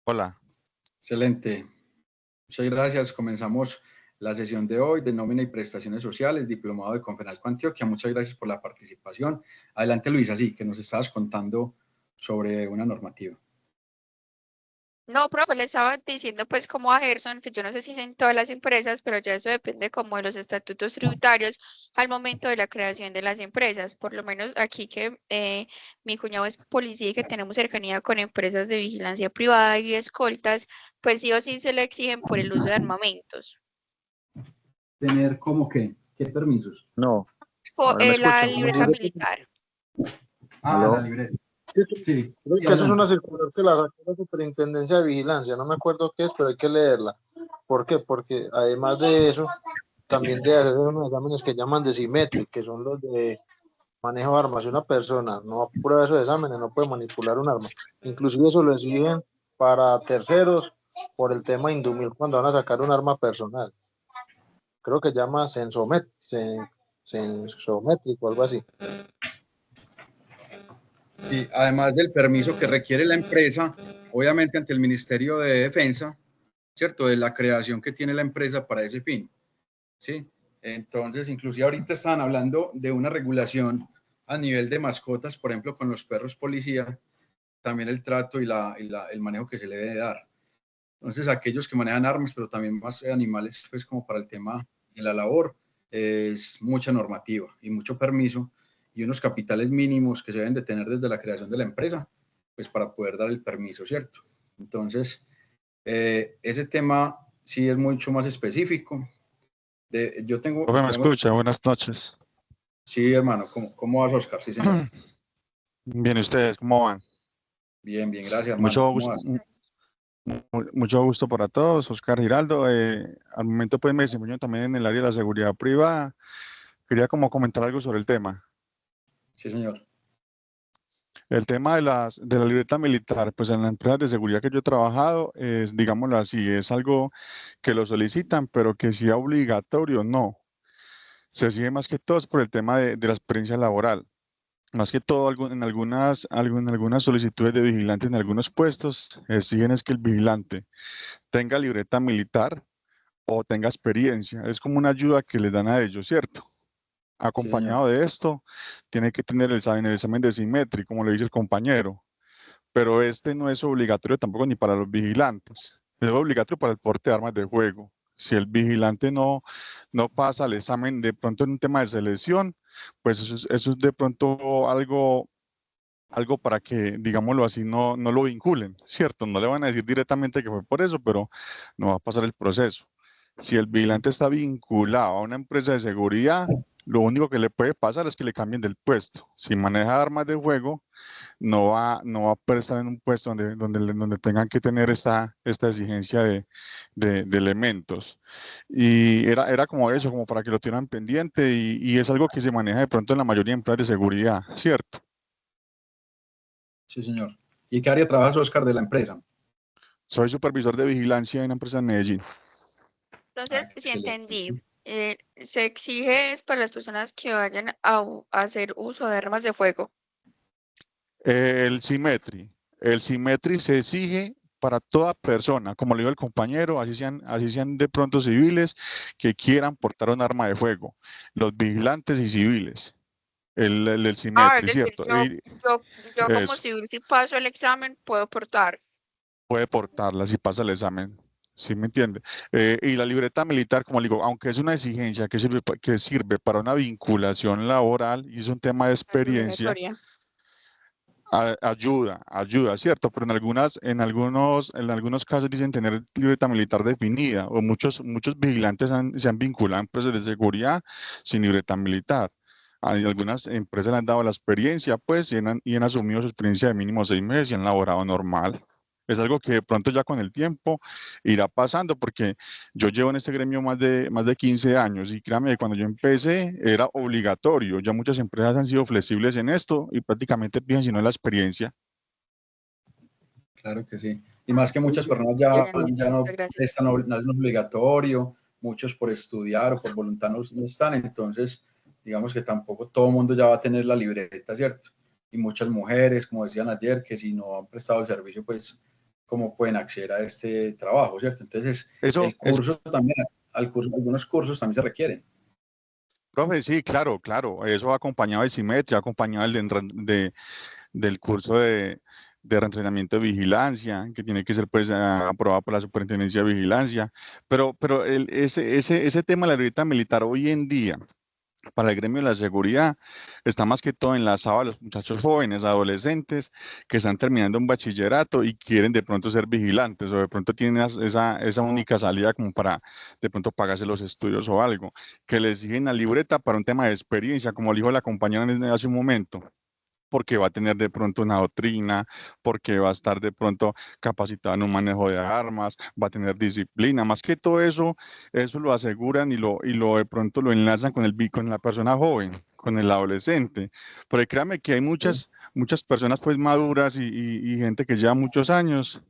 Hola. Excelente. Muchas gracias. Comenzamos la sesión de hoy de nómina y prestaciones sociales, diplomado de Confenalco Antioquia. Muchas gracias por la participación. Adelante, Luisa, sí, que nos estabas contando sobre una normativa. No, profe, le estaba diciendo pues como a Gerson, que yo no sé si es en todas las empresas, pero ya eso depende como de los estatutos tributarios al momento de la creación de las empresas. Por lo menos aquí que mi cuñado es policía y que tenemos cercanía con empresas de vigilancia privada y escoltas, pues sí o sí se le exigen por el uso de armamentos. ¿Tener como qué? ¿Qué permisos? No, ahora me La escuchan. libreta militar. Ah, la ¿Aló? libreta. Creo Sí, sí, que eso es una adelante. circular que la sacó la Superintendencia de Vigilancia, no me acuerdo qué es, pero hay que leerla. ¿Por qué? Porque además de eso, también de hacer unos exámenes que llaman de Simetri, que son los de manejo de armas. Si una persona no aprueba esos exámenes, no puede manipular un arma. Inclusive eso lo exigen para terceros por el tema Indumil, cuando van a sacar un arma personal. Creo que llama sensométrico, algo así. Sí, además del permiso que requiere la empresa, obviamente ante el Ministerio de Defensa, ¿cierto? De la creación que tiene la empresa para ese fin, ¿sí? Entonces, inclusive ahorita estaban hablando de una regulación a nivel de mascotas, por ejemplo, con los perros policía, también el trato y el manejo que se le debe dar. Entonces, aquellos que manejan armas, pero también más animales, pues como para el tema de la labor, es mucha normativa y mucho permiso y unos capitales mínimos que se deben de tener desde la creación de la empresa, pues para poder dar el permiso, ¿cierto? Entonces, ese tema sí es mucho más específico. Yo tengo, Profe, me digamos, escucha. Buenas noches. sí, hermano, ¿cómo vas, Oscar? Sí, señor. Bien, ¿y ustedes cómo van? Bien, bien, gracias, hermano. Mucho ¿Cómo gusto, vas? mucho gusto para todos. Oscar Giraldo. Al momento pues me desempeño también en el área de la seguridad privada. Quería como comentar algo sobre el tema. Sí, señor. El tema de la libreta militar, pues en las empresas de seguridad que yo he trabajado, es, digámoslo así, es algo que lo solicitan, pero que sea obligatorio, no. Se exige más que todo es por el tema de la experiencia laboral. Más que todo, en algunas solicitudes de vigilantes en algunos puestos exigen es que el vigilante tenga libreta militar o tenga experiencia. Es como una ayuda que les dan a ellos, ¿cierto? Sí, señor. Acompañado de esto, tiene que tener el examen de simetría, como le dice el compañero, pero este no es obligatorio tampoco ni para los vigilantes. Es obligatorio para el porte de armas de fuego. Si el vigilante no pasa el examen de pronto en un tema de selección, pues eso es de pronto algo para que, digámoslo así, no lo vinculen, ¿cierto? No le van a decir directamente que fue por eso, pero no va a pasar el proceso. Si el vigilante está vinculado a una empresa de seguridad, lo único que le puede pasar es que le cambien del puesto. Si maneja armas de fuego, no va a poder estar en un puesto donde tengan que tener esta exigencia de elementos. Y era como eso, como para que lo tuvieran pendiente y es algo que se maneja de pronto en la mayoría de empresas de seguridad, ¿cierto? Sí, señor. ¿Y qué área trabajas, Oscar, de la empresa? Soy supervisor de vigilancia en una empresa en Medellín. Entonces, si Excelente. entendí, se exige es para las personas que vayan a hacer uso de armas de fuego. El Simetri. El Simetri se exige para toda persona, como le dijo el compañero, así sean de pronto civiles que quieran portar un arma de fuego, los vigilantes y civiles, el Ah, es Simetri, decir, ¿cierto? Y yo como eso, civil, si paso el examen, puedo portar. puede portarla si pasa el examen, ¿sí me entiende? Y la libreta militar, como le digo, aunque es una exigencia que sirve para una vinculación laboral y es un tema de No es experiencia, obligatoria. ayuda, ¿cierto? Pero en algunos casos dicen tener libreta militar definida o muchos vigilantes se han vinculado a empresas de seguridad sin libreta militar. Algunas empresas le han dado la experiencia, pues, y han asumido su experiencia de mínimo 6 meses y han laborado normal. Es algo que de pronto ya con el tiempo irá pasando, porque yo llevo en este gremio más de 15 años y créame que cuando yo empecé era obligatorio. Ya muchas empresas han sido flexibles en esto y prácticamente piden si no la experiencia. Claro que sí. Y más que muchas personas Bien, ya no muchas gracias. están, no es obligatorio, muchos por estudiar o por voluntad no están, entonces digamos que tampoco todo el mundo ya va a tener la libreta, ¿cierto? Y muchas mujeres, como decían ayer, que si no han prestado el servicio, pues cómo pueden acceder a este trabajo, ¿cierto? Entonces, Eso, el curso también, algunos cursos también se requieren. profe, sí, claro, claro. Eso va acompañado de simetría, acompañado del curso de reentrenamiento de vigilancia, que tiene que ser pues aprobado por la Superintendencia de Vigilancia. Pero ese tema de la libreta militar hoy en día, para el gremio de la seguridad, está más que todo enlazado a los muchachos jóvenes, adolescentes, que están terminando un bachillerato y quieren de pronto ser vigilantes, o de pronto tienen esa única salida como para de pronto pagarse los estudios o algo, que les exigen la libreta para un tema de experiencia, como le dijo la compañera hace un momento, porque va a tener de pronto una doctrina, porque va a estar de pronto capacitado en un manejo de armas, va a tener disciplina, más que todo eso, eso lo aseguran y lo de pronto lo enlazan con la persona joven, con el adolescente, porque créame que hay muchas personas pues maduras y gente que lleva muchos años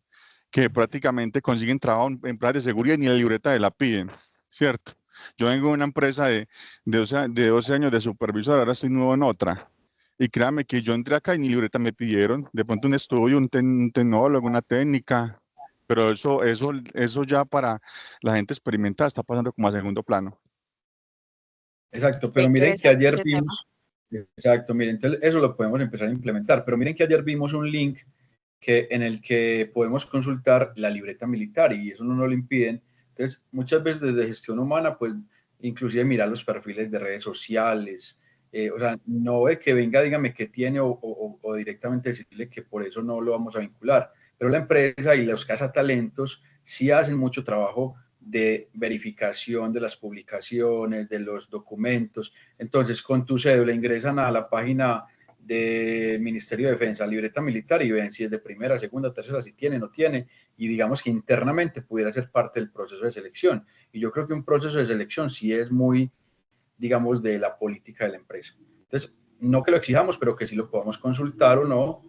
que prácticamente consiguen trabajo en empresas de seguridad y ni la libreta de la piden, ¿cierto? Yo vengo de una empresa de 12 años de supervisor, ahora estoy nuevo en otra. Y créame que yo entré acá y ni libreta me pidieron. De pronto un estudio, un tecnólogo, una técnica. Pero eso ya para la gente experimentada está pasando como a segundo plano. Exacto, Está pero miren que interesante ayer ese tema. vimos, exacto, miren, entonces eso lo podemos empezar a implementar, pero miren que ayer vimos un link en el que podemos consultar la libreta militar y eso no nos lo impiden. Entonces, muchas veces desde gestión humana, pues inclusive mirar los perfiles de redes sociales, o sea, no es que venga, dígame qué tiene o directamente decirle que por eso no lo vamos a vincular, pero la empresa y los cazatalentos sí hacen mucho trabajo de verificación de las publicaciones, de los documentos. Entonces, con tu cédula ingresan a la página del Ministerio de Defensa, libreta militar, y ven si es de primera, segunda, tercera, si tiene, no tiene, y digamos que internamente pudiera ser parte del proceso de selección. Y yo creo que un proceso de selección sí es muy, digamos, de la política de la empresa. Entonces, no que lo exijamos, pero que sí lo podamos consultar o no,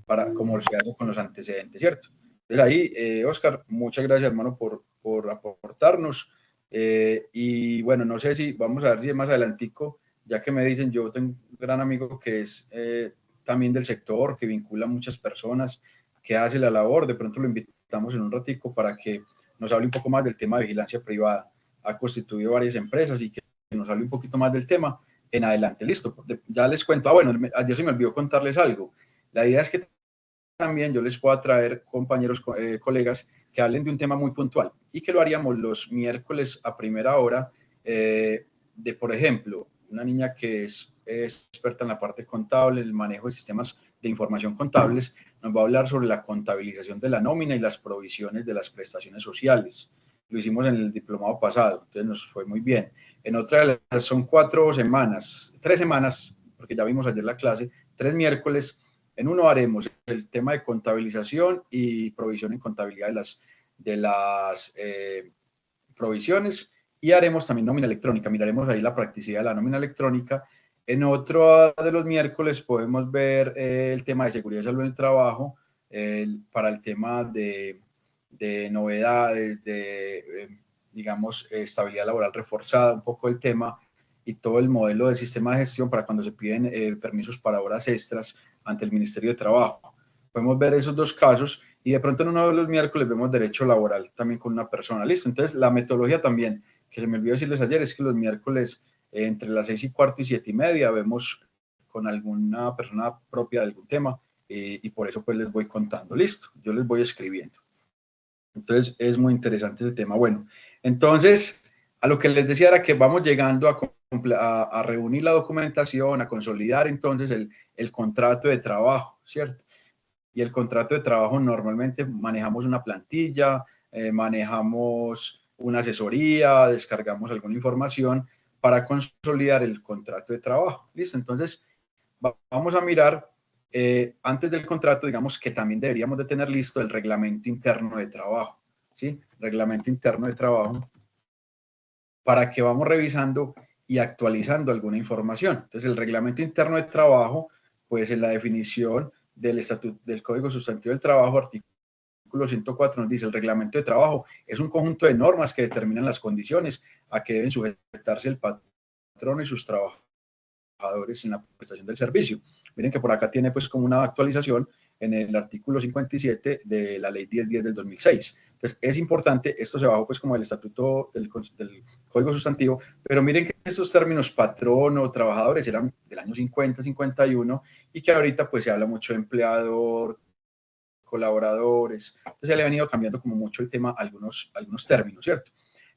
para como se hace con los antecedentes, ¿cierto? Entonces ahí, Oscar, muchas gracias, hermano, por aportarnos. Y bueno, no sé si vamos a ver si más adelantico, ya que me dicen, yo tengo un gran amigo que es también del sector, que vincula a muchas personas, que hace la labor, de pronto lo invitamos en un ratico para que nos hable un poco más del tema de vigilancia privada. Ha constituido varias empresas y que nos hable un poquito más del tema en adelante. Listo, ya les cuento. Ah, bueno, ayer se me olvidó contarles algo. La idea es que también yo les pueda traer compañeros, colegas que hablen de un tema muy puntual y que lo haríamos los miércoles a primera hora de, por ejemplo, una niña que es experta en la parte contable, el manejo de sistemas de información contables, nos va a hablar sobre la contabilización de la nómina y las provisiones de las prestaciones sociales. Lo hicimos en el diplomado pasado, entonces nos fue muy bien. En otra son 4 semanas, 3 semanas, porque ya vimos ayer la clase, 3 miércoles. En uno haremos el tema de contabilización y provisión en contabilidad de las provisiones y haremos también nómina electrónica. Miraremos ahí la practicidad de la nómina electrónica. En otro de los miércoles podemos ver el tema de seguridad y salud en el trabajo para el tema de novedades, digamos, estabilidad laboral reforzada, un poco el tema y todo el modelo de sistema de gestión para cuando se piden permisos para horas extras ante el Ministerio de Trabajo. Podemos ver esos dos casos y de pronto en uno de los miércoles vemos derecho laboral también con una persona. Listo, entonces la metodología también, que se me olvidó decirles ayer, es que los miércoles entre las 6:15 y 7:30 vemos con alguna persona propia de algún tema y por eso pues les voy contando. Listo, yo les voy escribiendo. Entonces es muy interesante ese tema. Bueno, entonces a lo que les decía era que vamos llegando a reunir la documentación, a consolidar entonces el contrato de trabajo, ¿cierto? Y el contrato de trabajo normalmente manejamos una plantilla, manejamos una asesoría, descargamos alguna información para consolidar el contrato de trabajo. ¿Listo? Entonces, vamos a mirar, antes del contrato, digamos que también deberíamos de tener listo el reglamento interno de trabajo. ¿Sí? Reglamento interno de trabajo para que vamos revisando y actualizando alguna información. Entonces, el reglamento interno de trabajo, pues en la definición del Código Sustantivo del Trabajo, artículo 104, nos dice el reglamento de trabajo es un conjunto de normas que determinan las condiciones a que deben sujetarse el patrón y sus trabajadores en la prestación del servicio. Miren que por acá tiene pues como una actualización en el artículo 57 de la ley 1010 del 2006. Entonces, es importante, esto se bajó pues como el estatuto del Código Sustantivo, pero miren que estos términos patrono, trabajadores eran del año 50, 51, y que ahorita pues se habla mucho de empleador, colaboradores, entonces se le ha venido cambiando como mucho el tema, algunos términos, ¿cierto?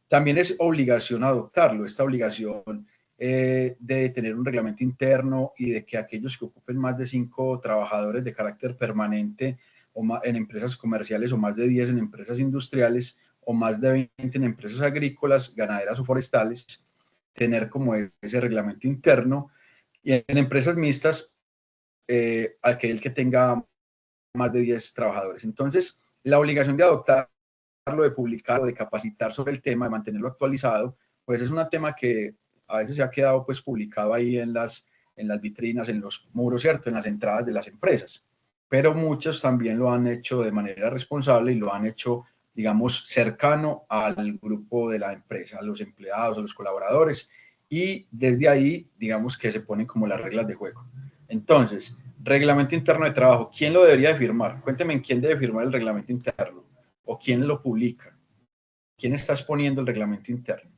También es obligación adoptarlo, esta obligación de tener un reglamento interno y de que aquellos que ocupen más de 5 trabajadores de carácter permanente o en empresas comerciales o más de 10 en empresas industriales o más de 20 en empresas agrícolas, ganaderas o forestales, tener como ese reglamento interno. Y en empresas mixtas, aquel que tenga más de 10 trabajadores. Entonces, la obligación de adoptarlo, de publicarlo, de capacitar sobre el tema, de mantenerlo actualizado, pues es un tema que a veces se ha quedado pues publicado ahí en las vitrinas, en los muros, ¿cierto? En las entradas de las empresas. Pero muchos también lo han hecho de manera responsable y lo han hecho, digamos, cercano al grupo de la empresa, a los empleados, a los colaboradores, y desde ahí, digamos que se ponen como las reglas de juego. Entonces, reglamento interno de trabajo, ¿quién lo debería de firmar? Cuénteme en quién debe firmar el reglamento interno o quién lo publica. ¿Quién está exponiendo el reglamento interno?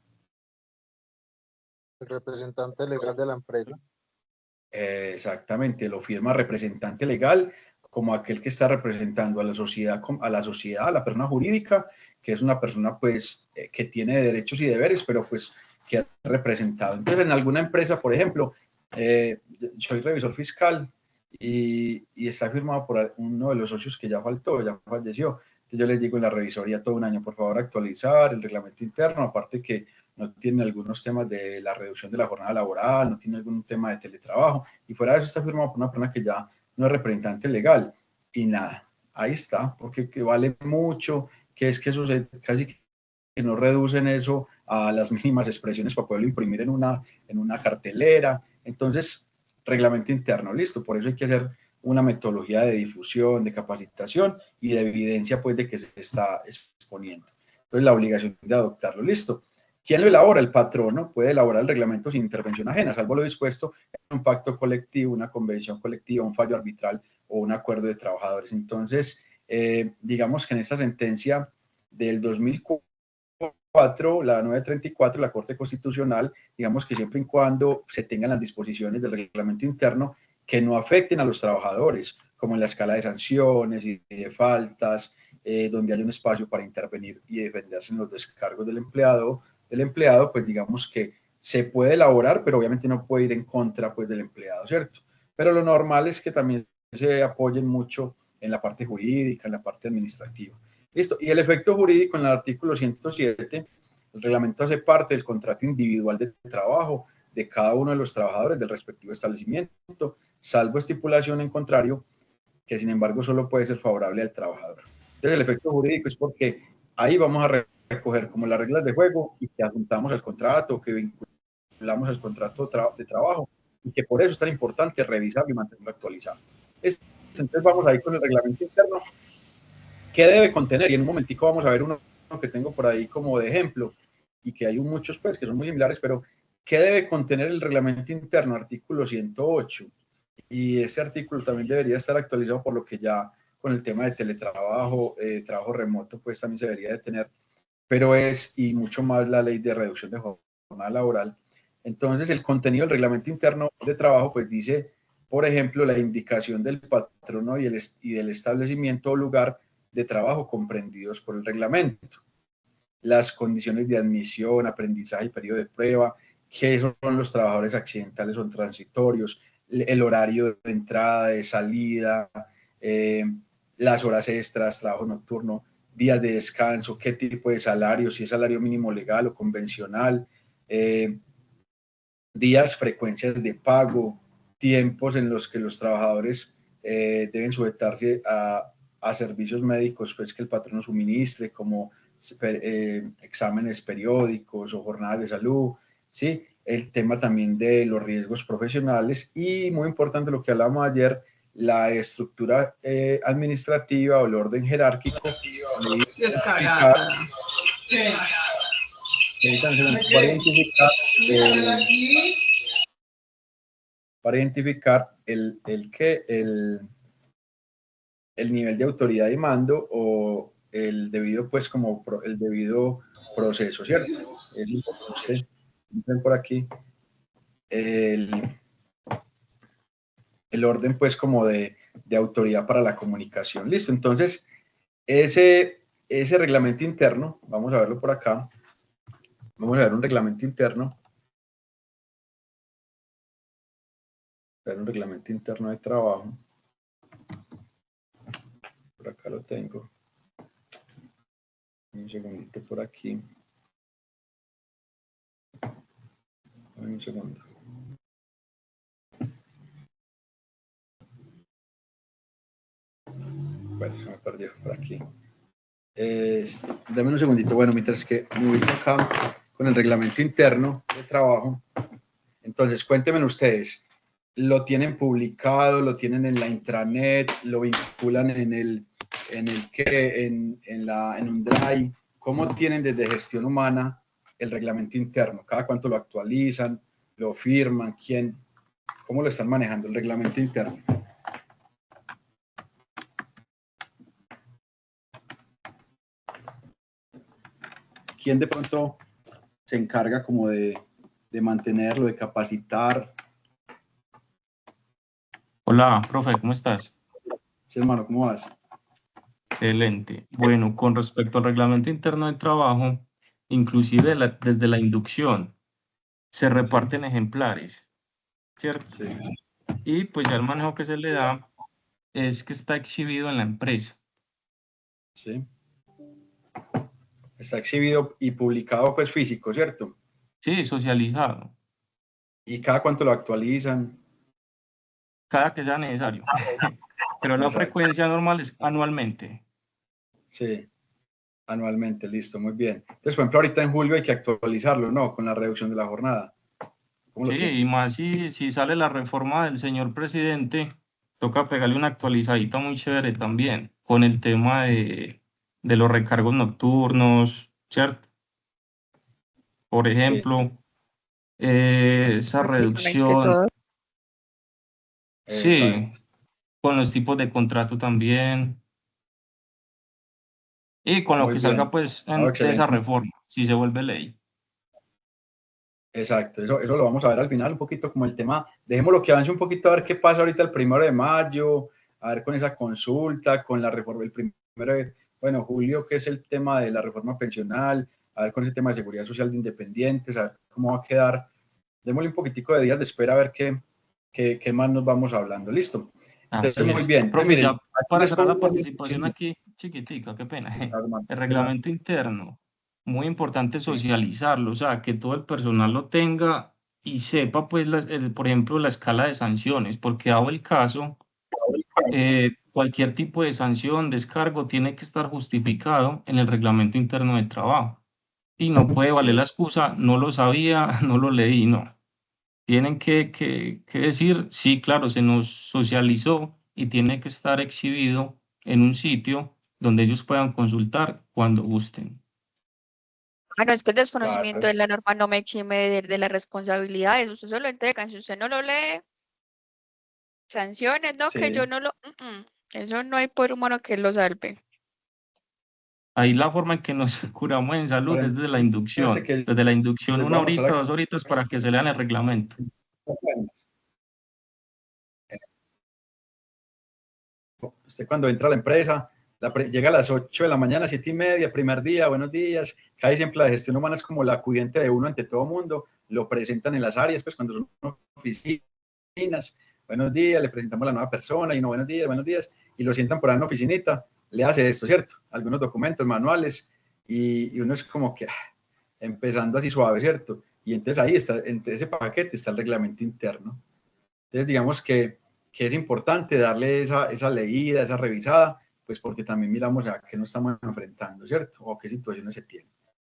El representante legal de la empresa. Exactamente, lo firma representante legal como aquel que está representando a la sociedad, a la persona jurídica, que es una persona pues que tiene derechos y deberes, pero pues que ha representado. Entonces, en alguna empresa, por ejemplo, soy revisor fiscal y está firmado por uno de los socios que ya falleció. Entonces yo les digo en la revisoría todo un año, por favor, actualizar el reglamento interno, aparte que no tiene algunos temas de la reducción de la jornada laboral, no tiene algún tema de teletrabajo, y fuera de eso está firmado por una persona que ya no es representante legal, y nada, ahí está, porque que vale mucho, que es que eso casi que no reducen eso a las mínimas expresiones para poderlo imprimir en una cartelera. Entonces, reglamento interno, listo, por eso hay que hacer una metodología de difusión, de capacitación y de evidencia pues de que se está exponiendo. Entonces, la obligación de adoptarlo, listo. ¿Quién lo elabora? El patrono puede elaborar el reglamento sin intervención ajena, salvo lo dispuesto en un pacto colectivo, una convención colectiva, un fallo arbitral o un acuerdo de trabajadores. Entonces, digamos que en esta sentencia del 2004, la 934, la Corte Constitucional, digamos que siempre y cuando se tengan las disposiciones del reglamento interno que no afecten a los trabajadores, como en la escala de sanciones y de faltas, donde hay un espacio para intervenir y defenderse en los descargos del empleado, pues digamos que se puede elaborar, pero obviamente no puede ir en contra pues del empleado, ¿cierto? Pero lo normal es que también se apoyen mucho en la parte jurídica, en la parte administrativa. Listo. Y el efecto jurídico en el artículo 107, el reglamento hace parte del contrato individual de trabajo de cada uno de los trabajadores del respectivo establecimiento, salvo estipulación en contrario, que sin embargo solo puede ser favorable al trabajador. Entonces el efecto jurídico es porque ahí vamos a recoger como las reglas de juego y que adjuntamos al contrato, que vinculamos al contrato de trabajo y que por eso es tan importante revisarlo y mantenerlo actualizado. Entonces vamos ahí con el reglamento interno. ¿Qué debe contener? Y en un momentico vamos a ver uno que tengo por ahí como de ejemplo y que hay muchos pues que son muy similares, pero ¿qué debe contener el reglamento interno? Artículo 108. Y ese artículo también debería estar actualizado por lo que ya con el tema de teletrabajo, trabajo remoto, pues también se debería de tener, pero y mucho más la ley de reducción de jornada laboral. Entonces, el contenido del reglamento interno de trabajo, pues dice, por ejemplo, la indicación del patrono y del establecimiento o lugar de trabajo comprendidos por el reglamento, las condiciones de admisión, aprendizaje y periodo de prueba, qué son los trabajadores accidentales o transitorios, el horario de entrada, de salida, las horas extras, trabajo nocturno, días de descanso, qué tipo de salario, si es salario mínimo legal o convencional, días, frecuencias de pago, tiempos en los que los trabajadores deben sujetarse a servicios médicos pues, que el patrono suministre, como exámenes periódicos o jornadas de salud, ¿sí? El tema también de los riesgos profesionales y, muy importante, lo que hablábamos ayer, la estructura administrativa o el orden jerárquico para identificar el nivel de autoridad y mando o el debido, pues, el debido proceso, ¿cierto? Es importante, ven por aquí, el orden, pues, como de autoridad para la comunicación. Listo, entonces, ese reglamento interno, vamos a verlo por acá, vamos a ver un reglamento interno, de trabajo, por acá lo tengo, un segundito por aquí, un segundo. Bueno, se me perdió por aquí. Dame un segundito. Bueno, mientras que me ubico acá con el reglamento interno de trabajo. Entonces, cuéntenme ustedes, ¿lo tienen publicado, lo tienen en la intranet, lo vinculan en un drive? ¿Cómo tienen desde gestión humana el reglamento interno? ¿Cada cuánto lo actualizan? ¿Lo firman? ¿Quién? ¿Cómo lo están manejando el reglamento interno? ¿Quién de pronto se encarga como de mantenerlo, de capacitar? Hola, profe, ¿cómo estás? Sí, hermano, ¿cómo vas? Excelente. Bueno, con respecto al reglamento interno de trabajo, inclusive desde la inducción, se reparten ejemplares, ¿cierto? Sí, Y pues ya el manejo que se le da es que está exhibido en la empresa. sí. Está exhibido y publicado, pues, físico, ¿cierto? Sí, socializado, ¿Y cada cuánto lo actualizan? cada que sea necesario. Pero la Exacto. frecuencia normal es anualmente. Sí, anualmente, listo, muy bien. Entonces, por ejemplo, ahorita en julio hay que actualizarlo, ¿no? Con la reducción de la jornada. ¿Cómo lo Sí, tienen? y más si sale la reforma del señor presidente, toca pegarle una actualizadita muy chévere también, con el tema de los recargos nocturnos, ¿cierto? Por Sí, ejemplo, esa Prácticamente reducción, todo. sí, exacto. con los tipos de contrato también, y con lo Muy que salga bien. pues No, de esa excelente. reforma, si se vuelve ley. Exacto, eso lo vamos a ver al final un poquito como el tema, dejémoslo que avance un poquito a ver qué pasa ahorita el 1 de mayo, a ver con esa consulta, con la reforma, el 1 de, bueno, julio, que es el tema de la reforma pensional, a ver con ese tema de seguridad social de independientes, a ver cómo va a quedar, démosle un poquitico de días de espera a ver qué más nos vamos hablando, listo. Entonces, Así muy es. bien, entonces Profe, miren, ya aquí para les cerrar la pongo, participación aquí, chiquitica, qué pena. está, hermano, El reglamento interno, muy importante sí, socializarlo, o sea, que todo el personal lo tenga y sepa, pues, por ejemplo, la escala de sanciones, porque dado el caso, cualquier tipo de sanción, descargo, tiene que estar justificado en el reglamento interno de trabajo. Y no puede así valer la es. excusa, no lo sabía, no lo leí, no. Tienen que decir, sí, claro, se nos socializó y tiene que estar exhibido en un sitio donde ellos puedan consultar cuando gusten. Ah, no, es que el desconocimiento Claro, de la norma no me exime de las responsabilidades. Usted se lo entregan. Si usted no lo lee, sanciones, no, que yo sí, no lo. Eso no hay por humano que lo salve. Ahí la forma en que nos curamos en salud por es ejemplo, desde la este inducción. que Desde la inducción, les voy una a mostrar horita, acá. 2 horitas para que se lean el reglamento. Usted cuando entra a la empresa, llega a las 8 de la mañana, 7:30, primer día, buenos días. Casi siempre la gestión humana es como la acudiente de uno ante todo mundo. Lo presentan en las áreas, pues cuando son oficinas. Buenos días, le presentamos a la nueva persona y no buenos días, y lo sientan por ahí en la oficinita, le hace esto, ¿cierto? Algunos documentos, manuales, y uno es como que empezando así suave, ¿cierto? Y entonces ahí está, entre ese paquete está el reglamento interno. Entonces, digamos que es importante darle esa leída, esa revisada, pues porque también miramos a qué nos estamos enfrentando, ¿cierto? O qué situaciones se tienen.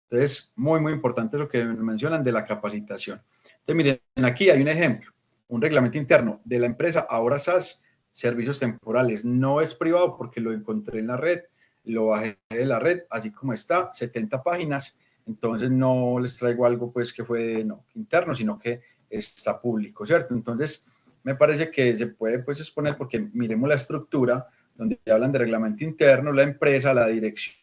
Entonces, muy, muy importante lo que mencionan de la capacitación. Entonces, miren, aquí hay un ejemplo, un reglamento interno de la empresa Ahora SAS, servicios temporales. No es privado porque lo encontré en la red, lo bajé de la red, así como está, 70 páginas. Entonces, no les traigo algo pues que fue no, interno, sino que está público, ¿cierto? Entonces, me parece que se puede pues exponer porque miremos la estructura donde hablan de reglamento interno, la empresa, la dirección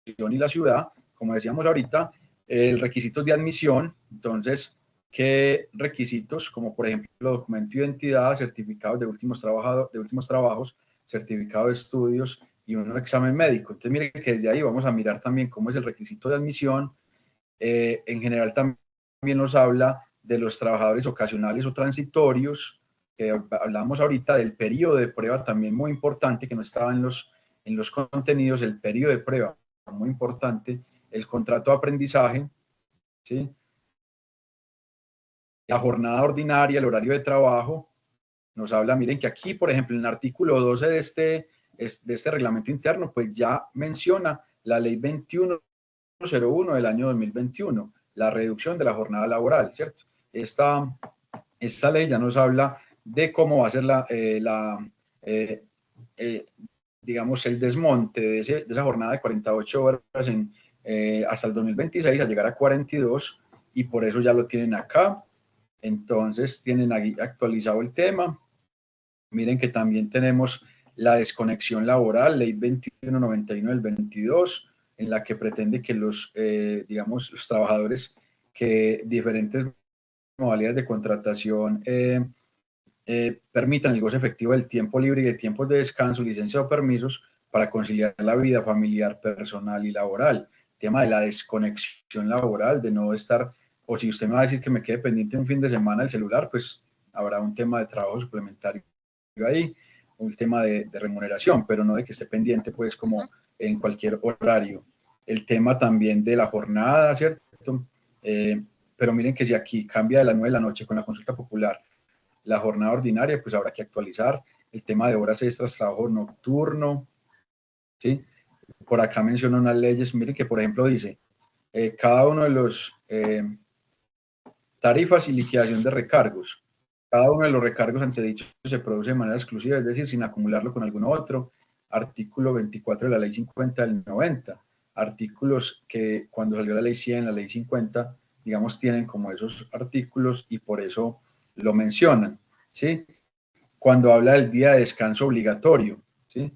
y la ciudad, como decíamos ahorita, el requisito de admisión. Entonces, ¿qué requisitos? Como por ejemplo documento de identidad, certificados de últimos trabajos, certificado de estudios y un examen médico. Entonces, mire que desde ahí vamos a mirar también cómo es el requisito de admisión. En general también nos habla de los trabajadores ocasionales o transitorios. Hablamos ahorita del periodo de prueba, también muy importante, que no estaba en los contenidos, el periodo de prueba, muy importante, el contrato de aprendizaje, ¿sí? La jornada ordinaria, el horario de trabajo. Nos habla, miren que aquí, por ejemplo, en el artículo 12 de este reglamento interno, pues ya menciona la ley 2101 del año 2021, la reducción de la jornada laboral, ¿cierto? Esta ley ya nos habla de cómo va a ser digamos, el desmonte de esa jornada de 48 horas hasta el 2026 a llegar a 42, y por eso ya lo tienen acá. Entonces tienen ahí actualizado el tema. Miren que también tenemos la desconexión laboral, ley 2191 del 22, en la que pretende que digamos, los trabajadores que diferentes modalidades de contratación permitan el goce efectivo del tiempo libre y de tiempos de descanso, licencia o permisos para conciliar la vida familiar, personal y laboral. El tema de la desconexión laboral, de no estar, o si usted me va a decir que me quede pendiente un fin de semana el celular, pues habrá un tema de trabajo suplementario ahí, un tema de remuneración, pero no de que esté pendiente pues como en cualquier horario. El tema también de la jornada, ¿cierto? Pero miren que si aquí cambia de las 9 de la noche con la consulta popular la jornada ordinaria, pues habrá que actualizar el tema de horas extras, trabajo nocturno, ¿sí? Por acá menciona unas leyes, miren que por ejemplo dice, cada uno de los tarifas y liquidación de recargos, cada uno de los recargos antedichos se produce de manera exclusiva, es decir, sin acumularlo con algún otro. Artículo 24 de la ley 50 del 90, artículos que cuando salió la ley 100, la ley 50, digamos, tienen como esos artículos y por eso lo mencionan, ¿sí? Cuando habla del día de descanso obligatorio, ¿sí?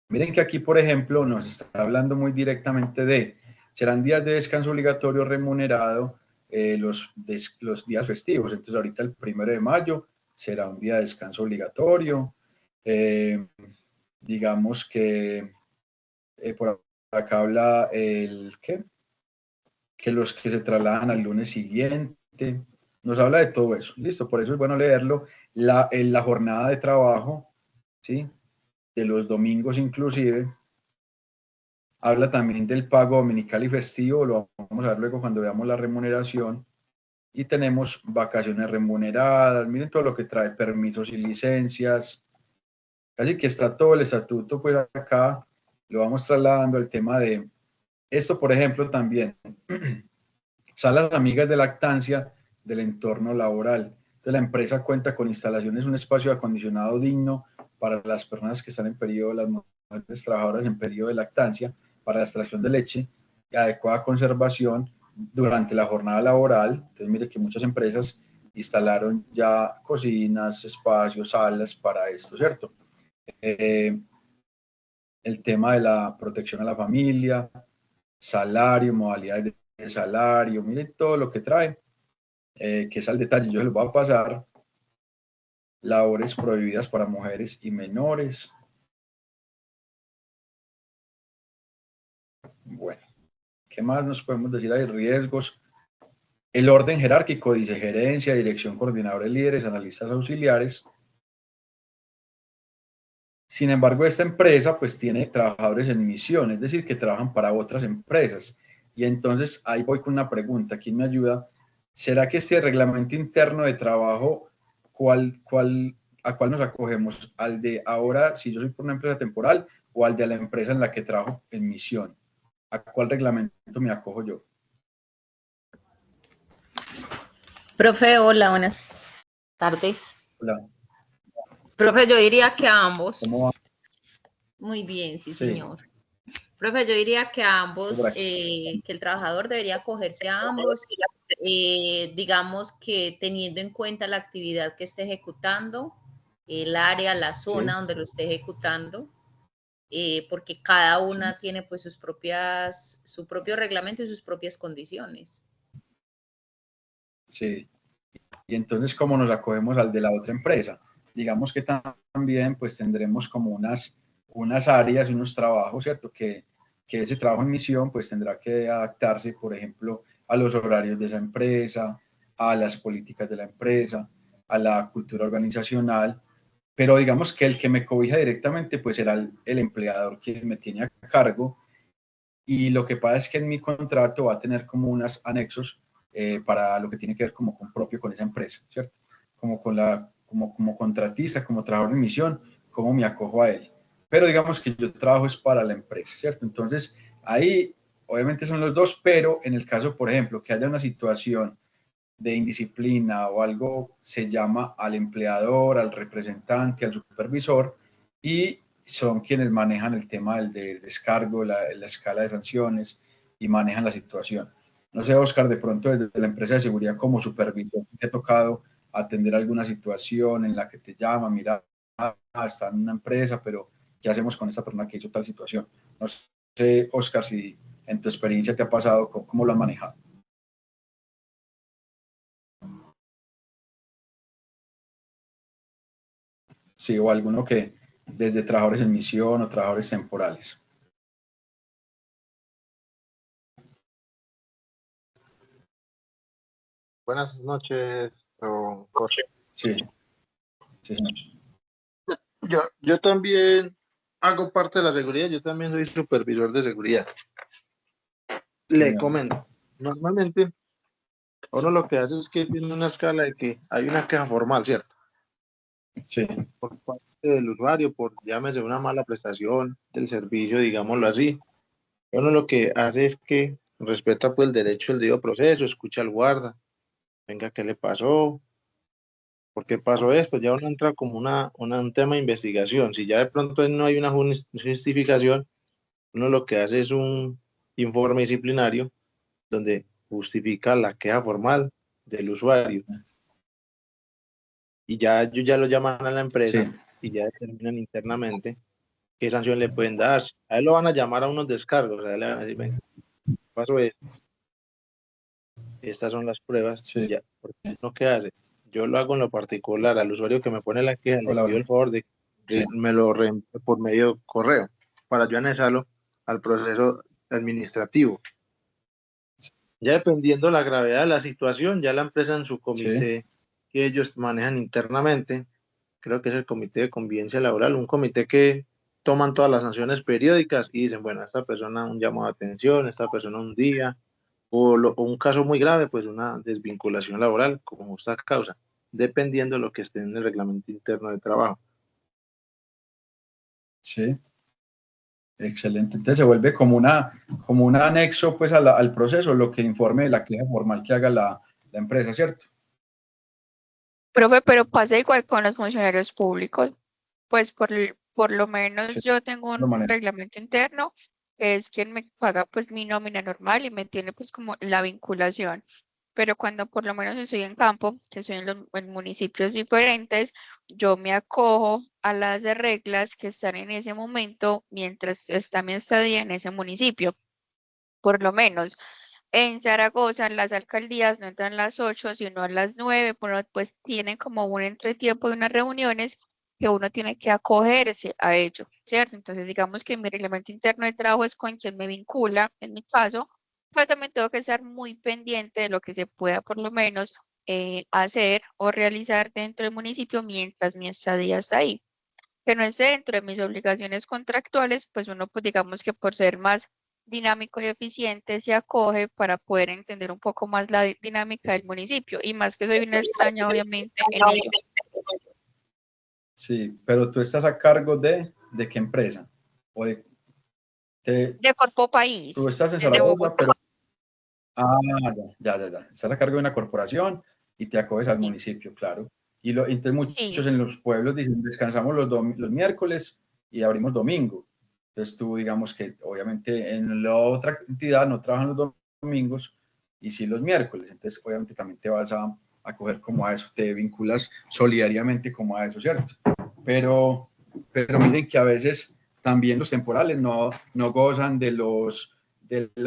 Miren que aquí, por ejemplo, nos está hablando muy directamente serán días de descanso obligatorio remunerado los días festivos. Entonces, ahorita el 1 de mayo será un día de descanso obligatorio. Digamos que por acá habla que los que se trasladan al lunes siguiente. Nos habla de todo eso. Listo, por eso es bueno leerlo. La jornada de trabajo, ¿sí? De los domingos inclusive. Habla también del pago dominical y festivo, lo vamos a ver luego cuando veamos la remuneración. Y tenemos vacaciones remuneradas, miren todo lo que trae, permisos y licencias. Casi que está todo el estatuto, pues acá lo vamos trasladando al tema de esto, por ejemplo, también. Salas amigas de lactancia del entorno laboral. Entonces, la empresa cuenta con instalaciones, un espacio acondicionado digno para las personas que están en periodo, las mujeres trabajadoras en periodo de lactancia, para la extracción de leche, y adecuada conservación durante la jornada laboral. Entonces, mire que muchas empresas instalaron ya cocinas, espacios, salas para esto, ¿cierto? El tema de la protección a la familia, salario, modalidades de salario, miren todo lo que trae, que es al detalle, yo se los voy a pasar. Labores prohibidas para mujeres y menores. Bueno, ¿qué más nos podemos decir? Hay riesgos. El orden jerárquico dice gerencia, dirección, coordinadores, líderes, analistas auxiliares. Sin embargo, esta empresa pues tiene trabajadores en misión, es decir, que trabajan para otras empresas. Y entonces ahí voy con una pregunta. ¿Quién me ayuda? ¿Será que este reglamento interno de trabajo, a cuál nos acogemos? ¿Al de ahora, si yo soy por una empresa temporal, o al de la empresa en la que trabajo en misión? ¿A cuál reglamento me acojo yo? Profe, hola, buenas tardes. Hola. Profe, yo diría que a ambos. ¿Cómo va? Muy bien, sí, Sí. señor. Profe, yo diría que a ambos, que el trabajador debería acogerse a ambos, digamos que teniendo en cuenta la actividad que esté ejecutando, el área, la zona donde lo esté ejecutando, porque cada una tiene pues su propio reglamento y sus propias condiciones. Sí. Y entonces, ¿cómo nos acogemos al de la otra empresa? Digamos que también pues tendremos como unas áreas, unos trabajos, ¿cierto? Que ese trabajo en misión pues tendrá que adaptarse, por ejemplo, a los horarios de esa empresa, a las políticas de la empresa, a la cultura organizacional, pero digamos que el que me cobija directamente pues será el empleador que me tiene a cargo, y lo que pasa es que en mi contrato va a tener como unos anexos para lo que tiene que ver como con esa empresa, ¿cierto? Como como contratista, como trabajador de misión, cómo me acojo a él. Pero digamos que yo trabajo es para la empresa, ¿cierto? Entonces, ahí obviamente son los dos, pero en el caso, por ejemplo, que haya una situación de indisciplina o algo, se llama al empleador, al representante, al supervisor, y son quienes manejan el tema del descargo, la escala de sanciones, y manejan la situación. No sé, Oscar, de pronto desde la empresa de seguridad como supervisor, ¿te ha tocado atender alguna situación en la que te llama, mira, está en una empresa, pero ¿qué hacemos con esta persona que hizo tal situación? No sé, Oscar, si en tu experiencia te ha pasado, ¿cómo lo has manejado? Sí, o alguno que desde trabajadores en misión o trabajadores temporales. Buenas noches, don Jorge. Sí, sí. Yo también hago parte de la seguridad, yo también soy supervisor de seguridad. Le comento, normalmente uno lo que hace es que tiene una escala de que hay una queja formal, ¿cierto? Sí. Por parte del usuario, por llámese una mala prestación del servicio, digámoslo así. Uno lo que hace es que respeta pues el derecho al debido proceso, escucha al guarda, venga, ¿qué le pasó? ¿Por qué pasó esto? Ya uno entra como un tema de investigación. Si ya de pronto no hay una justificación, uno lo que hace es un informe disciplinario donde justifica la queja formal del usuario. Y ya ellos ya lo llaman a la empresa Sí. y ya determinan internamente qué sanción le pueden dar. A él lo van a llamar a unos descargos, a él le van a decir, venga, pasó esto, estas son las pruebas, Sí. ya, ¿no qué hace? Yo lo hago en lo particular, al usuario que me pone la queja, le Hola, pido el favor de que sí. me lo reenvíe por medio de correo, para yo anexarlo al proceso administrativo. Ya dependiendo la gravedad de la situación, ya la empresa en su comité que ellos manejan internamente, creo que es el comité de convivencia laboral, un comité que toman todas las sanciones periódicas y dicen, bueno, a esta persona un llamado de atención, a esta persona un día, o un caso muy grave, pues una desvinculación laboral como justa causa, dependiendo de lo que esté en el reglamento interno de trabajo. Sí. Excelente. Entonces se vuelve como un anexo pues al proceso, lo que informe de la queja formal que haga la empresa, ¿cierto? Profe, pero pasa igual con los funcionarios públicos. Pues por lo menos Sí, yo tengo lo un manejo. reglamento interno que es quien me paga pues mi nómina normal y me tiene pues como la vinculación. Pero cuando por lo menos estoy en campo, que estoy en municipios diferentes, yo me acojo a las reglas que están en ese momento mientras está mi estadía en ese municipio. Por lo menos en Zaragoza las alcaldías no entran a las 8, sino a las 9, pues tienen como un entretiempo de unas reuniones que uno tiene que acogerse a ello, ¿cierto? Entonces, digamos que mi reglamento interno de trabajo es con quien me vincula, en mi caso, pero también tengo que estar muy pendiente de lo que se pueda por lo menos hacer o realizar dentro del municipio mientras mi estadía está ahí. Que no esté dentro de mis obligaciones contractuales, pues uno, pues digamos que por ser más dinámico y eficiente se acoge para poder entender un poco más la dinámica del municipio y más que soy una extraña obviamente en ello. Sí, pero tú estás a cargo de qué empresa? O De Corpo País, tú estás en desde Zaragoza, Bogotá. pero ya. Estás a cargo de una corporación y te acoges al Sí, municipio, claro. Y entonces muchos sí, en los pueblos dicen, descansamos los miércoles y abrimos domingo. Entonces tú, digamos que obviamente en la otra entidad no trabajan los domingos y sí los miércoles. Entonces obviamente también te vas a acoger como a eso, te vinculas solidariamente como a eso, ¿cierto? pero miren que a veces también los temporales no gozan de los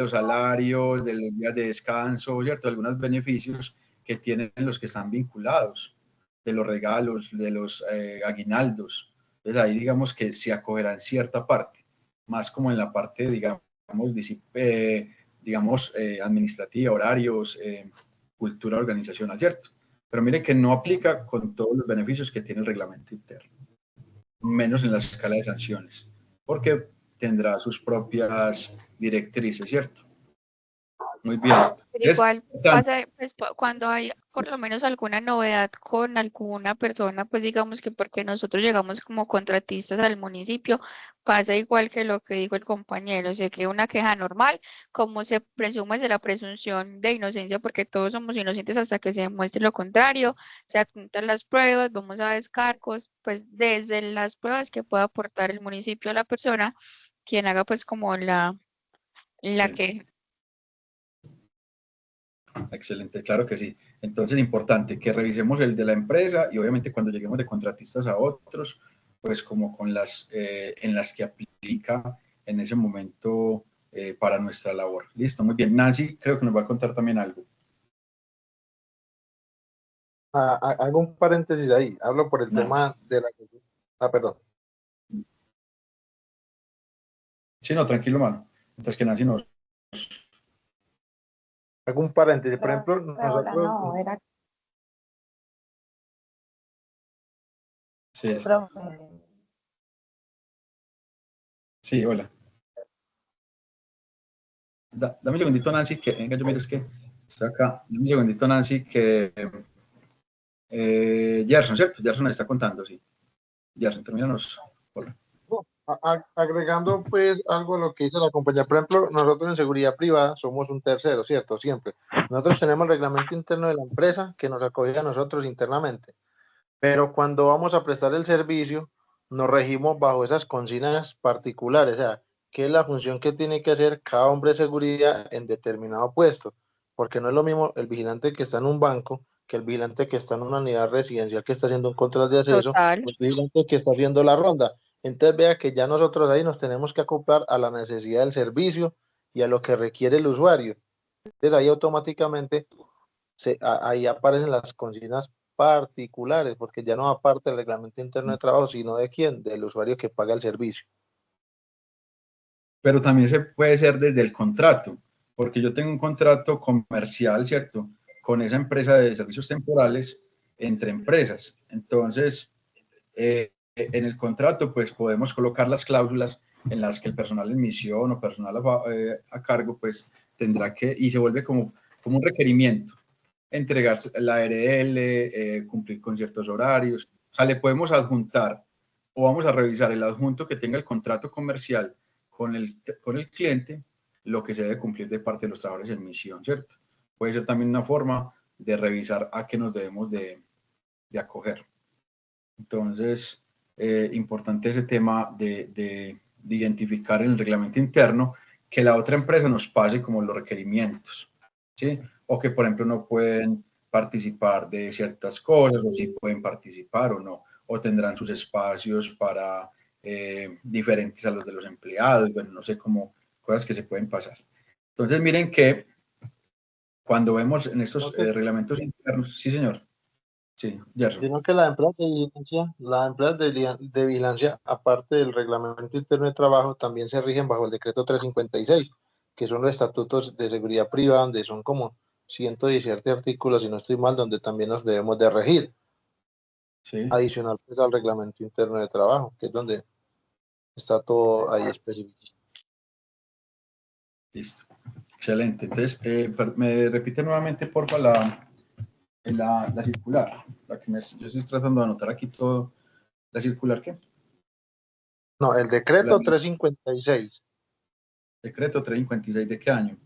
salarios, de los días de descanso, ¿cierto? Algunos beneficios que tienen los que están vinculados, de los regalos, de los aguinaldos. Entonces ahí digamos que se acogerán cierta parte, más como en la parte, digamos, administrativa, horarios, cultura organizacional, ¿cierto? Pero mire que no aplica con todos los beneficios que tiene el reglamento interno, menos en la escala de sanciones, porque tendrá sus propias directrices, ¿cierto? Muy bien. Pero igual pasa, pues, cuando hay por lo menos alguna novedad con alguna persona, pues digamos que porque nosotros llegamos como contratistas al municipio, pasa igual que lo que dijo el compañero, o sea que una queja normal, como se presume de la presunción de inocencia, porque todos somos inocentes hasta que se demuestre lo contrario, se adjuntan las pruebas, vamos a descargos, pues desde las pruebas que pueda aportar el municipio a la persona, quien haga pues como la queja. Excelente, claro que sí. Entonces, importante que revisemos el de la empresa y obviamente cuando lleguemos de contratistas a otros, pues como con las en las que aplica en ese momento para nuestra labor. Listo, muy bien. Nancy creo que nos va a contar también algo. Hago un paréntesis ahí, hablo por el tema de la... perdón. Sí, no, tranquilo, mano. Mientras que Nancy nos... Hago un paréntesis, por ejemplo, nosotros... No, era... Sí, sí, hola. Dame un segundito, Nancy, que venga, yo miro, es que estoy acá. Dame un segundito, Nancy, que Gerson, ¿cierto? Gerson está contando, sí. Gerson, termínanos. Hola. Agregando pues algo a lo que dice la compañía, por ejemplo, nosotros en seguridad privada somos un tercero, ¿cierto? Siempre. Nosotros tenemos el reglamento interno de la empresa que nos acoge a nosotros internamente, pero cuando vamos a prestar el servicio, nos regimos bajo esas consignas particulares, o sea, qué es la función que tiene que hacer cada hombre de seguridad en determinado puesto, porque no es lo mismo el vigilante que está en un banco que el vigilante que está en una unidad residencial que está haciendo un control de acceso, Total. o el vigilante que está haciendo la ronda. Entonces vea que ya nosotros ahí nos tenemos que acoplar a la necesidad del servicio y a lo que requiere el usuario. Entonces ahí automáticamente ahí aparecen las consignas particulares, porque ya no aparte del reglamento interno de trabajo, sino de quién, del usuario que paga el servicio. Pero también se puede ser desde el contrato, porque yo tengo un contrato comercial, ¿cierto? Con esa empresa de servicios temporales entre empresas. Entonces, en el contrato, pues podemos colocar las cláusulas en las que el personal en misión o personal a cargo, pues tendrá que, y se vuelve como un requerimiento, entregar la ARL, cumplir con ciertos horarios. O sea, le podemos adjuntar o vamos a revisar el adjunto que tenga el contrato comercial con el cliente, lo que se debe cumplir de parte de los trabajadores en misión, ¿cierto? Puede ser también una forma de revisar a qué nos debemos de acoger. Entonces, importante ese tema de identificar en el reglamento interno que la otra empresa nos pase como los requerimientos, ¿sí? O que, por ejemplo, no pueden participar de ciertas cosas, o si pueden participar o no, o tendrán sus espacios para diferentes a los de los empleados, bueno, no sé cómo, cosas que se pueden pasar. Entonces, miren que cuando vemos en estos reglamentos internos, sí, señor. Sí, sino que las empresas de vigilancia, aparte del reglamento interno de trabajo, también se rigen bajo el decreto 356, que son los estatutos de seguridad privada, donde son como 117 artículos, si no estoy mal, donde también nos debemos de regir. Sí. Adicional pues, al reglamento interno de trabajo, que es donde está todo ahí específico. Listo. Excelente. Entonces, me repite nuevamente, porfa, la circular. Yo estoy tratando de anotar aquí todo. ¿La circular qué? No, el decreto 356. Decreto 356, ¿de qué año?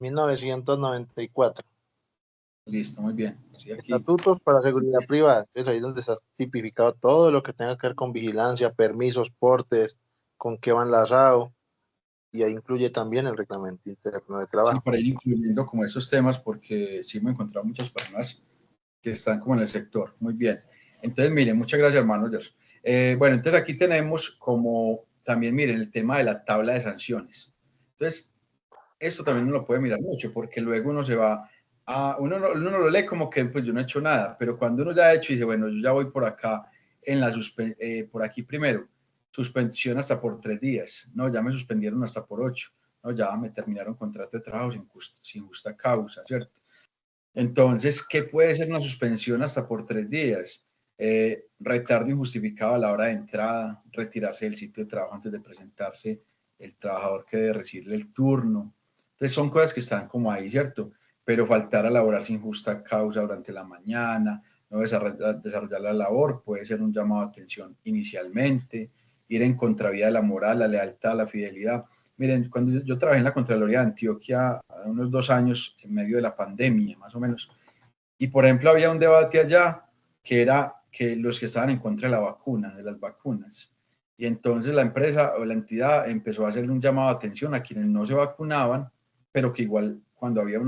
1994. Listo, muy bien. Sí, aquí. Estatutos para seguridad privada. Es ahí donde está tipificado todo lo que tenga que ver con vigilancia, permisos, portes, con qué va enlazado. Y ahí incluye también el reglamento interno de trabajo. Sí, para ir incluyendo como esos temas, porque sí me he encontrado muchas personas que están como en el sector. Muy bien. Entonces, miren, muchas gracias, hermano. Bueno, entonces aquí tenemos como también, miren, el tema de la tabla de sanciones. Entonces, esto también uno lo puede mirar mucho, porque luego uno se va a, uno lo lee como que pues yo no he hecho nada, pero cuando uno ya ha hecho y dice, bueno, yo ya voy por acá, por aquí primero, suspensión hasta por 3 días, no, ya me suspendieron hasta por 8, no, ya me terminaron contrato de trabajo sin justa causa, ¿cierto? Entonces, ¿qué puede ser una suspensión hasta por 3 días? Retardo injustificado a la hora de entrada, retirarse del sitio de trabajo antes de presentarse el trabajador que debe recibirle el turno. Entonces, son cosas que están como ahí, ¿cierto? Pero faltar a laborar sin justa causa durante la mañana, no desarrollar la labor, puede ser un llamado de atención inicialmente, ir en contravía de la moral, la lealtad, la fidelidad. Miren, cuando yo trabajé en la Contraloría de Antioquia, unos 2 años, en medio de la pandemia, más o menos, y por ejemplo había un debate allá que era que los que estaban en contra de la vacuna, de las vacunas, y entonces la empresa o la entidad empezó a hacerle un llamado de atención a quienes no se vacunaban, pero que igual cuando había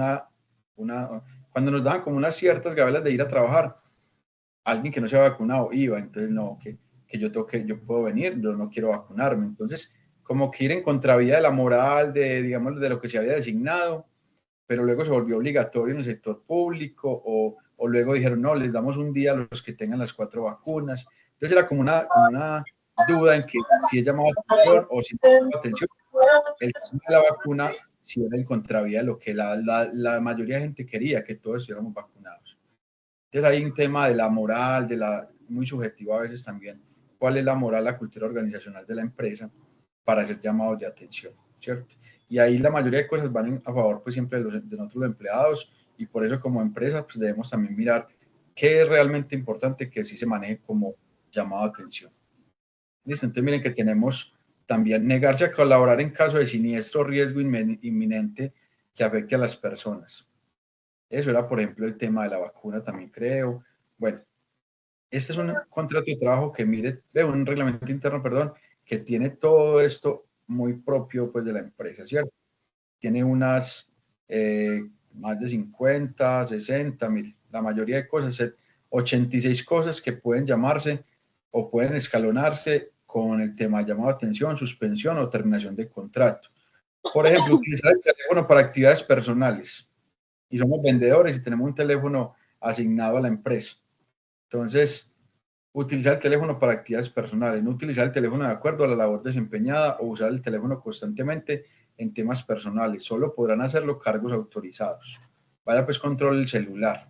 cuando nos daban como unas ciertas gabelas de ir a trabajar, alguien que no se ha vacunado iba, entonces no, que yo puedo venir, yo no quiero vacunarme, entonces como que ir en contravía de la moral, de, digamos, de lo que se había designado, pero luego se volvió obligatorio en el sector público, o luego dijeron, no, les damos un día a los que tengan las 4 vacunas, entonces era como una duda en que si es llamado atención o si no es llamado atención, el tema de la vacuna si era en contravía de lo que la mayoría de gente quería, que todos estuviéramos vacunados. Entonces hay un tema de la moral, muy subjetivo a veces también, cuál es la moral, la cultura organizacional de la empresa para hacer llamados de atención, ¿cierto? Y ahí la mayoría de cosas van a favor pues siempre de nosotros los empleados, y por eso como empresa pues debemos también mirar qué es realmente importante que sí se maneje como llamado de atención. ¿Listo? Entonces miren que tenemos también negarse a colaborar en caso de siniestro o riesgo inminente que afecte a las personas. Eso era, por ejemplo, el tema de la vacuna también creo. Bueno, este es un contrato de trabajo que mire, un reglamento interno, perdón, que tiene todo esto muy propio pues de la empresa, ¿cierto? Tiene unas más de 50, 60, mil, la mayoría de cosas, 86 cosas que pueden llamarse o pueden escalonarse con el tema de llamado de atención, suspensión o terminación de contrato. Por ejemplo, utilizar el teléfono para actividades personales. Y somos vendedores y tenemos un teléfono asignado a la empresa. Entonces, utilizar el teléfono para actividades personales, no utilizar el teléfono de acuerdo a la labor desempeñada o usar el teléfono constantemente en temas personales. Solo podrán hacerlo cargos autorizados. Vaya pues control el celular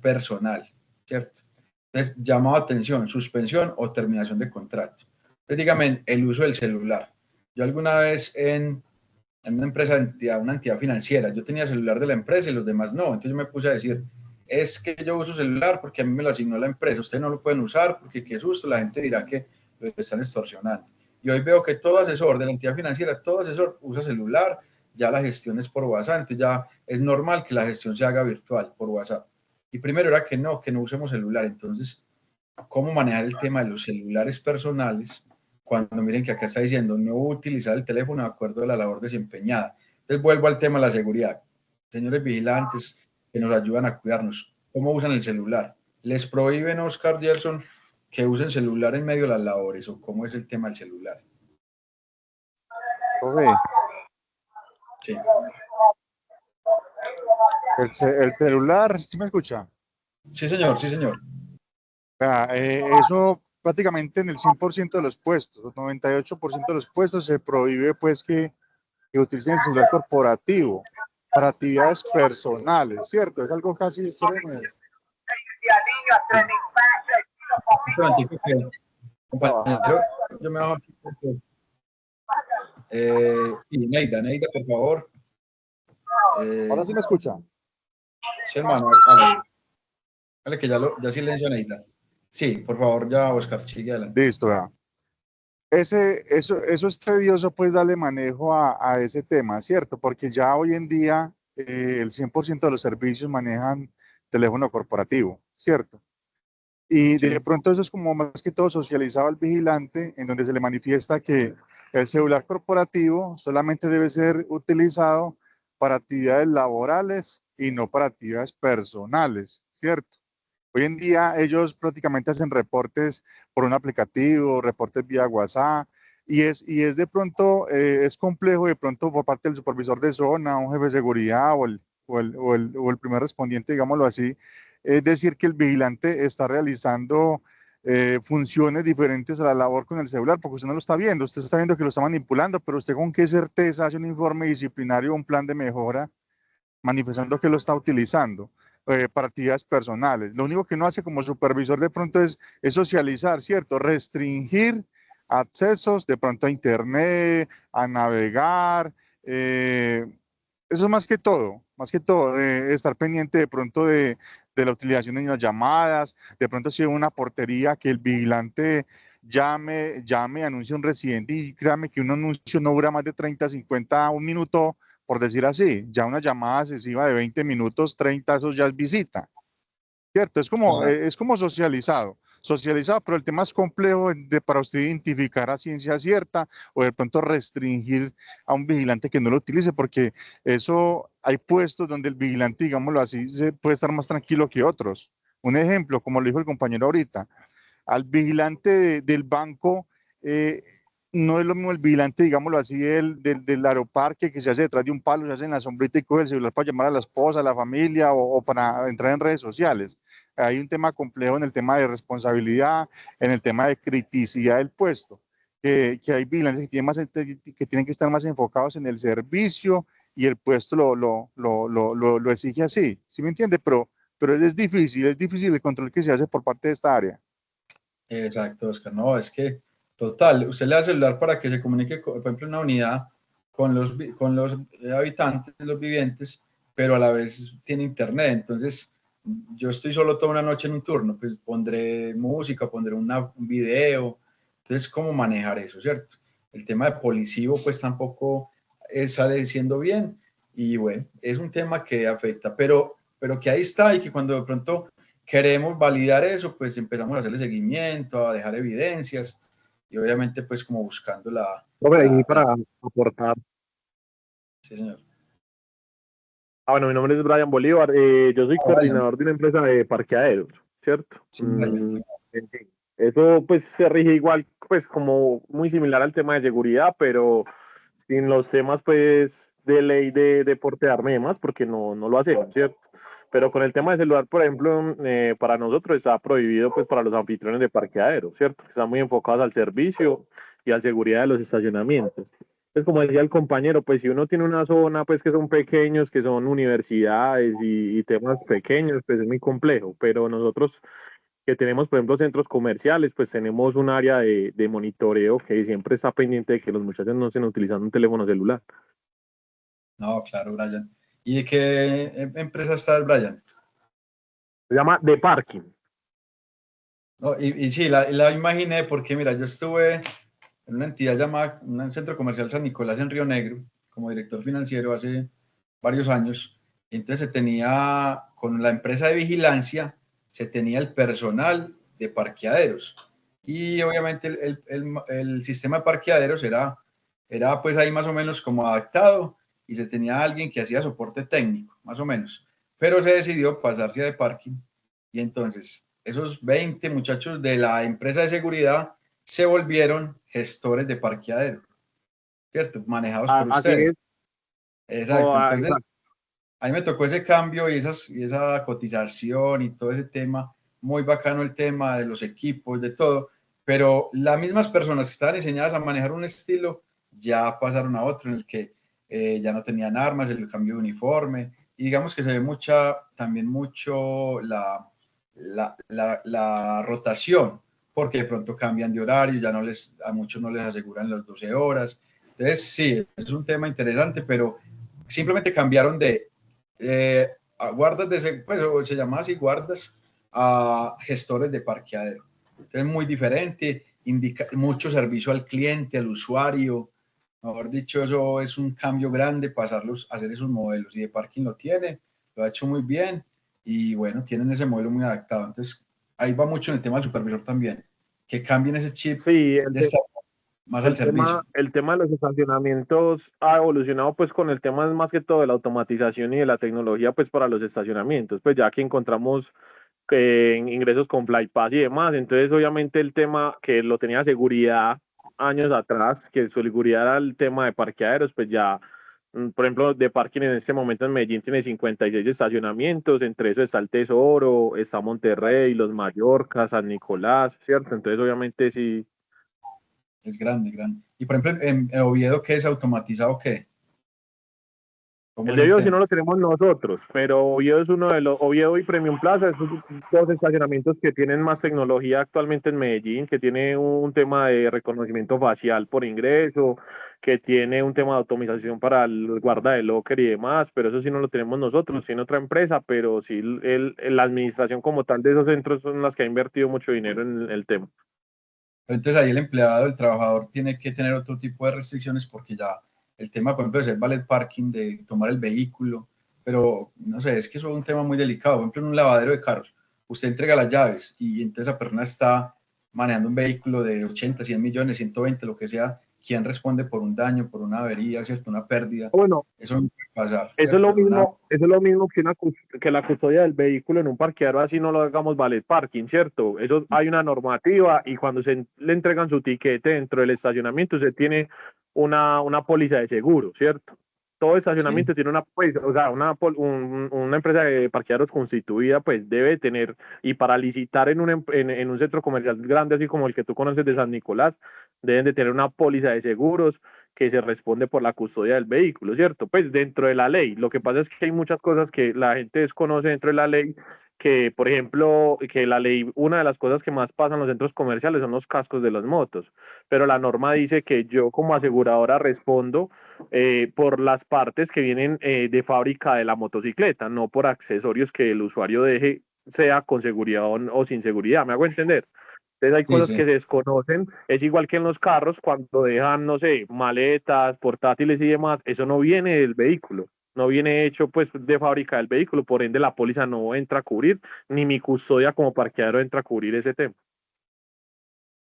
personal, ¿cierto? Entonces, llamado a atención, suspensión o terminación de contrato. Prácticamente el uso del celular. Yo alguna vez en una empresa, una entidad financiera, yo tenía celular de la empresa y los demás no. Entonces yo me puse a decir, es que yo uso celular porque a mí me lo asignó la empresa, ustedes no lo pueden usar porque qué susto, la gente dirá que lo están extorsionando. Y hoy veo que todo asesor de la entidad financiera, todo asesor usa celular, ya la gestión es por WhatsApp, entonces ya es normal que la gestión se haga virtual por WhatsApp. Y primero era que no usemos celular. Entonces, ¿cómo manejar el tema de los celulares personales? Cuando miren que acá está diciendo no utilizar el teléfono de acuerdo a la labor desempeñada. Entonces vuelvo al tema de la seguridad. Señores vigilantes que nos ayudan a cuidarnos, ¿cómo usan el celular? ¿Les prohíben, Oscar Gerson, que usen celular en medio de las labores, o cómo es el tema del celular? Profe, Sí. el celular, ¿sí me escucha? Sí, señor, sí, señor. Eso prácticamente en el 100% de los puestos, el 98% de los puestos se prohíbe pues que utilicen el celular corporativo para actividades personales, ¿cierto? Es algo casi extremo. Compañero, yo me bajo aquí porque, sí, Neida, por favor. Ahora sí me escucha. Sí, hermano, dale que ya silencio a Neida. Sí, por favor, ya, Oscar, sigue adelante. Listo, ya. Eso es tedioso, pues, darle manejo a ese tema, ¿cierto? Porque ya hoy en día el 100% de los servicios manejan teléfono corporativo, ¿cierto? Y Sí. de pronto eso es como más que todo socializado al vigilante, en donde se le manifiesta que el celular corporativo solamente debe ser utilizado para actividades laborales y no para actividades personales, ¿cierto? Hoy en día ellos prácticamente hacen reportes por un aplicativo, reportes vía WhatsApp, y es de pronto, es complejo de pronto por parte del supervisor de zona, un jefe de seguridad o el primer respondiente, digámoslo así, es decir que el vigilante está realizando funciones diferentes a la labor con el celular, porque usted no lo está viendo, usted está viendo que lo está manipulando, pero usted con qué certeza hace un informe disciplinario o un plan de mejora manifestando que lo está utilizando para actividades personales. Lo único que uno hace como supervisor de pronto es socializar, ¿cierto? Restringir accesos de pronto a internet, a navegar. Eso es más que todo, estar pendiente de pronto de la utilización de las llamadas, de pronto si hay una portería que el vigilante llame, anuncie un residente y créame que un anuncio no dura más de 30, 50, un minuto, por decir así, ya una llamada excesiva de 20 minutos, 30, eso ya es visita, ¿cierto? Es como socializado, pero el tema es complejo para usted identificar a ciencia cierta o de pronto restringir a un vigilante que no lo utilice, porque eso hay puestos donde el vigilante, digámoslo así, se puede estar más tranquilo que otros. Un ejemplo, como lo dijo el compañero ahorita, al vigilante del banco, eh, no es lo mismo el vigilante, digámoslo así, del aeroparque que se hace detrás de un palo, se hace en la sombrita y coge el celular para llamar a la esposa, a la familia o para entrar en redes sociales. Hay un tema complejo en el tema de responsabilidad, en el tema de criticidad del puesto, que hay vigilantes que tienen que estar más enfocados en el servicio y el puesto lo exige así, ¿sí me entiende? Pero es difícil el control que se hace por parte de esta área. Exacto, Oscar. No, es que total, usted le da celular para que se comunique, por ejemplo, una unidad con los habitantes, los vivientes, pero a la vez tiene internet. Entonces, yo estoy solo toda una noche en un turno, pues pondré música, pondré un video. Entonces, ¿cómo manejar eso, cierto? El tema de policivo, pues tampoco sale siendo bien. Y bueno, es un tema que afecta, pero que ahí está y que cuando de pronto queremos validar eso, pues empezamos a hacerle seguimiento, a dejar evidencias y obviamente pues como buscando Hombre, y para aportar. Sí, señor. Bueno, mi nombre es Brian Bolívar. Yo soy coordinador de una empresa de parqueaderos, ¿cierto? Sí, eso pues se rige igual, pues como muy similar al tema de seguridad, pero sin los temas pues de ley de porte de arma y demás, porque no lo hacemos, ¿cierto? Pero con el tema de celular, por ejemplo, para nosotros está prohibido pues para los anfitriones de parqueaderos, ¿cierto? Que están muy enfocados al servicio y a la seguridad de los estacionamientos. Pues como decía el compañero, pues si uno tiene una zona pues que son pequeños, que son universidades y temas pequeños, pues es muy complejo, pero nosotros que tenemos, por ejemplo, centros comerciales, pues tenemos un área de monitoreo que siempre está pendiente de que los muchachos no estén utilizando un teléfono celular. No, claro, Brian. ¿Y de qué empresa está el Brian? Se llama The Parking. No, y sí, la imaginé porque, mira, yo estuve en una entidad llamada, un centro comercial San Nicolás en Río Negro, como director financiero hace varios años. Y entonces se tenía, con la empresa de vigilancia, se tenía el personal de parqueaderos. Y obviamente el sistema de parqueaderos era pues ahí más o menos como adaptado y se tenía alguien que hacía soporte técnico, más o menos. Pero se decidió pasarse a de parking y entonces esos 20 muchachos de la empresa de seguridad se volvieron gestores de parqueadero, ¿cierto? Manejados por Así ustedes. es. Exacto. Entonces, ahí me tocó ese cambio y esa cotización y todo ese tema. Muy bacano el tema de los equipos, de todo. Pero las mismas personas que estaban enseñadas a manejar un estilo ya pasaron a otro en el que ya no tenían armas, el cambio de uniforme. Y digamos que se ve también mucho la rotación, porque de pronto cambian de horario, ya a muchos no les aseguran las 12 horas. Entonces, sí, es un tema interesante, pero simplemente cambiaron de a guardas pues se llama así guardas, a gestores de parqueadero. Entonces, muy diferente, indica mucho servicio al cliente, al usuario. Mejor dicho, eso es un cambio grande, pasarlos a hacer esos modelos. Y de parking lo tiene, lo ha hecho muy bien y bueno, tienen ese modelo muy adaptado. Entonces, ahí va mucho en el tema del supervisor también, que cambien ese chip Sí, de estar más al servicio. el tema de los estacionamientos ha evolucionado pues con el tema más que todo de la automatización y de la tecnología pues para los estacionamientos, pues ya que encontramos ingresos con Flypass y demás. Entonces, obviamente, el tema que lo tenía seguridad años atrás, que su seguridad era el tema de parqueaderos, pues ya, por ejemplo, de parking en este momento en Medellín tiene 56 estacionamientos, entre eso está el Tesoro, está Monterrey, Los Mallorca, San Nicolás, ¿cierto? Entonces, obviamente, sí. Es grande, grande. Y por ejemplo, en Oviedo, ¿qué es automatizado? ¿Qué? El de Oviedo sí no lo tenemos nosotros, pero Oviedo es uno de los, Oviedo y Premium Plaza, esos dos estacionamientos que tienen más tecnología actualmente en Medellín, que tiene un tema de reconocimiento facial por ingreso, que tiene un tema de automatización para el guarda de locker y demás, pero eso sí no lo tenemos nosotros, tiene otra empresa, pero sí la administración como tal de esos centros son las que ha invertido mucho dinero en el tema. Entonces ahí el empleado, el trabajador tiene que tener otro tipo de restricciones porque ya el tema, por ejemplo, de hacer valet parking, de tomar el vehículo, pero no sé, es que eso es un tema muy delicado. Por ejemplo, en un lavadero de carros, usted entrega las llaves y entonces esa persona está manejando un vehículo de 80, 100 millones, 120, lo que sea. ¿Quién responde por un daño, por una avería, ¿cierto? Una pérdida? Bueno, eso no puede pasar. eso es lo mismo, eso es lo mismo que la custodia del vehículo en un parqueadero, así no lo hagamos valet parking, ¿cierto? Eso hay una normativa y cuando se le entregan su tiquete dentro del estacionamiento, usted tiene una póliza de seguro, ¿cierto? Todo estacionamiento tiene una, pues, o sea, una empresa de parqueaderos constituida, pues debe tener, y para licitar en un centro comercial grande, así como el que tú conoces de San Nicolás, deben de tener una póliza de seguros que se responde por la custodia del vehículo, ¿cierto? Pues dentro de la ley. Lo que pasa es que hay muchas cosas que la gente desconoce dentro de la ley, que por ejemplo, que la ley, una de las cosas que más pasa en los centros comerciales son los cascos de las motos, pero la norma dice que yo como aseguradora respondo por las partes que vienen de fábrica de la motocicleta, no por accesorios que el usuario deje, sea con seguridad o sin seguridad, ¿me hago entender? Entonces hay cosas que se desconocen, es igual que en los carros cuando dejan, no sé, maletas, portátiles y demás, eso no viene del vehículo, no viene hecho pues de fábrica del vehículo, por ende la póliza no entra a cubrir, ni mi custodia como parqueadero entra a cubrir ese tema.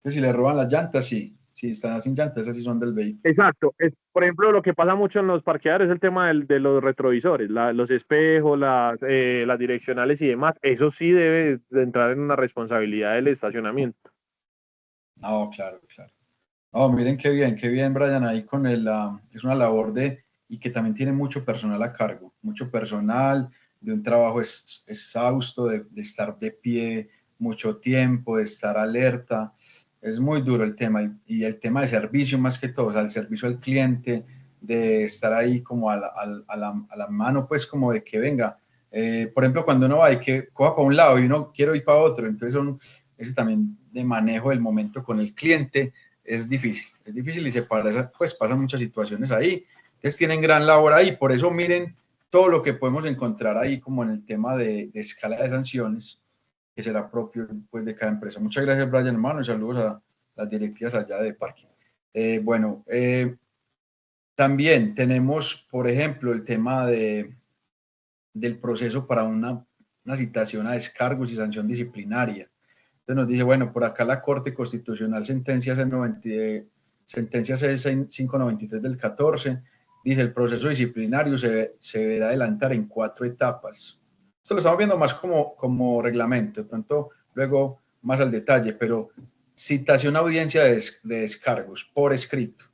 Si le roban las llantas, sí. Si están sin llantas, esas sí son del vehículo. Exacto. Por ejemplo, lo que pasa mucho en los parqueaderos es el tema de los retrovisores, los espejos, las direccionales y demás. Eso sí debe de entrar en una responsabilidad del estacionamiento. No, claro, claro. No, miren qué bien, Brian, ahí con es una labor y que también tiene mucho personal a cargo, mucho personal, de un trabajo exhausto, de estar de pie mucho tiempo, de estar alerta. Es muy duro el tema y el tema de servicio más que todo, o sea, el servicio al cliente, de estar ahí como a la mano, pues como de que venga. Por ejemplo, cuando uno va y que coja para un lado y uno quiere ir para otro, entonces ese también de manejo del momento con el cliente es difícil y pues pasan muchas situaciones ahí. Entonces tienen gran labor ahí, por eso miren todo lo que podemos encontrar ahí como en el tema de escala de sanciones, que será propio pues, de cada empresa. Muchas gracias, Brian, hermano, y saludos a las directivas allá de parking. También tenemos, por ejemplo, el tema del proceso para una citación a descargos y sanción disciplinaria. Entonces nos dice, bueno, por acá la Corte Constitucional sentencia C593 del 14, dice el proceso disciplinario se deberá adelantar en 4 etapas. Esto lo estamos viendo más como reglamento, de pronto luego más al detalle, pero citación a audiencia de descargos por escrito.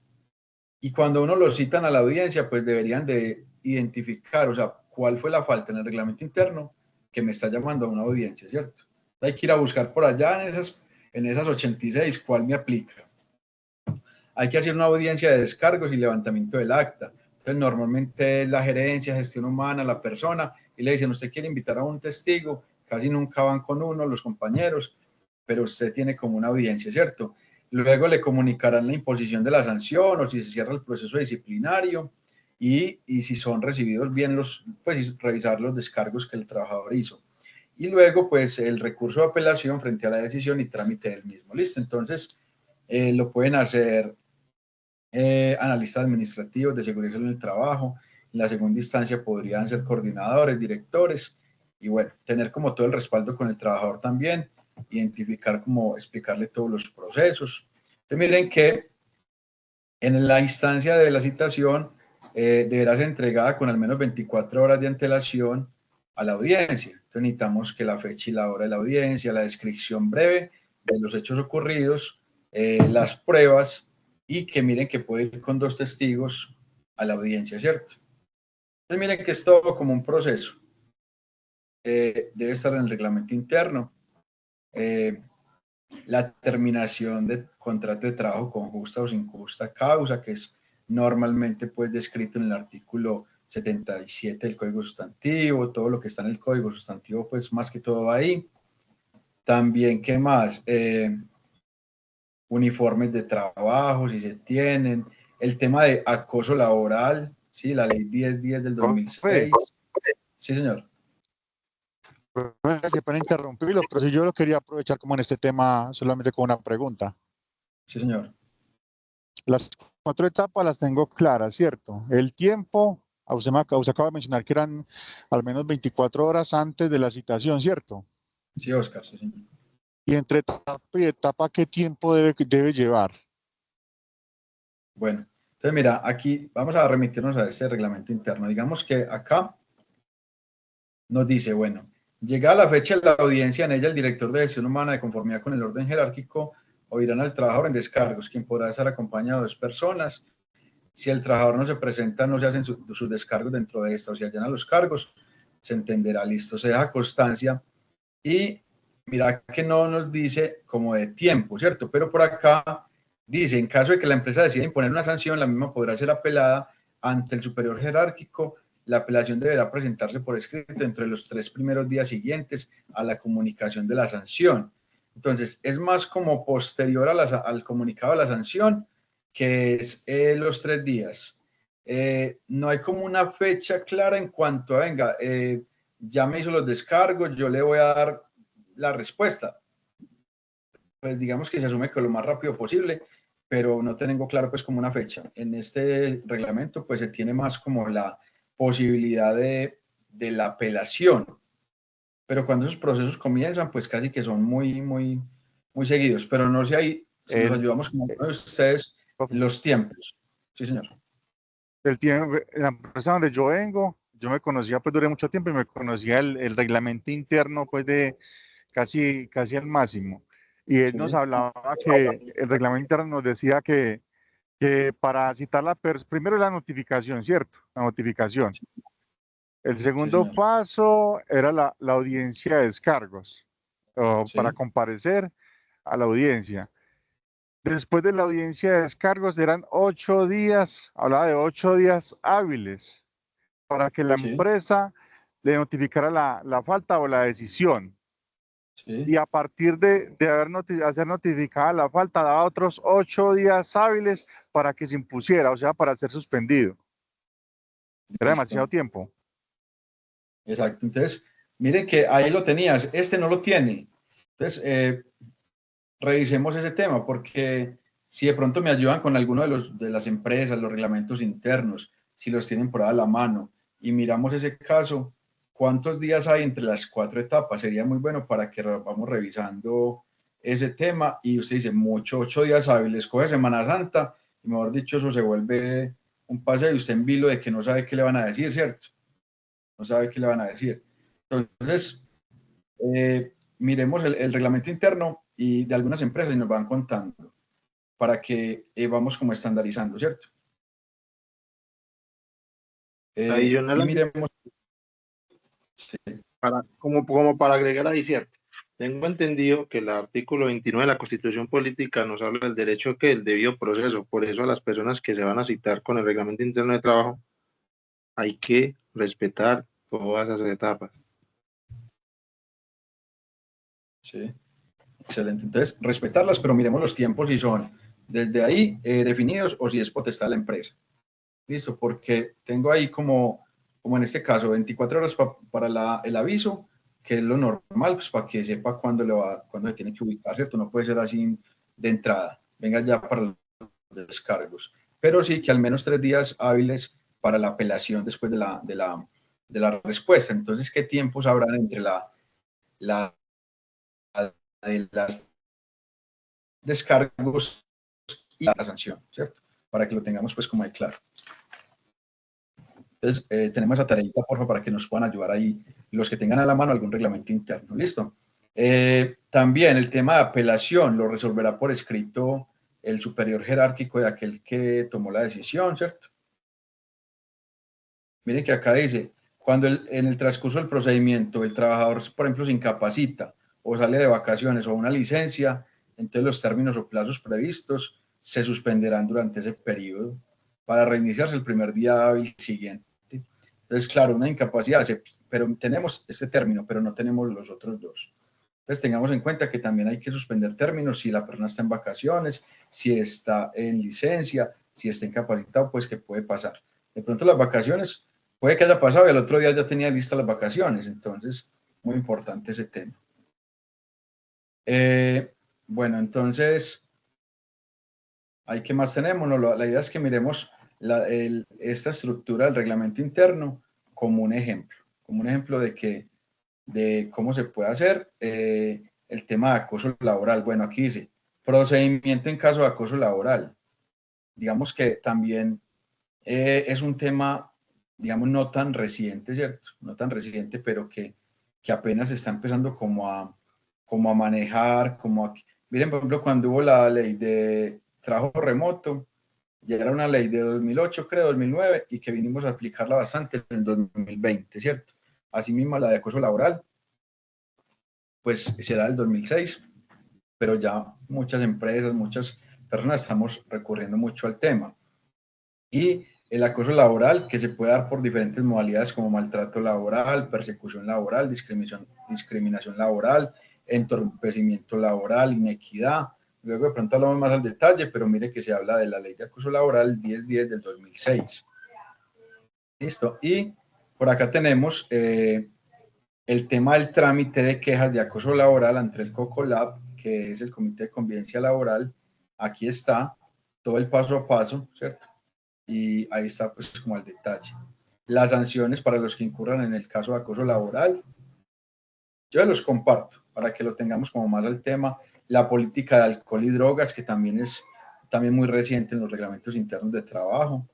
Y cuando uno lo citan a la audiencia, pues deberían de identificar, o sea, cuál fue la falta en el reglamento interno que me está llamando a una audiencia, ¿cierto? Hay que ir a buscar por allá en esas 86 cuál me aplica. Hay que hacer una audiencia de descargos y levantamiento del acta. Entonces, normalmente la gerencia, gestión humana, la persona, y le dicen, usted quiere invitar a un testigo, casi nunca van con uno los compañeros, pero usted tiene como una audiencia, ¿cierto? Luego le comunicarán la imposición de la sanción o si se cierra el proceso disciplinario y si son recibidos bien pues revisar los descargos que el trabajador hizo. Y luego, pues, el recurso de apelación frente a la decisión y trámite del mismo. ¿Listo? Entonces, lo pueden hacer analistas administrativos de seguridad en el trabajo. En la segunda instancia podrían ser coordinadores, directores y, bueno, tener como todo el respaldo con el trabajador también, identificar como explicarle todos los procesos. Entonces, miren que en la instancia de la citación deberá ser entregada con al menos 24 horas de antelación a la audiencia. Entonces necesitamos que la fecha y la hora de la audiencia, la descripción breve de los hechos ocurridos, las pruebas, y que miren que puede ir con 2 testigos a la audiencia, ¿cierto? Entonces miren que es todo como un proceso. Debe estar en el reglamento interno. La terminación de contrato de trabajo con justa o sin justa causa, que es normalmente pues descrito en el artículo 77 del Código Sustantivo, todo lo que está en el Código Sustantivo, pues más que todo ahí. También, ¿qué más? Uniformes de trabajo, si se tienen. El tema de acoso laboral, ¿sí? La ley 1010 del 2006. Sí, señor. Que para interrumpirlo, pero si yo lo quería aprovechar como en este tema solamente con una pregunta. Sí, señor. Las 4 etapas las tengo claras, ¿cierto? El tiempo, usted acaba de mencionar que eran al menos 24 horas antes de la citación, ¿cierto? Sí, Oscar, sí, señor. Y entre etapa y etapa, ¿qué tiempo debe llevar? Bueno, entonces mira, aquí vamos a remitirnos a este reglamento interno. Digamos que acá nos dice, bueno, llegada la fecha de la audiencia, en ella el director de gestión humana, de conformidad con el orden jerárquico, oirán al trabajador en descargos, quien podrá estar acompañado de 2 personas. Si el trabajador no se presenta, no se hacen sus descargos dentro de esta, o si allanan los cargos, se entenderá, listo, se deja constancia. Y mira que no nos dice como de tiempo, ¿cierto? Pero por acá dice, en caso de que la empresa decida imponer una sanción, la misma podrá ser apelada ante el superior jerárquico. La apelación deberá presentarse por escrito entre los 3 primeros días siguientes a la comunicación de la sanción. Entonces, es más como posterior al comunicado de la sanción, que es los 3 días. No hay como una fecha clara en cuanto a, venga, ya me hizo los descargos, yo le voy a dar la respuesta. Pues digamos que se asume que lo más rápido posible, pero no tengo claro pues como una fecha. En este reglamento pues se tiene más como la posibilidad de la apelación, pero cuando esos procesos comienzan pues casi que son muy seguidos, pero no sé ahí si nos ayudamos como uno de ustedes los tiempos. Sí, señor. El tiempo, en la empresa donde yo vengo, yo me conocía, pues duré mucho tiempo y me conocía el reglamento interno, pues de casi al máximo. Y él Sí, nos hablaba que el reglamento interno nos decía que para citar primero la notificación, ¿cierto? La notificación. El sí, segundo señor. paso era la audiencia de descargos, para Sí, comparecer a la audiencia. Después de la audiencia de descargos eran 8 días, hablaba de 8 días hábiles para que la sí, empresa le notificara la falta o la decisión. sí. Y a partir de hacer notificada la falta, daba otros 8 días hábiles para que se impusiera, o sea, para ser suspendido. Era demasiado Listo. tiempo. Exacto. Entonces, miren que ahí lo tenías, este no lo tiene. Entonces, revisemos ese tema, porque si de pronto me ayudan con alguno de las empresas, los reglamentos internos, si los tienen por ahí a la mano, y miramos ese caso, ¿cuántos días hay entre las 4 etapas? Sería muy bueno para que vamos revisando ese tema. Y usted dice, 8 días hábiles, coge Semana Santa, y mejor dicho, eso se vuelve un paseo y usted en vilo de que no sabe qué le van a decir, ¿cierto? No sabe qué le van a decir. Entonces, miremos el reglamento interno y de algunas empresas y nos van contando para que vamos como estandarizando, ¿cierto? Y Adicional, miremos. Sí, como para agregar ahí, cierto. Tengo entendido que el artículo 29 de la Constitución Política nos habla del derecho que el debido proceso. Por eso a las personas que se van a citar con el reglamento interno de trabajo hay que respetar todas esas etapas. sí, excelente. Entonces, respetarlas, pero miremos los tiempos si son desde ahí definidos o si es potestad de la empresa. Listo, porque tengo ahí como en este caso, 24 horas para el aviso, que es lo normal, pues para que sepa cuándo se tiene que ubicar, ¿cierto? No puede ser así de entrada, venga ya para los descargos, pero sí que al menos 3 días hábiles para la apelación después de la respuesta. Entonces, ¿qué tiempos habrán entre la de las descargos y la sanción, ¿cierto? Para que lo tengamos pues como ahí claro. Entonces, tenemos esa tareita, por favor, para que nos puedan ayudar ahí los que tengan a la mano algún reglamento interno. ¿Listo? También el tema de apelación lo resolverá por escrito el superior jerárquico de aquel que tomó la decisión, ¿cierto? Miren que acá dice, cuando en el transcurso del procedimiento el trabajador, por ejemplo, se incapacita o sale de vacaciones o una licencia, entonces los términos o plazos previstos se suspenderán durante ese periodo para reiniciarse el primer día hábil siguiente. Entonces, claro, una incapacidad, pero tenemos este término, pero no tenemos los otros dos. Entonces, tengamos en cuenta que también hay que suspender términos si la persona está en vacaciones, si está en licencia, si está incapacitado, pues, ¿qué puede pasar? De pronto las vacaciones puede que haya pasado y el otro día ya tenía listas las vacaciones, entonces, muy importante ese tema. Bueno, entonces, ¿hay qué más tenemos? No, la idea es que miremos esta estructura del reglamento interno como un ejemplo de cómo se puede hacer el tema de acoso laboral. Bueno, aquí dice, procedimiento en caso de acoso laboral. Digamos que también es un tema, digamos, no tan reciente, ¿cierto? No tan reciente, pero que apenas se está empezando como a manejar, miren, por ejemplo, cuando hubo la ley de trabajo remoto, ya era una ley de 2008, creo, 2009, y que vinimos a aplicarla bastante en el 2020, ¿cierto? Asimismo, la de acoso laboral, pues será del 2006, pero ya muchas empresas, muchas personas estamos recurriendo mucho al tema. Y el acoso laboral, que se puede dar por diferentes modalidades como maltrato laboral, persecución laboral, discriminación laboral, entorpecimiento laboral, inequidad. Luego de pronto hablamos más al detalle, pero mire que se habla de la ley de acoso laboral 1010 del 2006. Listo. Y por acá tenemos el tema del trámite de quejas de acoso laboral ante el COCOLAB, que es el Comité de Convivencia Laboral. Aquí está todo el paso a paso, ¿cierto? Y ahí está pues como el detalle. Las sanciones para los que incurran en el caso de acoso laboral, yo los comparto para que lo tengamos como más al tema. La política de alcohol y drogas, que también es muy reciente en los reglamentos internos de trabajo.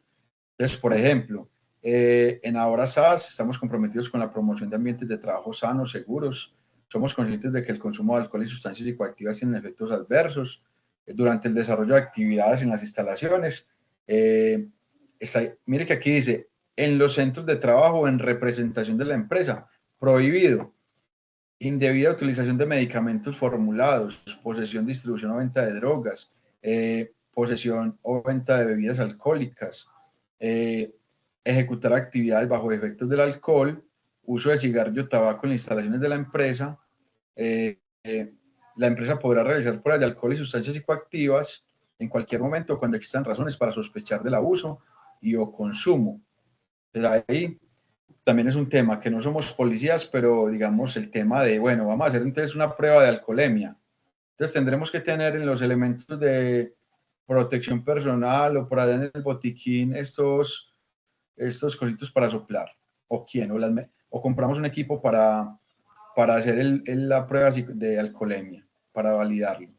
Entonces, por ejemplo, en Ahora SAS estamos comprometidos con la promoción de ambientes de trabajo sanos, seguros. Somos conscientes de que el consumo de alcohol y sustancias psicoactivas tienen efectos adversos durante el desarrollo de actividades en las instalaciones. Mire que aquí dice, en los centros de trabajo en representación de la empresa, prohibido, indebida utilización de medicamentos formulados, posesión, distribución o venta de drogas, posesión o venta de bebidas alcohólicas, ejecutar actividades bajo efectos del alcohol, uso de cigarrillo o tabaco en las instalaciones de la empresa. La empresa podrá realizar pruebas de alcohol y sustancias psicoactivas en cualquier momento cuando existan razones para sospechar del abuso y o consumo. Entonces ahí también es un tema que no somos policías, pero digamos el tema de, bueno, vamos a hacer entonces una prueba de alcoholemia. Entonces tendremos que tener en los elementos de protección personal o por allá en el botiquín estos cositos para soplar. ¿O quién? O compramos un equipo para hacer la prueba de alcoholemia, para validarlo.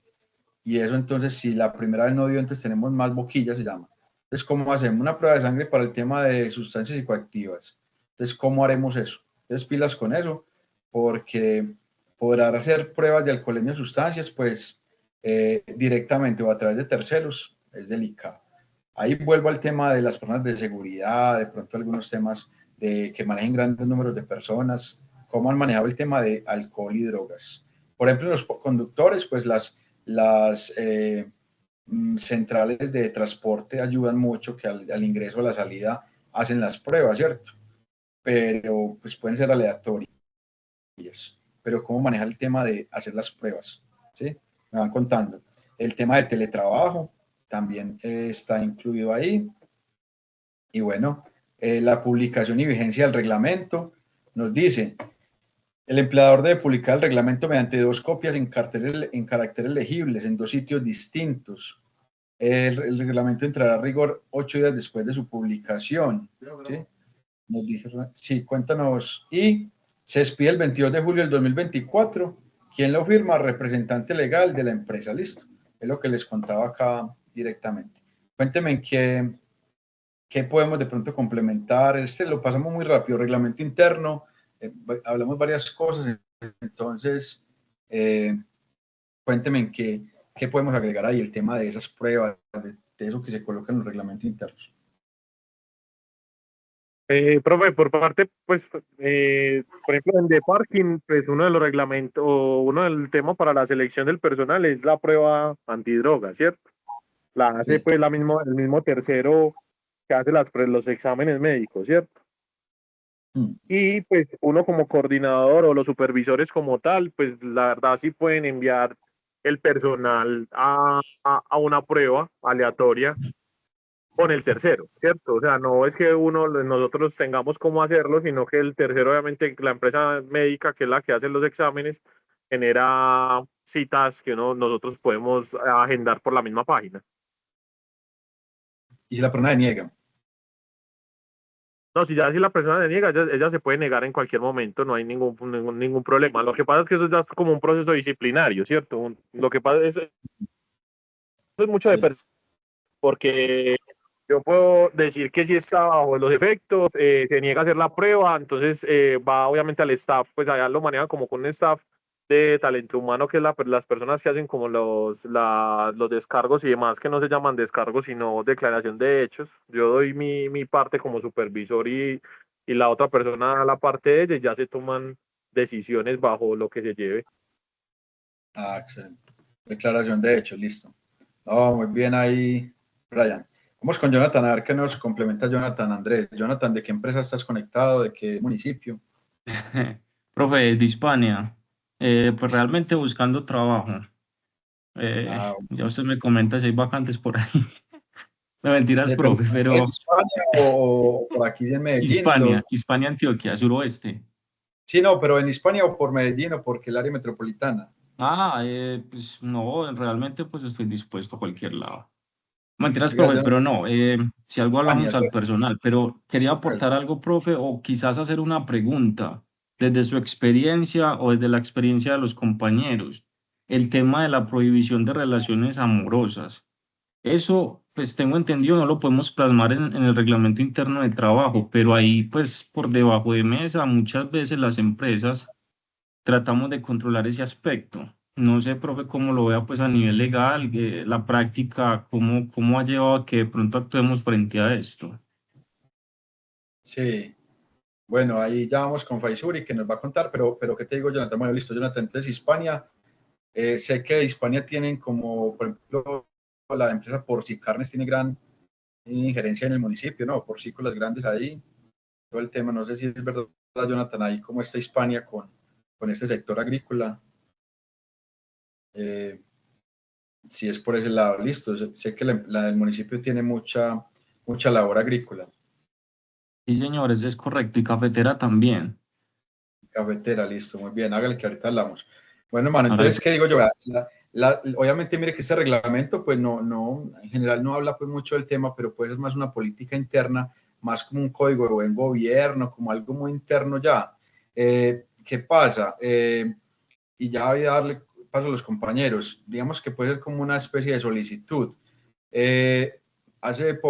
Y eso entonces, si la primera vez no dio, entonces tenemos más boquillas, se llama. Entonces, ¿cómo hacemos una prueba de sangre para el tema de sustancias psicoactivas? Entonces, ¿cómo haremos eso? Entonces, pilas con eso, porque podrá hacer pruebas de alcoholemia o sustancias, pues, directamente o a través de terceros, es delicado. Ahí vuelvo al tema de las personas de seguridad, de pronto algunos temas de que manejen grandes números de personas, cómo han manejado el tema de alcohol y drogas. Por ejemplo, los conductores, pues las centrales de transporte ayudan mucho, que al ingreso o a la salida hacen las pruebas, ¿cierto? Pero pues pueden ser aleatorias. Pero cómo manejar el tema de hacer las pruebas, ¿sí? Me van contando. El tema de teletrabajo también está incluido ahí. Y bueno, la publicación y vigencia del reglamento nos dice, el empleador debe publicar el reglamento mediante 2 copias en caracteres legibles en 2 sitios distintos. El reglamento entrará a rigor 8 días después de su publicación. ¿Sí? Nos dijeron, sí, cuéntanos. Y se expide el 22 de julio del 2024. ¿Quién lo firma? Representante legal de la empresa. Listo. Es lo que les contaba acá directamente. Cuéntenme ¿qué podemos de pronto complementar? Lo pasamos muy rápido, reglamento interno, hablamos varias cosas, entonces cuénteme en qué podemos agregar ahí, el tema de esas pruebas, de eso que se coloca en los reglamentos internos. Profe, por parte, pues, por ejemplo, en de parking, pues uno de los reglamentos, o uno del tema para la selección del personal es la prueba antidroga, ¿cierto? La hace Sí. pues el mismo tercero que hace los exámenes médicos, ¿cierto? Y pues uno como coordinador o los supervisores como tal, pues la verdad sí pueden enviar el personal a una prueba aleatoria con el tercero, ¿cierto? O sea, no es que nosotros tengamos cómo hacerlo, sino que el tercero, obviamente, la empresa médica, que es la que hace los exámenes, genera citas que nosotros podemos agendar por la misma página. Y si la persona deniega. No, si la persona se niega, ella se puede negar en cualquier momento, no hay ningún problema. Lo que pasa es que eso ya es como un proceso disciplinario, ¿cierto? Lo que pasa es mucho de personas, porque yo puedo decir que si está bajo los efectos, se niega a hacer la prueba, entonces va obviamente al staff, pues allá lo manejan como con un staff de talento humano, que es las personas que hacen como los descargos y demás, que no se llaman descargos, sino declaración de hechos. Yo doy mi parte como supervisor y la otra persona da la parte de ella y ya se toman decisiones bajo lo que se lleve. Ah, excelente. Declaración de hechos, listo. Oh, muy bien ahí, Brian. Vamos con Jonathan, a ver qué nos complementa Jonathan. Andrés, Jonathan, ¿de qué empresa estás conectado? ¿De qué municipio? Profe, de Hispania, pues realmente buscando trabajo. Ya usted me comenta si hay vacantes por ahí. No mentiras, profe, pero ¿En España o por aquí en Medellín? Hispania, Antioquia, suroeste. Sí, no, pero en Hispania o por Medellín o porque el área metropolitana. Pues no, realmente pues estoy dispuesto a cualquier lado. Mentiras, Oiga, profe, pero no, si algo Hispania, hablamos al personal, pero quería aportar algo, profe, o quizás hacer una pregunta desde su experiencia o desde la experiencia de los compañeros. El tema de la prohibición de relaciones amorosas. Eso, pues tengo entendido, no lo podemos plasmar en el reglamento interno de trabajo, pero ahí, pues por debajo de mesa, muchas veces las empresas tratamos de controlar ese aspecto. No sé, profe, cómo lo vea pues a nivel legal, la práctica, cómo ha llevado a que de pronto actuemos frente a esto. Sí, bueno, ahí ya vamos con Faisuri que nos va a contar, pero ¿qué te digo, Jonathan? Bueno, listo, Jonathan, entonces Hispania, sé que de Hispania tienen como, por ejemplo, la empresa Porci Carnes tiene gran injerencia en el municipio, ¿no? Porcícolas grandes ahí, todo el tema, no sé si es verdad, Jonathan, ahí cómo está Hispania con este sector agrícola. Si es por ese lado, listo. Sé que la del municipio tiene mucha labor agrícola. Sí, señores, es correcto, y cafetera también. Cafetera, listo, muy bien, hágale que ahorita hablamos. Bueno, hermano, Ahora, entonces, ¿qué digo yo? Obviamente, mire que este reglamento, pues no, en general no habla pues mucho del tema, pero puede ser más una política interna, más como un código de buen gobierno, como algo muy interno ya. ¿Qué pasa? Y ya voy a darle paso a los compañeros. Digamos que puede ser como una especie de solicitud. Hace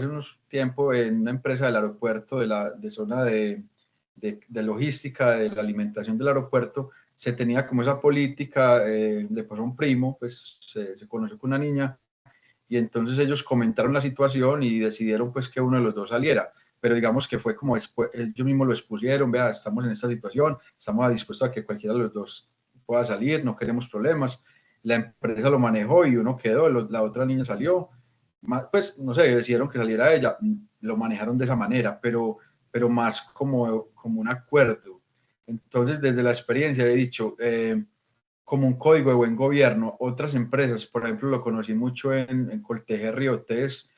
unos tiempos, en una empresa del aeropuerto, de zona de logística, de la alimentación del aeropuerto, se tenía como esa política, le pasó a un primo, pues se conoció con una niña, y entonces ellos comentaron la situación y decidieron pues que uno de los dos saliera, pero digamos que fue como después, ellos mismos lo expusieron, vea, estamos en esta situación, estamos dispuestos a que cualquiera de los dos pueda salir, no queremos problemas, la empresa lo manejó y uno quedó, la otra niña salió, pues no sé, decidieron que saliera ella, lo manejaron de esa manera, pero más como un acuerdo. Entonces, desde la experiencia he dicho, como un código de buen gobierno, otras empresas, por ejemplo, lo conocí mucho en Coltejer, Riotes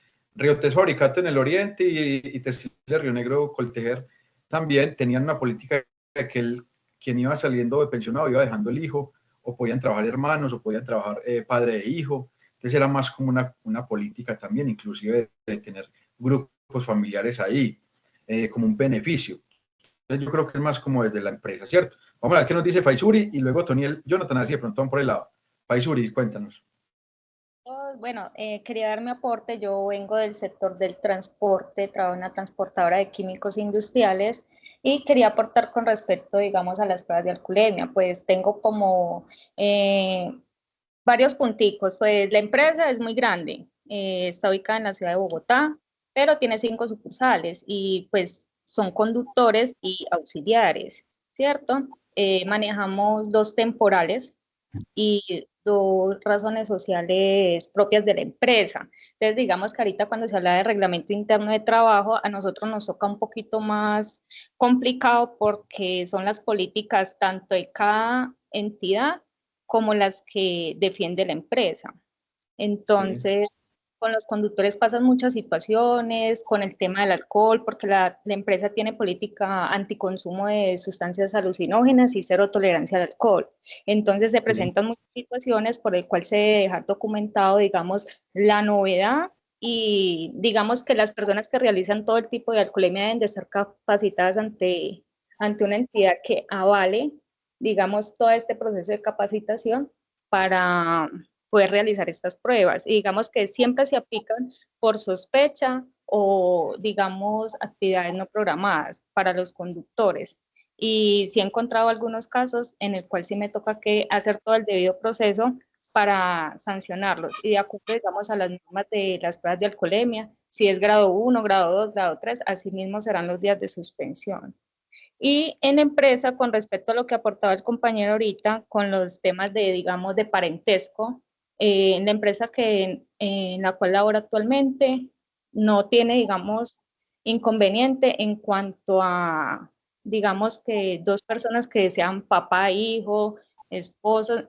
Fabricato en el oriente y Textiles de Río Negro, Coltejer, también tenían una política de que quien iba saliendo de pensionado iba dejando el hijo, o podían trabajar hermanos, o podían trabajar padre e hijo. Entonces era más como una política también, inclusive de tener grupos familiares ahí, como un beneficio. Entonces yo creo que es más como desde la empresa, ¿cierto? Vamos a ver qué nos dice Faisuri y luego Toniel, Jonathan, a ver si de pronto van por el lado. Faisuri, cuéntanos. Bueno, quería dar mi aporte. Yo vengo del sector del transporte, trabajo en una transportadora de químicos industriales y quería aportar con respecto, digamos, a las pruebas de alcoholemia. Pues tengo como varios punticos. Pues la empresa es muy grande, está ubicada en la ciudad de Bogotá, pero tiene 5 sucursales y pues son conductores y auxiliares, ¿cierto? Manejamos 2 temporales y 2 razones sociales propias de la empresa. Entonces, digamos que ahorita cuando se habla de reglamento interno de trabajo, a nosotros nos toca un poquito más complicado porque son las políticas tanto de cada entidad como las que defiende la empresa. Entonces, con los conductores pasan muchas situaciones, con el tema del alcohol, porque la empresa tiene política anticonsumo de sustancias alucinógenas y cero tolerancia al alcohol. Entonces se presentan muchas situaciones por el cual se debe dejar documentado, digamos, la novedad y digamos que las personas que realizan todo el tipo de alcoholemia deben de ser capacitadas ante una entidad que avale, digamos, todo este proceso de capacitación para poder realizar estas pruebas. Y digamos que siempre se aplican por sospecha o, digamos, actividades no programadas para los conductores. Y sí he encontrado algunos casos en el cual sí me toca que hacer todo el debido proceso para sancionarlos. Y de acuerdo, digamos, a las normas de las pruebas de alcoholemia, si es grado 1, grado 2, grado 3, así mismo serán los días de suspensión. Y en empresa, con respecto a lo que aportaba el compañero ahorita, con los temas de, digamos, de parentesco, en la empresa en la cual labora actualmente, no tiene, digamos, inconveniente en cuanto a, digamos, que 2 personas que sean papá, hijo, esposo,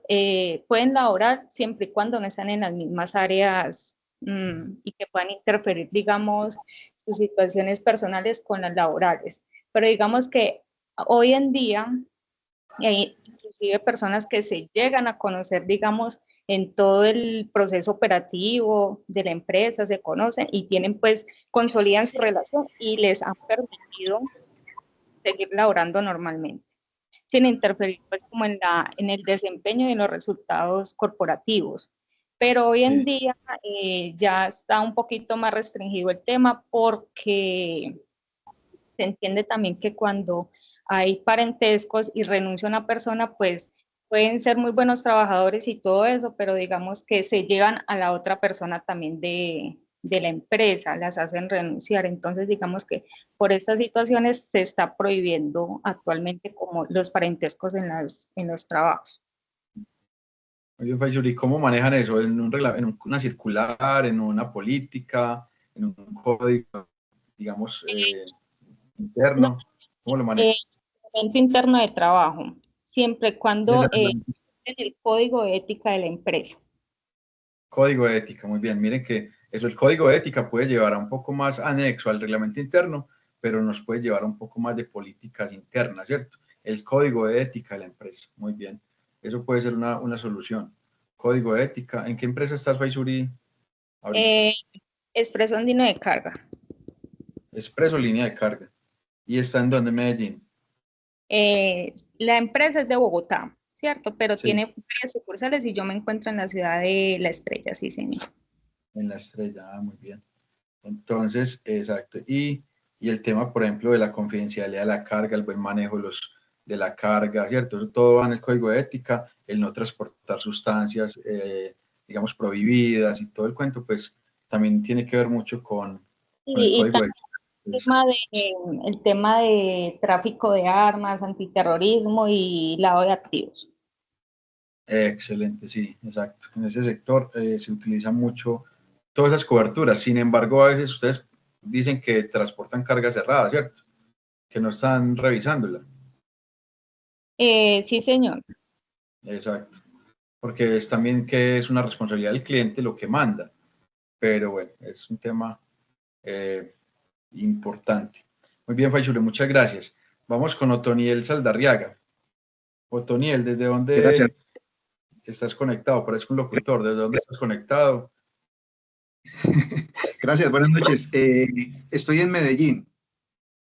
pueden laborar siempre y cuando no estén en las mismas áreas y que puedan interferir, digamos, sus situaciones personales con las laborales. Pero digamos que hoy en día hay inclusive personas que se llegan a conocer, digamos, en todo el proceso operativo de la empresa, se conocen y tienen pues, consolidan su relación y les han permitido seguir laborando normalmente, sin interferir pues como en el desempeño y en los resultados corporativos. Pero hoy en día ya está un poquito más restringido el tema porque se entiende también que cuando hay parentescos y renuncia una persona, pues pueden ser muy buenos trabajadores y todo eso, pero digamos que se llevan a la otra persona también de la empresa, las hacen renunciar. Entonces, digamos que por estas situaciones se está prohibiendo actualmente como los parentescos en los trabajos. Oye, Fayuri, ¿cómo manejan eso? ¿En una circular, en una política, en un código, digamos, interno? ¿Cómo lo manejan? Reglamento interno de trabajo, siempre y cuando en el código de ética de la empresa. Código de ética, muy bien. Miren que eso, el código de ética puede llevar a un poco más anexo al reglamento interno, pero nos puede llevar a un poco más de políticas internas, ¿cierto? El código de ética de la empresa, muy bien. Eso puede ser una solución. Código de ética. ¿En qué empresa estás, Faisuri? Expreso Andino de Carga. Expreso Línea de Carga. ¿Y está en dónde? Medellín. La empresa es de Bogotá, ¿cierto? Pero Sí. tiene varias sucursales y yo me encuentro en la ciudad de La Estrella, sí, señor. En La Estrella, muy bien. Entonces, exacto. Y el tema, por ejemplo, de la confidencialidad de la carga, el buen manejo de la carga, ¿cierto? Eso todo va en el código de ética, el no transportar sustancias, digamos, prohibidas y todo el cuento, pues también tiene que ver mucho con el código de ética. El tema de tráfico de armas, antiterrorismo y lavado de activos. Excelente, sí, exacto. En ese sector se utiliza mucho todas esas coberturas. Sin embargo, a veces ustedes dicen que transportan carga cerrada, ¿cierto? Que no están revisándola. Sí, señor. Exacto. Porque es también que es una responsabilidad del cliente lo que manda. Pero bueno, es un tema importante. Muy bien, Faychule, muchas gracias. Vamos con Otoniel Saldarriaga. Otoniel, ¿desde dónde Gracias. estás conectado? Parezco un locutor. ¿Desde dónde estás conectado? Gracias, buenas noches. Estoy en Medellín.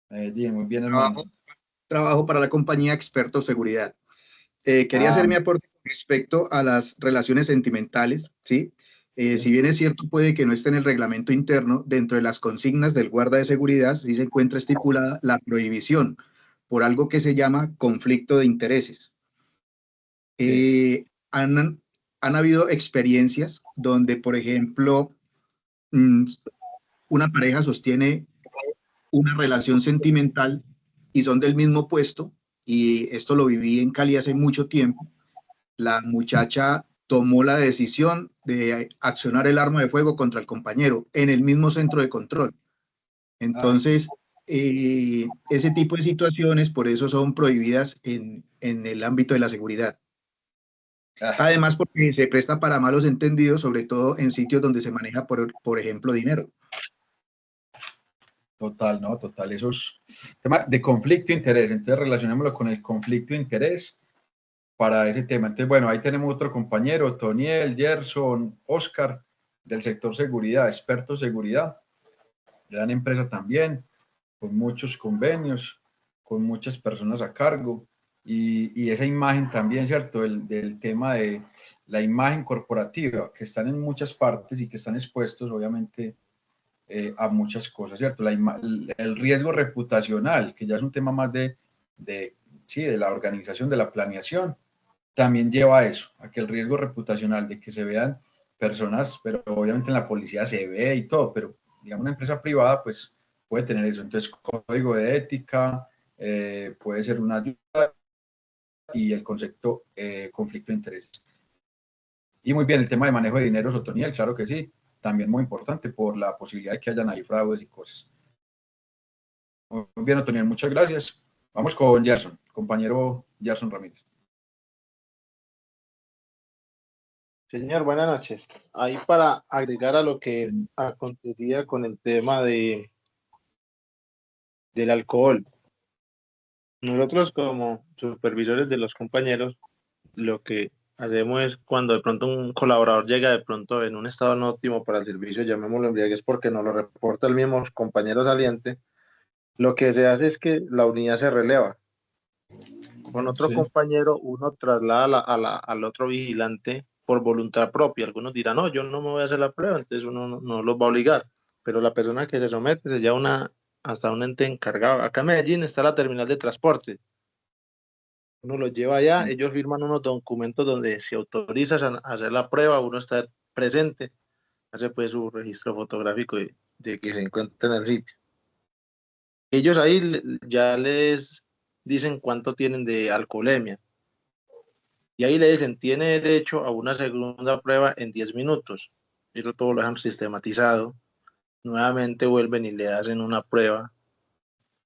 Medellín, muy bien, hermano. Trabajo para la compañía Experto Seguridad. Quería hacer mi aporte con respecto a las relaciones sentimentales, ¿sí? Si bien es cierto, puede que no esté en el reglamento interno, dentro de las consignas del guarda de seguridad sí se encuentra estipulada la prohibición por algo que se llama conflicto de intereses. Han habido experiencias donde, por ejemplo, una pareja sostiene una relación sentimental y son del mismo puesto, y esto lo viví en Cali hace mucho tiempo. La muchacha tomó la decisión de accionar el arma de fuego contra el compañero en el mismo centro de control. Entonces, ese tipo de situaciones, por eso son prohibidas en el ámbito de la seguridad. Además, porque se presta para malos entendidos, sobre todo en sitios donde se maneja, por ejemplo, dinero. Total, no, total, eso es tema de conflicto de interés, entonces relacionémoslo con el conflicto de interés para ese tema. Entonces, bueno, ahí tenemos otro compañero, Toniel, Gerson, Oscar, del sector seguridad, experto seguridad, gran empresa también, con muchos convenios, con muchas personas a cargo, y esa imagen también, ¿cierto? Del tema de la imagen corporativa, que están en muchas partes y que están expuestos, obviamente, a muchas cosas, ¿cierto? El riesgo reputacional, que ya es un tema más de la organización, de la planeación, también lleva a eso, a que el riesgo reputacional de que se vean personas, pero obviamente en la policía se ve y todo, pero digamos una empresa privada pues puede tener eso. Entonces, código de ética puede ser una ayuda, y el concepto conflicto de intereses. Y muy bien, el tema de manejo de dinero, Otoniel, claro que sí, también muy importante por la posibilidad de que hayan ahí fraudes y cosas. Muy bien, Otoniel, muchas gracias. Vamos con Gerson, compañero Gerson Ramírez. Señor, buenas noches. Ahí para agregar a lo que acontecía con el tema del alcohol. Nosotros como supervisores de los compañeros, lo que hacemos es cuando de pronto un colaborador llega de pronto en un estado no óptimo para el servicio, llamémoslo embriaguez porque nos lo reporta el mismo compañero saliente, lo que se hace es que la unidad se releva. Con otro compañero uno traslada al otro vigilante por voluntad propia. Algunos dirán, no, yo no me voy a hacer la prueba, entonces uno no los va a obligar. Pero la persona que se somete se lleva hasta un ente encargado. Acá en Medellín está la terminal de transporte. Uno los lleva allá, ellos firman unos documentos donde se autoriza a hacer la prueba, uno está presente, hace pues su registro fotográfico de que se encuentra en el sitio. Ellos ahí ya les dicen cuánto tienen de alcoholemia. Y ahí le dicen, tiene derecho a una segunda prueba en 10 minutos. Eso todo lo han sistematizado. Nuevamente vuelven y le hacen una prueba.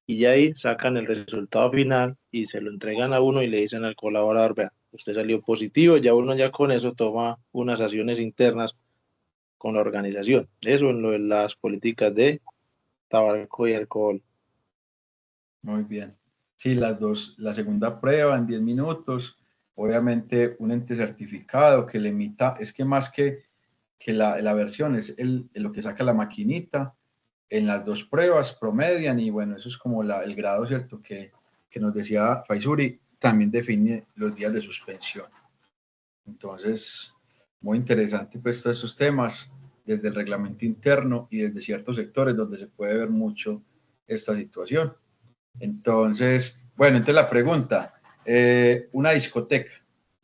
Y ahí sacan el resultado final y se lo entregan a uno y le dicen al colaborador, vea, usted salió positivo, ya uno ya con eso toma unas acciones internas con la organización. Eso en lo de las políticas de tabaco y alcohol. Muy bien. Sí, las dos, la segunda prueba en 10 minutos, obviamente un ente certificado que le emita, es que más que la versión es lo que saca la maquinita, en las dos pruebas promedian, y bueno, eso es como el grado, ¿cierto? Que nos decía Faisuri, también define los días de suspensión. Entonces, muy interesante pues todos esos temas, desde el reglamento interno y desde ciertos sectores donde se puede ver mucho esta situación. Entonces, bueno, entonces la pregunta, una discoteca,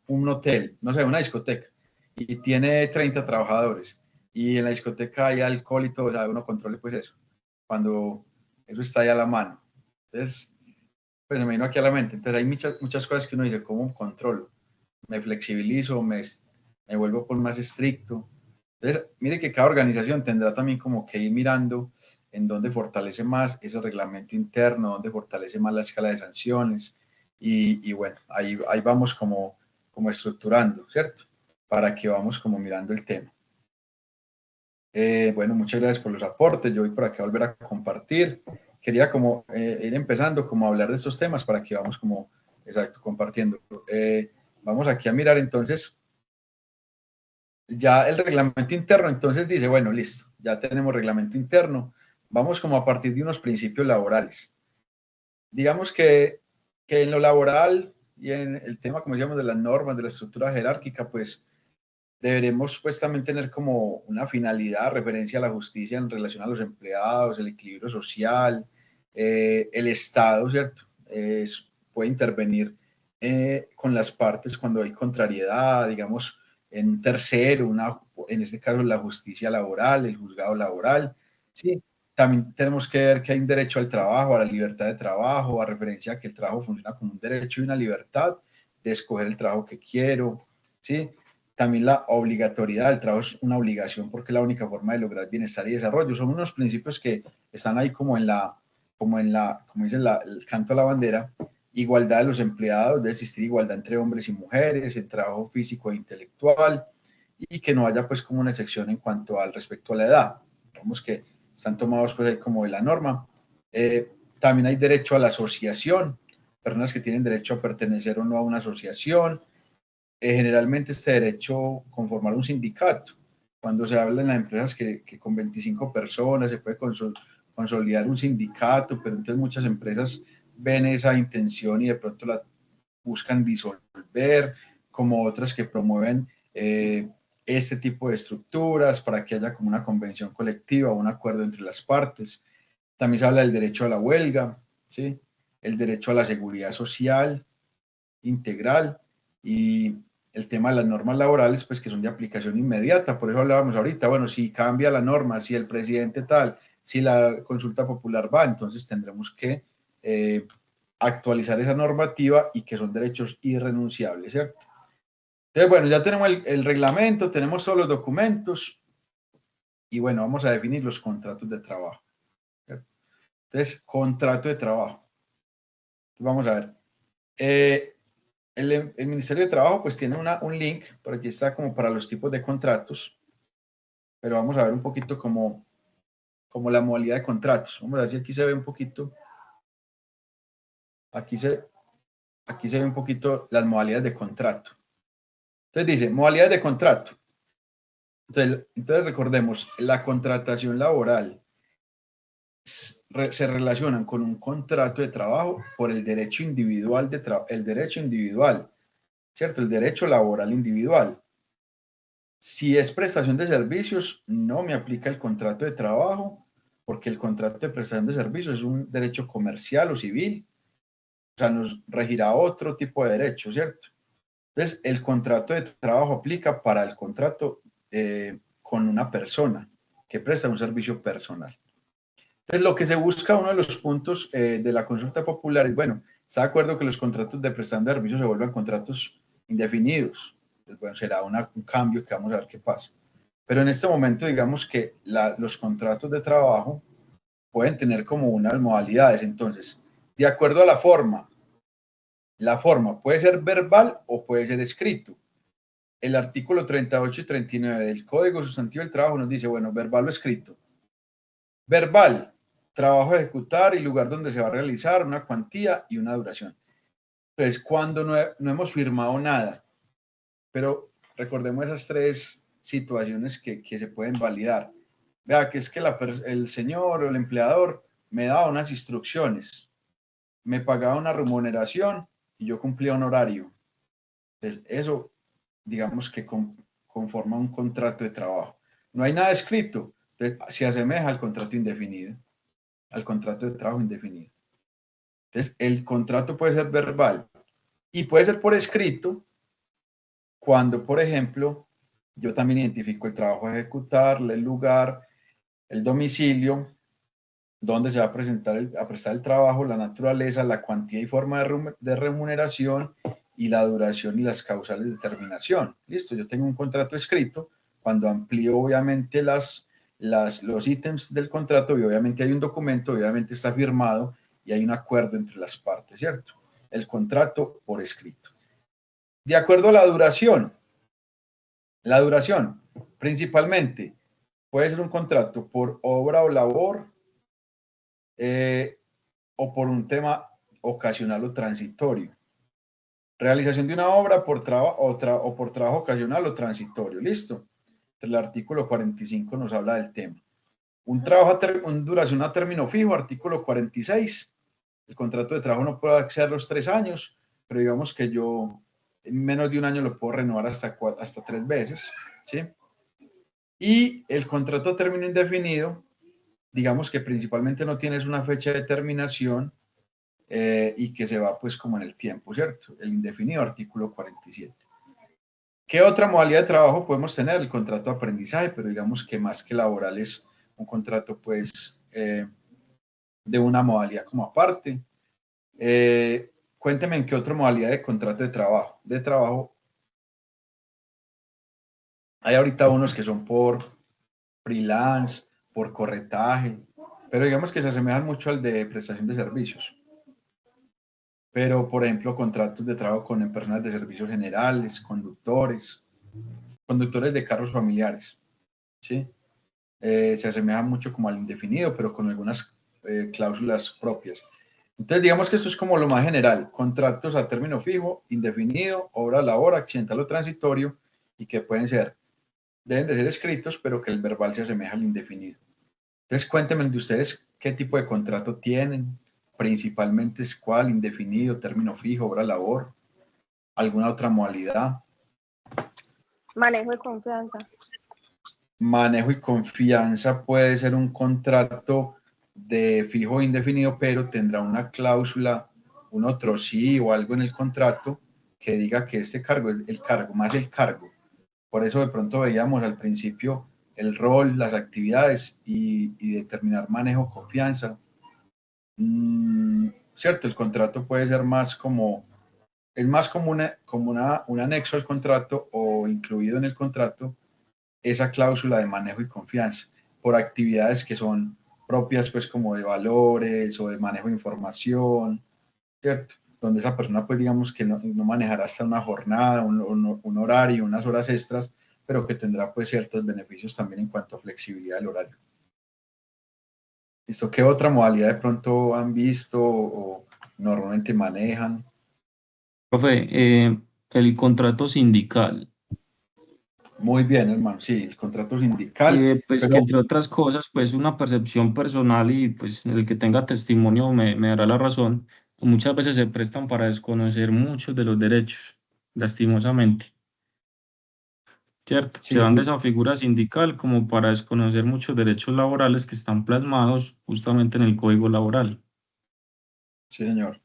un hotel, no sé, una discoteca, y tiene 30 trabajadores, y en la discoteca hay alcohol y todo, o sea, uno controle pues eso, cuando eso está ahí a la mano. Entonces, pues me vino aquí a la mente. Entonces hay muchas cosas que uno dice, ¿cómo controlo? Me flexibilizo, me vuelvo por más estricto. Entonces, mire que cada organización tendrá también como que ir mirando en dónde fortalece más ese reglamento interno, dónde fortalece más la escala de sanciones, y bueno, ahí vamos como estructurando, ¿cierto? Para que vamos como mirando el tema. Bueno, muchas gracias por los aportes. Yo voy por acá a volver a compartir. Quería como ir empezando como a hablar de estos temas para que vamos como, exacto, compartiendo. Vamos aquí a mirar entonces ya el reglamento interno. Entonces dice, bueno, listo, ya tenemos reglamento interno. Vamos como a partir de unos principios laborales. Digamos que en lo laboral y en el tema, como decíamos, de las normas, de la estructura jerárquica, pues deberemos pues también tener como una finalidad, referencia a la justicia en relación a los empleados, el equilibrio social, el Estado, ¿cierto? Puede intervenir con las partes cuando hay contrariedad, digamos, en un tercero, en este caso la justicia laboral, el juzgado laboral, ¿sí? También tenemos que ver que hay un derecho al trabajo, a la libertad de trabajo, a referencia a que el trabajo funciona como un derecho y una libertad de escoger el trabajo que quiero, ¿sí? También la obligatoriedad del trabajo es una obligación porque es la única forma de lograr bienestar y desarrollo. Son unos principios que están ahí como dice el canto a la bandera, igualdad de los empleados, debe existir igualdad entre hombres y mujeres, en trabajo físico e intelectual, y que no haya pues como una excepción en cuanto al respecto a la edad. Vemos que están tomados pues ahí como de la norma. También hay derecho a la asociación, personas que tienen derecho a pertenecer o no a una asociación. Generalmente este derecho conformar un sindicato. Cuando se habla en las empresas que con 25 personas se puede consolidar un sindicato, pero entonces muchas empresas ven esa intención y de pronto la buscan disolver, como otras que promueven este tipo de estructuras para que haya como una convención colectiva o un acuerdo entre las partes. También se habla del derecho a la huelga, ¿sí? El derecho a la seguridad social integral y el tema de las normas laborales, pues que son de aplicación inmediata. Por eso hablábamos ahorita, bueno, si cambia la norma, si el presidente tal, si la consulta popular va, entonces tendremos que actualizar esa normativa y que son derechos irrenunciables, ¿cierto? Entonces, bueno, ya tenemos el reglamento, tenemos todos los documentos y bueno, vamos a definir los contratos de trabajo, ¿cierto? Entonces, contrato de trabajo. Vamos a ver. El Ministerio de Trabajo pues tiene un link, por aquí está como para los tipos de contratos, pero vamos a ver un poquito como la modalidad de contratos. Vamos a ver si aquí se ve un poquito. Aquí se ve un poquito las modalidades de contrato. Entonces dice, modalidades de contrato. Entonces recordemos, la contratación laboral se relacionan con un contrato de trabajo por el derecho individual ¿cierto? El derecho laboral individual. Si es prestación de servicios, no me aplica el contrato de trabajo, porque el contrato de prestación de servicios es un derecho comercial o civil, o sea, nos regirá otro tipo de derecho, ¿cierto? Entonces, el contrato de trabajo aplica para el contrato con una persona que presta un servicio personal. Entonces, lo que se busca, uno de los puntos de la consulta popular es, bueno, ¿está de acuerdo que los contratos de prestación de servicios se vuelvan contratos indefinidos? Pues, bueno, será un cambio que vamos a ver qué pasa. Pero en este momento, digamos que los contratos de trabajo pueden tener como unas modalidades. Entonces, de acuerdo a la forma puede ser verbal o puede ser escrito. El artículo 38 y 39 del Código Sustantivo del Trabajo nos dice, bueno, verbal o escrito. Verbal, trabajo a ejecutar y lugar donde se va a realizar, una cuantía y una duración. Entonces, cuando no hemos firmado nada, pero recordemos esas tres situaciones que se pueden validar. Vea, que es que el señor o el empleador me daba unas instrucciones, me pagaba una remuneración y yo cumplía un horario. Entonces, eso, digamos que conforma un contrato de trabajo. No hay nada escrito, entonces se asemeja al contrato indefinido, al contrato de trabajo indefinido. Entonces, el contrato puede ser verbal y puede ser por escrito cuando, por ejemplo, yo también identifico el trabajo a ejecutar, el lugar, el domicilio, donde se va a prestar el trabajo, la naturaleza, la cuantía y forma de remuneración y la duración y las causales de determinación. Listo, yo tengo un contrato escrito, cuando amplío obviamente los ítems del contrato y obviamente hay un documento, obviamente está firmado y hay un acuerdo entre las partes, ¿cierto? El contrato por escrito. De acuerdo a la duración, principalmente puede ser un contrato por obra o labor, o por un tema ocasional o transitorio. Realización de una obra por por trabajo ocasional o transitorio. ¿Listo? El artículo 45 nos habla del tema. Un trabajo duración a término fijo, artículo 46. El contrato de trabajo no puede exceder los 3 años, pero digamos que yo en menos de un año lo puedo renovar hasta 3 veces, ¿sí? Y el contrato a término indefinido, digamos que principalmente no tienes una fecha de terminación y que se va pues como en el tiempo, ¿cierto? El indefinido, artículo 47. ¿Qué otra modalidad de trabajo podemos tener? El contrato de aprendizaje, pero digamos que más que laboral es un contrato pues de una modalidad como aparte. Cuénteme en qué otra modalidad de contrato de trabajo. Hay ahorita unos que son por freelance, por corretaje, pero digamos que se asemejan mucho al de prestación de servicios. Pero, por ejemplo, contratos de trabajo con personas de servicios generales, conductores de carros familiares, ¿sí? Se asemeja mucho como al indefinido, pero con algunas cláusulas propias. Entonces, digamos que esto es como lo más general, contratos a término fijo, indefinido, hora a la hora, accidental o transitorio, y que deben de ser escritos, pero que el verbal se asemeja al indefinido. Entonces, cuéntenme de ustedes qué tipo de contrato tienen, principalmente es cuál, indefinido, término fijo, hora labor, alguna otra modalidad. Manejo de confianza. Manejo y confianza puede ser un contrato de fijo indefinido, pero tendrá una cláusula, un otro sí o algo en el contrato que diga que este cargo es el cargo, más el cargo. Por eso de pronto veíamos al principio el rol, las actividades y determinar manejo, confianza. Cierto, el contrato puede ser más como, es más como un anexo al contrato o incluido en el contrato esa cláusula de manejo y confianza por actividades que son propias pues como de valores o de manejo de información, ¿cierto? Donde esa persona pues digamos que no manejará hasta una jornada, un horario, unas horas extras, pero que tendrá pues ciertos beneficios también en cuanto a flexibilidad del horario. ¿Listo? ¿Qué otra modalidad de pronto han visto o normalmente manejan? Profe, el contrato sindical, Muy bien, hermano, sí, el contrato sindical, pues que pero entre otras cosas, pues una percepción personal y pues el que tenga testimonio me dará la razón, muchas veces se prestan para desconocer muchos de los derechos, lastimosamente, ¿cierto? Se sí, dan de sí, esa figura sindical como para desconocer muchos derechos laborales que están plasmados justamente en el Código Laboral. sí, señor,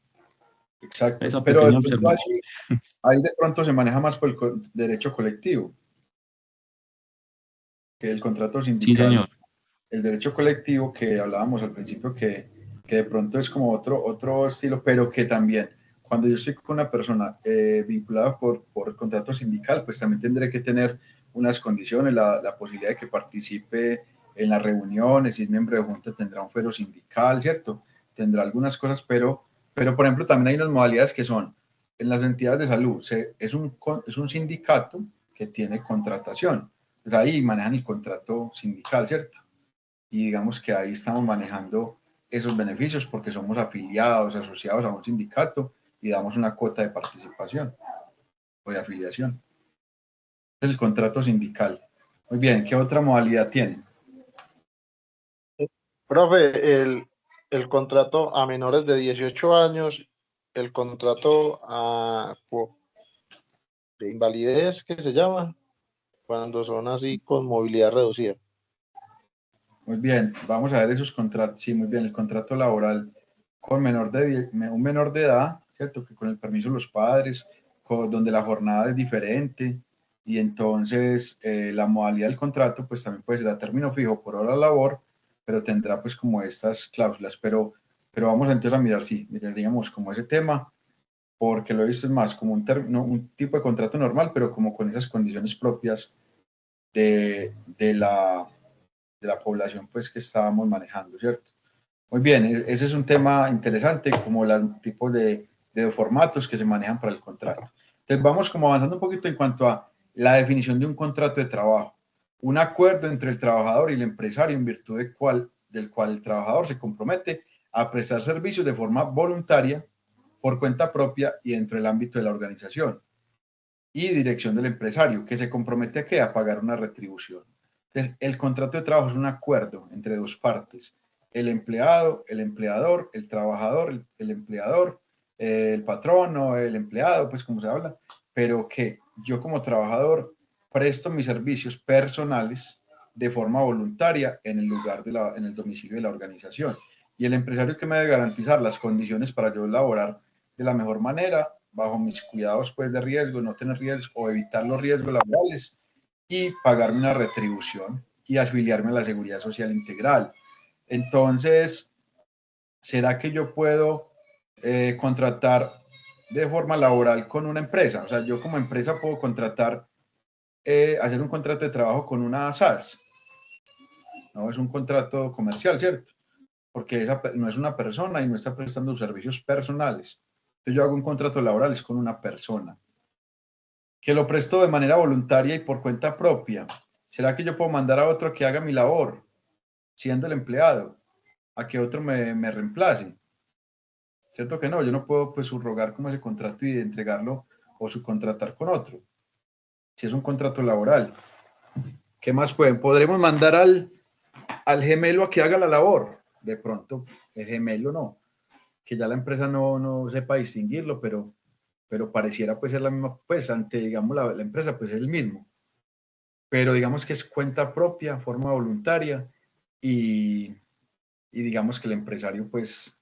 exacto, Esa pero de pequeña pronto observación. ahí de pronto se maneja más por el derecho colectivo que el contrato Sí, sindical. señor. El derecho colectivo que hablábamos al principio, que de pronto es como otro estilo, pero que también, cuando yo estoy con una persona vinculada por contrato sindical, pues también tendré que tener unas condiciones, la posibilidad de que participe en las reuniones, si es miembro de junta tendrá un fuero sindical, ¿cierto? Tendrá algunas cosas, pero por ejemplo, también hay unas modalidades que son en las entidades de salud, es un sindicato que tiene contratación, pues ahí manejan el contrato sindical, ¿cierto? Y digamos que ahí estamos manejando esos beneficios porque somos afiliados, asociados a un sindicato y damos una cuota de participación o de afiliación. Es el contrato sindical. Muy bien, ¿qué otra modalidad tiene? Profe, el contrato a menores de 18 años, el contrato de invalidez, ¿qué se llama? Cuando son así con movilidad reducida. Muy bien, vamos a ver esos contratos. Sí, muy bien, el contrato laboral con un menor de edad, ¿cierto? Que con el permiso de los padres, donde la jornada es diferente y entonces la modalidad del contrato pues también puede ser a término fijo por hora de labor, pero tendrá pues como estas cláusulas, pero vamos entonces a mirar, sí, miraríamos como ese tema, porque lo he visto es más como un tipo de contrato normal, pero como con esas condiciones propias de la población pues que estábamos manejando, ¿cierto? Muy bien, ese es un tema interesante, como los tipos de formatos que se manejan para el contrato. Entonces vamos como avanzando un poquito en cuanto a la definición de un contrato de trabajo. Un acuerdo entre el trabajador y el empresario en virtud del cual el trabajador se compromete a prestar servicios de forma voluntaria, por cuenta propia y dentro del ámbito de la organización. Y dirección del empresario, que se compromete a, ¿qué? A pagar una retribución. Entonces, el contrato de trabajo es un acuerdo entre dos partes, el empleado, el empleador, el trabajador, el empleador, el patrón o el empleado, pues como se habla, pero que yo como trabajador presto mis servicios personales de forma voluntaria en el lugar en el domicilio de la organización. Y el empresario que me debe garantizar las condiciones para yo laborar de la mejor manera, bajo mis cuidados pues de riesgo, no tener riesgos o evitar los riesgos laborales y pagarme una retribución y afiliarme a la Seguridad Social Integral. Entonces, ¿será que yo puedo contratar de forma laboral con una empresa? O sea, yo como empresa puedo contratar, hacer un contrato de trabajo con una SAS. No es un contrato comercial, ¿cierto? Porque esa no es una persona y no está prestando servicios personales. Entonces yo hago un contrato laboral es con una persona que lo presto de manera voluntaria y por cuenta propia. ¿Será que yo puedo mandar a otro que haga mi labor, siendo el empleado, a que otro me reemplace? ¿Cierto que no? Yo no puedo pues subrogar como ese contrato y entregarlo o subcontratar con otro. Si es un contrato laboral. ¿Qué más pueden? Podremos mandar al gemelo a que haga la labor. De pronto, el gemelo no. Que ya la empresa no sepa distinguirlo, pero pareciera pues ser la misma, pues ante, digamos, la empresa, pues es el mismo. Pero digamos que es cuenta propia, forma voluntaria y digamos que el empresario pues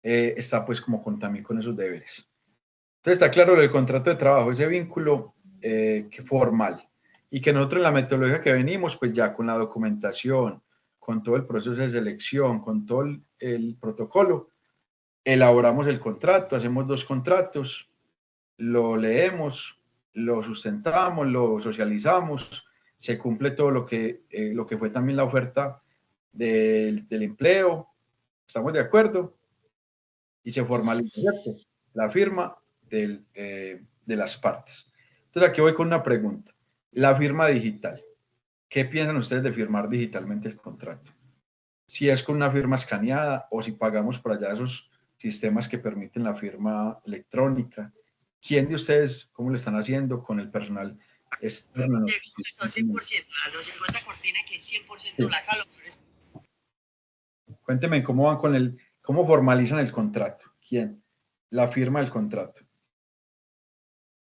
está pues como también con esos deberes. Entonces está claro el contrato de trabajo, ese vínculo que formal y que nosotros en la metodología que venimos pues ya con la documentación, con todo el proceso de selección, con todo el protocolo, elaboramos el contrato, hacemos 2 contratos, lo leemos, lo sustentamos, lo socializamos, se cumple todo lo que fue también la oferta del empleo, estamos de acuerdo y se formaliza, ¿cierto? La firma de las partes. Entonces aquí voy con una pregunta. La firma digital. ¿Qué piensan ustedes de firmar digitalmente el contrato? Si es con una firma escaneada o si pagamos por allá esos sistemas que permiten la firma electrónica. ¿Quién de ustedes, cómo lo están haciendo con el personal externo? 100%, la 250 cortina que es 100% blanca. Cuéntenme cómo van cómo formalizan el contrato. ¿Quién? La firma del contrato.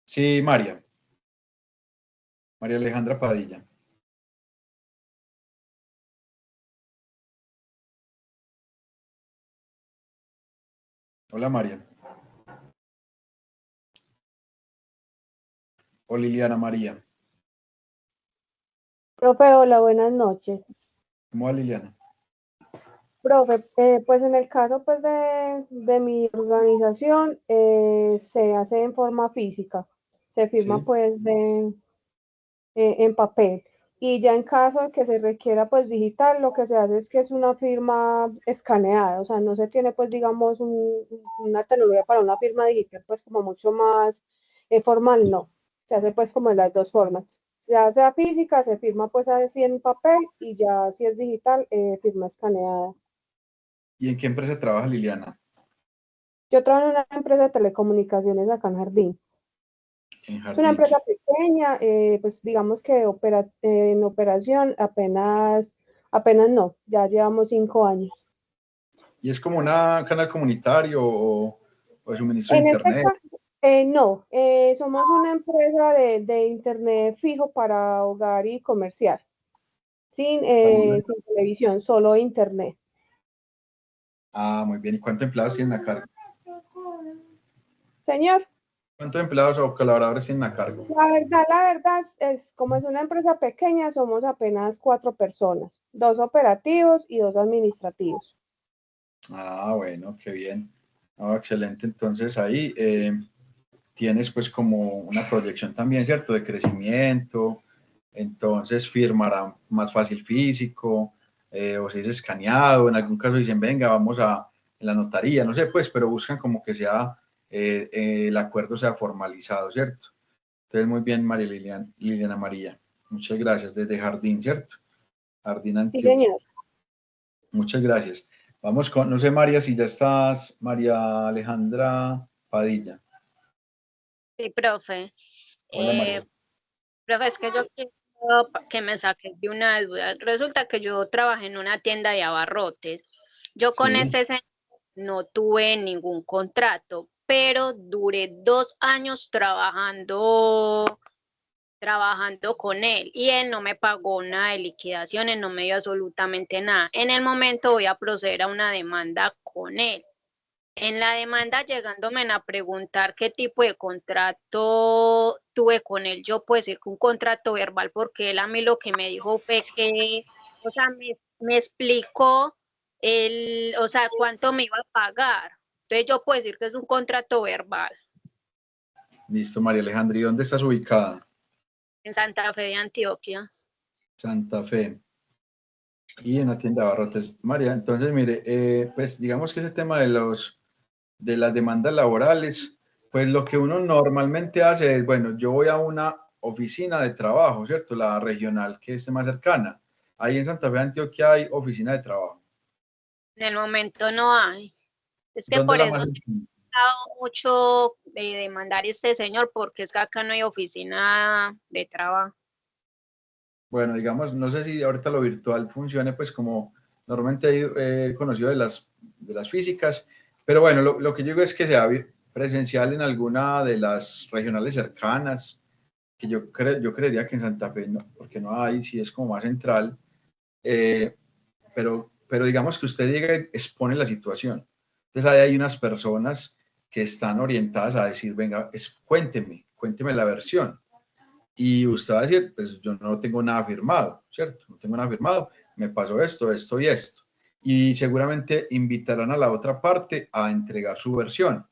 Sí, María Alejandra Padilla. Hola, María. O Liliana María. Profe, hola, buenas noches. ¿Cómo va, Liliana? Profe, pues en el caso pues de mi organización se hace en forma física, se firma Sí. pues en papel y ya en caso de que se requiera pues digital, lo que se hace es que es una firma escaneada, o sea, no se tiene pues digamos una tecnología para una firma digital pues como mucho más formal, no, se hace pues como de las dos formas. Ya sea física, se firma pues así en papel y ya si es digital, firma escaneada. ¿Y en qué empresa trabaja Liliana? Yo trabajo en una empresa de telecomunicaciones acá en Jardín. En Es una Jardín. empresa pequeña, pues digamos que en operación apenas no, ya llevamos 5 años. ¿Y es como un canal comunitario o de suministro de En este internet? caso, no, somos una empresa de internet fijo para hogar y comercial, sin televisión, solo internet. Ah, muy bien. ¿Y cuántos empleados tienen a cargo? Señor, ¿Cuántos empleados o colaboradores tienen a cargo? la verdad es como es una empresa pequeña, somos apenas 4 personas, 2 operativos y 2 administrativos. Ah, bueno, qué bien. Ah, excelente. Entonces ahí tienes pues como una proyección también, ¿cierto? De crecimiento. Entonces firmarán más fácil físico o si es escaneado. En algún caso dicen, venga, vamos a la notaría, no sé, pues, pero buscan como que sea el acuerdo sea formalizado, ¿cierto? Entonces, muy bien, María Liliana María. Muchas gracias. Desde Jardín, ¿cierto? Jardín Sí, Antioquia. señor. Muchas gracias. Vamos con, no sé, María, si ya estás, María Alejandra Padilla. Sí, profe. Hola, María. Profe, es que yo quiero que me saque de una duda. Resulta que yo trabajé en una tienda de abarrotes. Yo con Sí. este señor no tuve ningún contrato, pero duré 2 años trabajando con él y él no me pagó nada de liquidaciones, no me dio absolutamente nada. En el momento voy a proceder a una demanda con él. En la demanda, llegándome a preguntar qué tipo de contrato tuve con él, yo puedo decir que un contrato verbal, porque él a mí lo que me dijo fue que, o sea, me explicó o sea, cuánto me iba a pagar. Entonces yo puedo decir que es un contrato verbal Listo, María Alejandra. ¿Y dónde estás ubicada? en Santa Fe de Antioquia. Santa Fe. Y en la tienda de abarrotes. María, entonces, mire, pues digamos que ese tema de las demandas laborales, pues lo que uno normalmente hace es, bueno, yo voy a una oficina de trabajo, ¿cierto? La regional que esté más cercana. Ahí en Santa Fe de Antioquia hay oficina de trabajo. En el momento no hay. Es que ¿Dónde por la eso más? se ha dado mucho de demandar este señor, porque es que acá no hay oficina de trabajo. Bueno, digamos, no sé si ahorita lo virtual funcione, pues como normalmente he conocido de las físicas, pero bueno, lo que yo digo es que sea presencial en alguna de las regionales cercanas, que yo creería que en Santa Fe no, porque no hay, si es como más central, pero digamos que usted llega y expone la situación. Entonces ahí hay unas personas que están orientadas a decir, venga, cuénteme la versión. Y usted va a decir, pues yo no tengo nada firmado, ¿cierto? No tengo nada firmado, me pasó esto, esto y esto. Y seguramente invitarán a la otra parte a entregar su versión.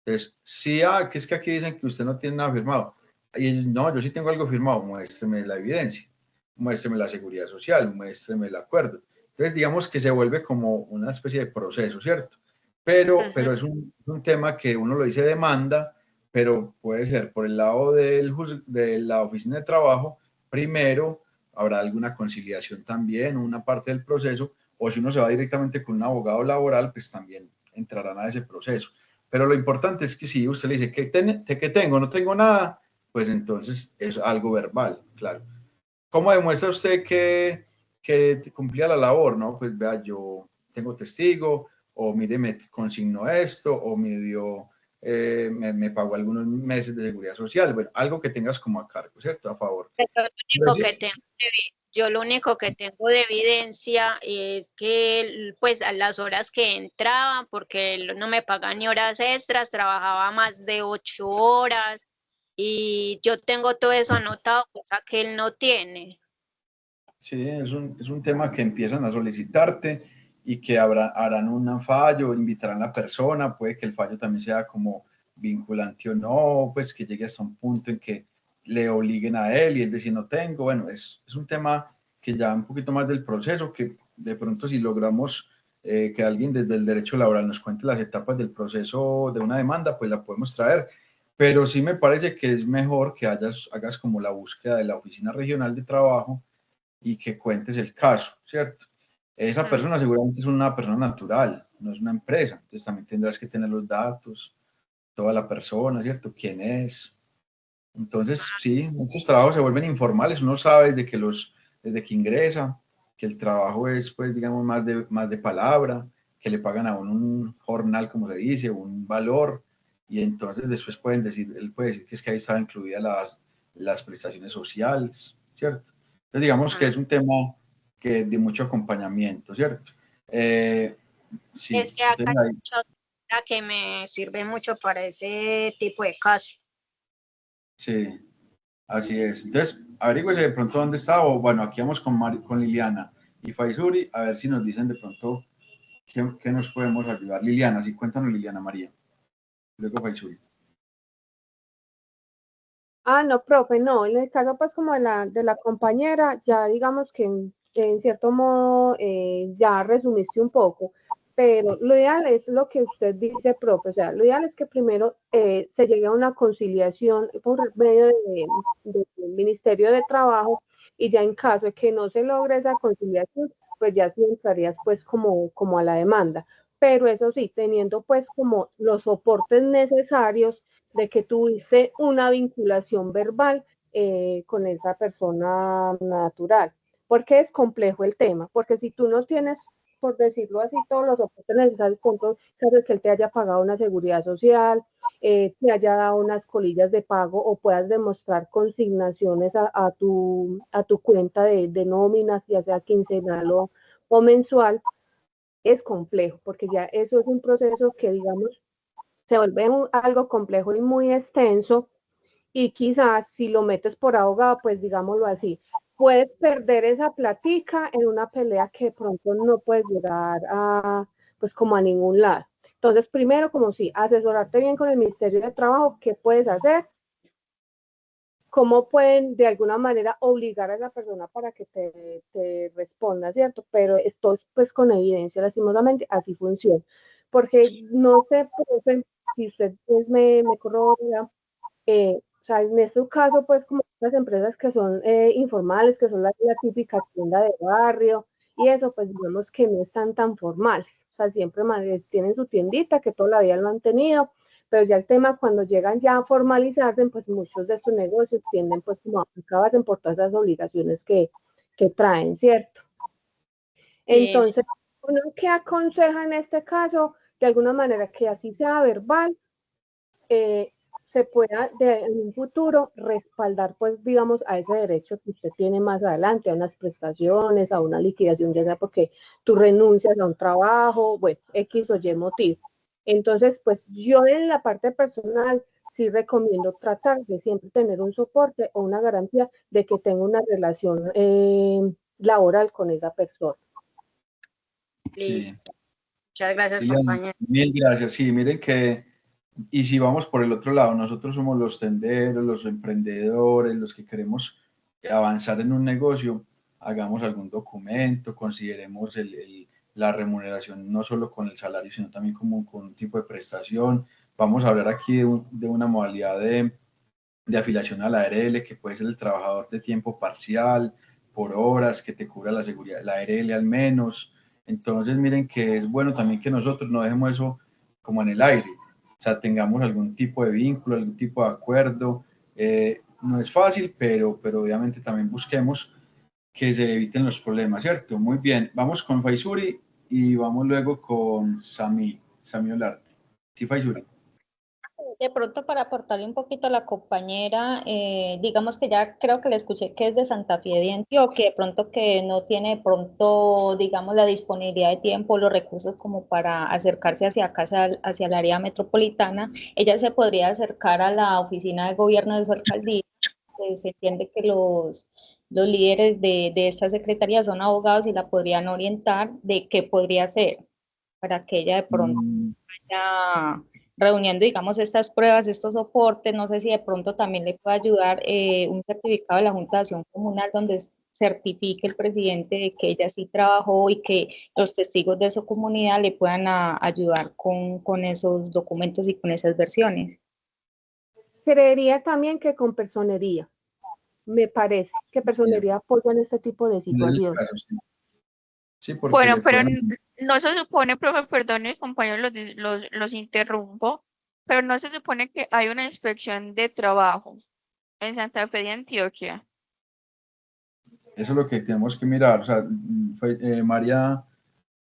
Entonces, sí, que es que aquí dicen que usted no tiene nada firmado. Y no, yo sí tengo algo firmado, muéstreme la evidencia, muéstreme la seguridad social, muéstreme el acuerdo. Entonces, digamos que se vuelve como una especie de proceso, ¿cierto? Pero es un tema que uno lo dice demanda, pero puede ser por el lado de la oficina de trabajo, primero habrá alguna conciliación también, una parte del proceso, o si uno se va directamente con un abogado laboral, pues también entrarán a ese proceso. Pero lo importante es que si usted le dice que tengo, no tengo nada, pues entonces es algo verbal, claro. ¿Cómo demuestra usted que cumplía la labor? No, pues vea, yo tengo testigo, o mire, me consignó esto, o me dio, me pagó algunos meses de seguridad social, bueno, algo que tengas como a cargo, ¿cierto? A favor. Yo lo único que tengo de evidencia es que pues a las horas que entraban, porque él no me pagan ni horas extras, trabajaba más de 8 horas y yo tengo todo eso anotado, cosa que él no tiene. Sí, es un tema que empiezan a solicitarte y que harán un fallo, invitarán a la persona, puede que el fallo también sea como vinculante o no, pues que llegue hasta un punto en que le obliguen a él y él decir no tengo. Bueno, es un tema que ya un poquito más del proceso, que de pronto si logramos que alguien desde el derecho laboral nos cuente las etapas del proceso de una demanda, pues la podemos traer. Pero sí me parece que es mejor que hagas como la búsqueda de la Oficina Regional de Trabajo y que cuentes el caso, ¿cierto? Esa persona seguramente es una persona natural, no es una empresa, entonces también tendrás que tener los datos, toda la persona, ¿cierto? ¿Quién es? Entonces, sí, muchos trabajos se vuelven informales, uno sabe desde que ingresa, que el trabajo es, pues, digamos, más de palabra, que le pagan a uno un jornal, como se dice, un valor, y entonces después él puede decir que es que ahí están incluidas las prestaciones sociales, ¿cierto? Entonces, digamos que es un tema que de mucho acompañamiento, ¿cierto? Sí, Es que acá entonces hay mucha otra que me sirve mucho para ese tipo de casos. sí, así es. Entonces, averígüese de pronto dónde está, o bueno, aquí vamos con Liliana y Faisuri, a ver si nos dicen de pronto qué nos podemos ayudar. Liliana, sí, cuéntanos, Liliana María. Luego Faisuri. Ah, no, profe, no, en el caso pues como de la compañera, ya digamos que en cierto modo ya resumiste un poco, pero lo ideal es lo que usted dice, profe, o sea, lo ideal es que primero se llegue a una conciliación por medio del Ministerio de Trabajo y ya en caso de que no se logre esa conciliación, pues ya sí entrarías pues como a la demanda, pero eso sí, teniendo pues como los soportes necesarios de que tuviste una vinculación verbal con esa persona natural. ¿Por qué es complejo el tema? Porque si tú no tienes por decirlo así, todos los soportes necesarios, punto, que él te haya pagado una seguridad social, te haya dado unas colillas de pago o puedas demostrar consignaciones a tu cuenta de nóminas, ya sea quincenal o mensual, es complejo, porque ya eso es un proceso que, digamos, se vuelve algo complejo y muy extenso, y quizás si lo metes por abogado, pues digámoslo así, puedes perder esa platica en una pelea que pronto no puedes llegar a, pues como a ningún lado. Entonces, primero, como si asesorarte bien con el Ministerio de Trabajo, qué puedes hacer, cómo pueden de alguna manera obligar a esa persona para que te responda, ¿cierto? Pero esto es pues con evidencia, lastimosamente, así funciona. Porque no sé, profe, si usted pues, me corrobora, o sea, en este caso, pues como las empresas que son informales, que son la típica tienda de barrio, y eso, pues digamos que no están tan formales. O sea, siempre tienen su tiendita, que toda la vida lo han tenido, pero ya el tema cuando llegan ya a formalizarse, pues muchos de estos negocios tienden pues como a acabar por todas esas obligaciones que traen, ¿cierto? Entonces, ¿uno qué aconseja en este caso? De alguna manera que así sea verbal, se pueda en un futuro respaldar, pues, digamos, a ese derecho que usted tiene más adelante, a unas prestaciones, a una liquidación, ya sea porque tú renuncias a un trabajo, bueno, X o Y motivo. Entonces, pues, yo en la parte personal sí recomiendo tratar de siempre tener un soporte o una garantía de que tenga una relación laboral con esa persona. Listo. Muchas gracias, Lilian, compañero. mil gracias. Sí, miren que, y si vamos por el otro lado, nosotros somos los tenderos, los emprendedores, los que queremos avanzar en un negocio, hagamos algún documento, consideremos la remuneración no solo con el salario, sino también como con un tipo de prestación. Vamos a hablar aquí de una modalidad de afiliación a la ARL, que puede ser el trabajador de tiempo parcial, por horas, que te cubra la seguridad, la ARL al menos. Entonces, miren que es bueno también que nosotros no dejemos eso como en el aire, o sea, tengamos algún tipo de vínculo, algún tipo de acuerdo. No es fácil, pero obviamente también busquemos que se eviten los problemas, ¿cierto? Muy bien, vamos con Faisuri y vamos luego con Sami Olarte. Sí, Faisuri. De pronto para aportarle un poquito a la compañera, digamos que ya creo que le escuché que es de Santa Fe de Antioquia, de pronto que no tiene de pronto, digamos, la disponibilidad de tiempo, los recursos como para acercarse hacia acá, hacia el área metropolitana. Ella se podría acercar a la oficina de gobierno de su alcaldía. Se entiende que los líderes de esta secretaría son abogados y la podrían orientar de qué podría hacer para que ella de pronto vaya reuniendo, digamos, estas pruebas, estos soportes. No sé si de pronto también le puede ayudar un certificado de la Junta de Acción Comunal donde certifique el presidente de que ella sí trabajó y que los testigos de su comunidad le puedan ayudar con esos documentos y con esas versiones. Creería también que con personería. Me parece que personería apoya en este tipo de situaciones. Sí, porque bueno, pero no se supone, profe, perdone, compañeros, los interrumpo, pero no se supone que hay una inspección de trabajo en Santa Fe de Antioquia. Eso es lo que tenemos que mirar. O sea, María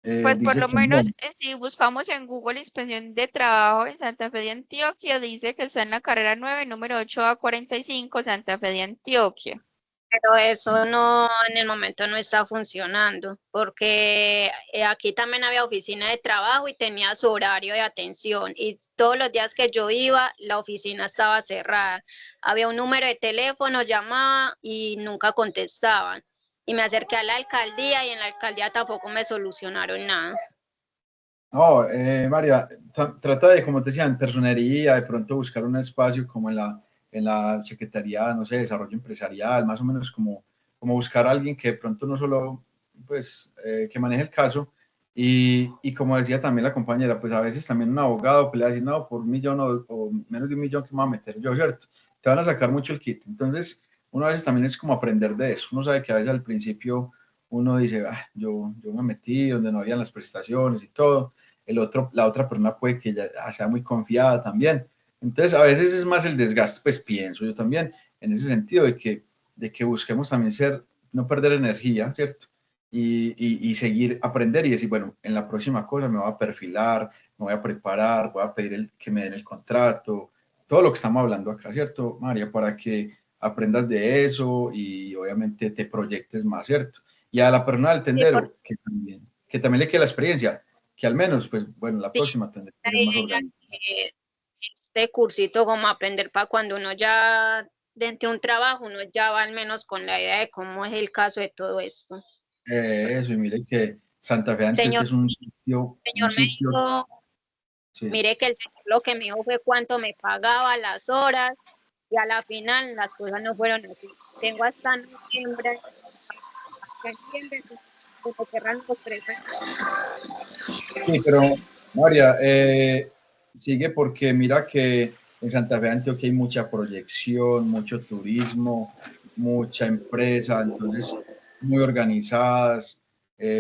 Pues por dice lo que menos no. si buscamos en Google inspección de trabajo en Santa Fe de Antioquia, dice que está en la carrera 9, número 8A45, Santa Fe de Antioquia. Pero eso no, en el momento no está funcionando, porque aquí también había oficina de trabajo y tenía su horario de atención, y todos los días que yo iba, la oficina estaba cerrada. Había un número de teléfono, llamaba y nunca contestaban. Y me acerqué a la alcaldía y en la alcaldía tampoco me solucionaron nada. No, María, trata de, como te decía, en personería, de pronto buscar un espacio como en la Secretaría, no sé, Desarrollo Empresarial, más o menos como buscar a alguien que de pronto no solo, pues, que maneje el caso. Y como decía también la compañera, pues a veces también un abogado pues, le va a decir, no, por 1 millón o menos de 1 millón que me voy a meter yo, ¿cierto? Te van a sacar mucho el kit. Entonces, uno a veces también es como aprender de eso. Uno sabe que a veces al principio uno dice, yo me metí donde no habían las prestaciones y todo. La otra persona puede que ya sea muy confiada también. Entonces, a veces es más el desgaste, pues pienso yo también, en ese sentido de que busquemos también no perder energía, ¿cierto? y seguir aprender y decir, bueno, en la próxima cosa me voy a perfilar, me voy a preparar, voy a pedir que me den el contrato, todo lo que estamos hablando acá, ¿cierto, María? Para que aprendas de eso y obviamente te proyectes más, ¿cierto? Y a la persona del tendero, que también le quede la experiencia, que al menos, pues, bueno, la próxima tendré que ser más organizada. Este cursito como aprender para cuando uno ya dentro de un trabajo, uno ya va al menos con la idea de cómo es el caso de todo esto. Eso, y mire que Santa Fe Antioquia es un sitio... Señor, me dijo, sí. Mire que el señor lo que me dijo fue cuánto me pagaba, las horas, y a la final las cosas no fueron así. Tengo hasta noviembre, como cerran los 3 años. Sí, pero María, sigue porque mira que en Santa Fe Antioquia hay mucha proyección, mucho turismo, mucha empresa, entonces muy organizadas,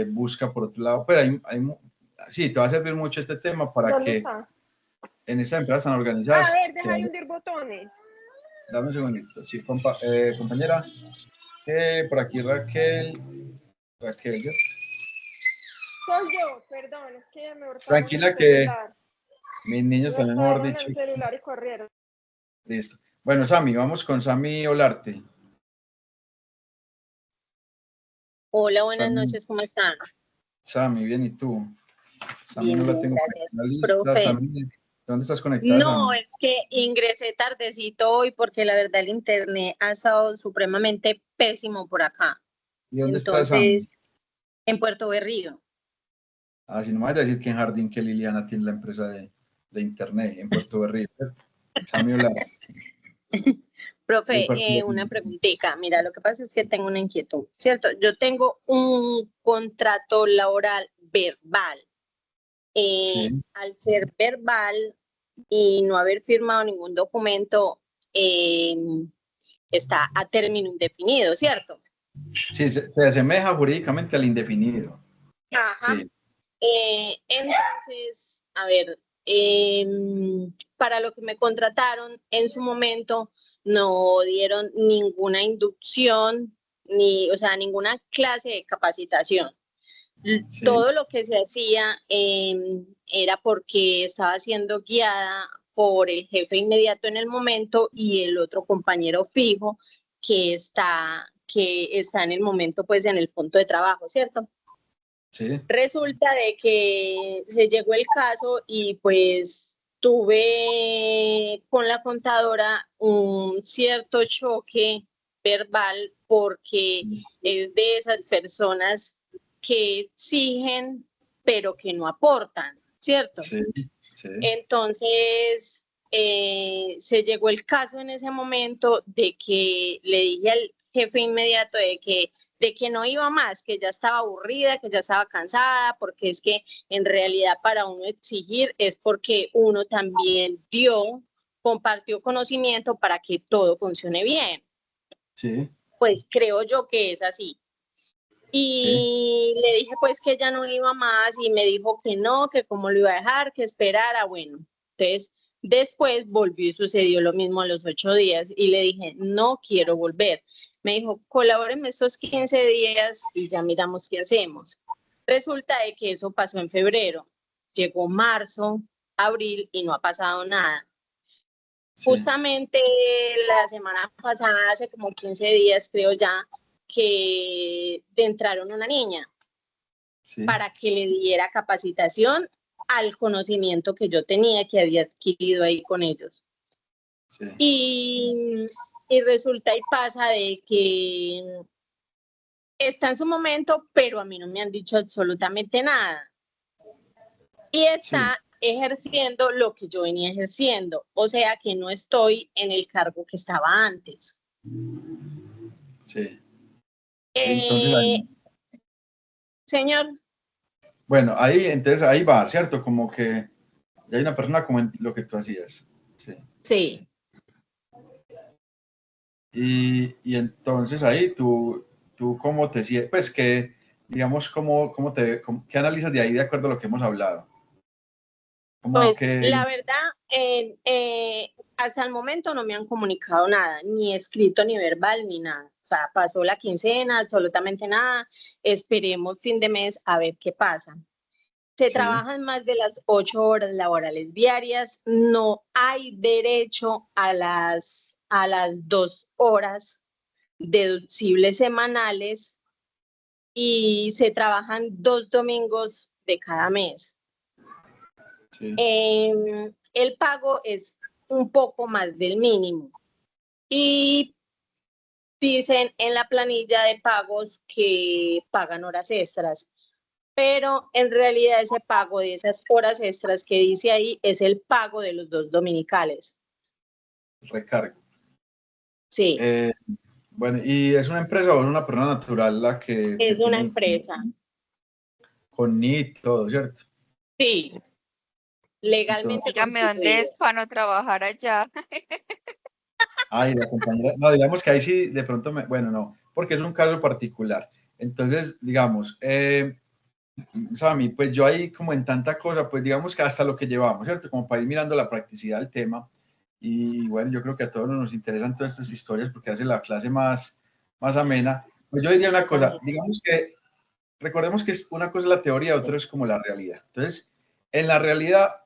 busca por otro lado, pero sí, te va a servir mucho este tema para que está? En esta empresa están organizadas. A ver, deja de hundir botones. Dame un segundito, sí, compañera, por aquí Raquel, ¿ya? Soy yo, perdón, es que me hurtaron Tranquila el que celular. mis niños también, mejor dicho. El celular y corrieron. Listo. Bueno, Sami, vamos con Sami Olarte. Hola, buenas noches, ¿cómo están? Sami, bien, ¿y tú? Sami, bien, no la tengo gracias, en la lista. profe. Sami, ¿dónde estás conectada? No, Sami? es que ingresé tardecito hoy porque la verdad el internet ha estado supremamente pésimo por acá. ¿Y dónde estás, Sami? Entonces, en Puerto Berrío. Ah, si no me vayas a decir que en Jardín que Liliana tiene la empresa de internet en Puerto Berrío. Sami Olarte. Profe, una preguntita. Mira, lo que pasa es que tengo una inquietud, ¿cierto? Yo tengo un contrato laboral verbal. Sí. Al ser verbal y no haber firmado ningún documento, está a término indefinido, ¿cierto? Sí, se asemeja jurídicamente al indefinido. Ajá. Sí. Entonces, a ver, para lo que me contrataron en su momento no dieron ninguna inducción, o sea, ninguna clase de capacitación. Sí. Todo lo que se hacía era porque estaba siendo guiada por el jefe inmediato en el momento y el otro compañero fijo que está en el momento, pues, en el punto de trabajo, ¿cierto? Sí. Resulta de que se llegó el caso y pues tuve con la contadora un cierto choque verbal porque es de esas personas que exigen pero que no aportan, ¿cierto? Sí, sí. Entonces se llegó el caso en ese momento de que le dije al jefe inmediato de que no iba más, que ya estaba aburrida, que ya estaba cansada, porque es que en realidad para uno exigir es porque uno también compartió conocimiento para que todo funcione bien. Sí. Pues creo yo que es así. Y sí. Le dije pues que ya no iba más y me dijo que no, que cómo lo iba a dejar, que esperara, bueno. Entonces, después volvió y sucedió lo mismo a los 8 días y le dije, no quiero volver. Me dijo, colabóreme estos 15 días y ya miramos qué hacemos. Resulta de que eso pasó en febrero. Llegó marzo, abril y no ha pasado nada. Sí. Justamente la semana pasada, hace como 15 días creo ya, que entraron una niña para que le diera capacitación al conocimiento que yo tenía, que había adquirido ahí con ellos. Sí. Y resulta y pasa de que está en su momento, pero a mí no me han dicho absolutamente nada. Y está ejerciendo lo que yo venía ejerciendo, o sea que no estoy en el cargo que estaba antes. Sí. Entonces, señor. Bueno, entonces ahí va, ¿cierto? Como que ya hay una persona como en lo que tú hacías. Sí. Sí. Y entonces ahí tú cómo te sientes, pues que, digamos, ¿qué analizas de ahí de acuerdo a lo que hemos hablado? Pues la verdad, hasta el momento no me han comunicado nada, ni escrito, ni verbal, ni nada. sea, pasó la quincena, absolutamente nada, esperemos fin de mes a ver qué pasa. Se Sí. trabajan más de las 8 horas laborales diarias, no hay derecho a las 2 horas deducibles semanales y se trabajan 2 domingos de cada mes. Sí. El pago es un poco más del mínimo y dicen en la planilla de pagos que pagan horas extras, pero en realidad ese pago de esas horas extras que dice ahí es el pago de los 2 dominicales. Recargo. Sí, Bueno, ¿y es una empresa o es una persona natural la que es una tiene empresa. con NIT, todo, ¿cierto? Sí, legalmente Dígame dónde es constituido. para no trabajar allá. Ay, la compañera, no, digamos que ahí sí de pronto bueno, no, porque es un caso particular. Entonces, digamos, Sami, pues yo ahí como en tanta cosa, pues digamos que hasta lo que llevamos, ¿cierto? Como para ir mirando la practicidad del tema. Y bueno, yo creo que a todos nos interesan todas estas historias porque hace la clase más amena. Pues yo diría una cosa, digamos que recordemos que una cosa es la teoría, otra es como la realidad. Entonces, en la realidad,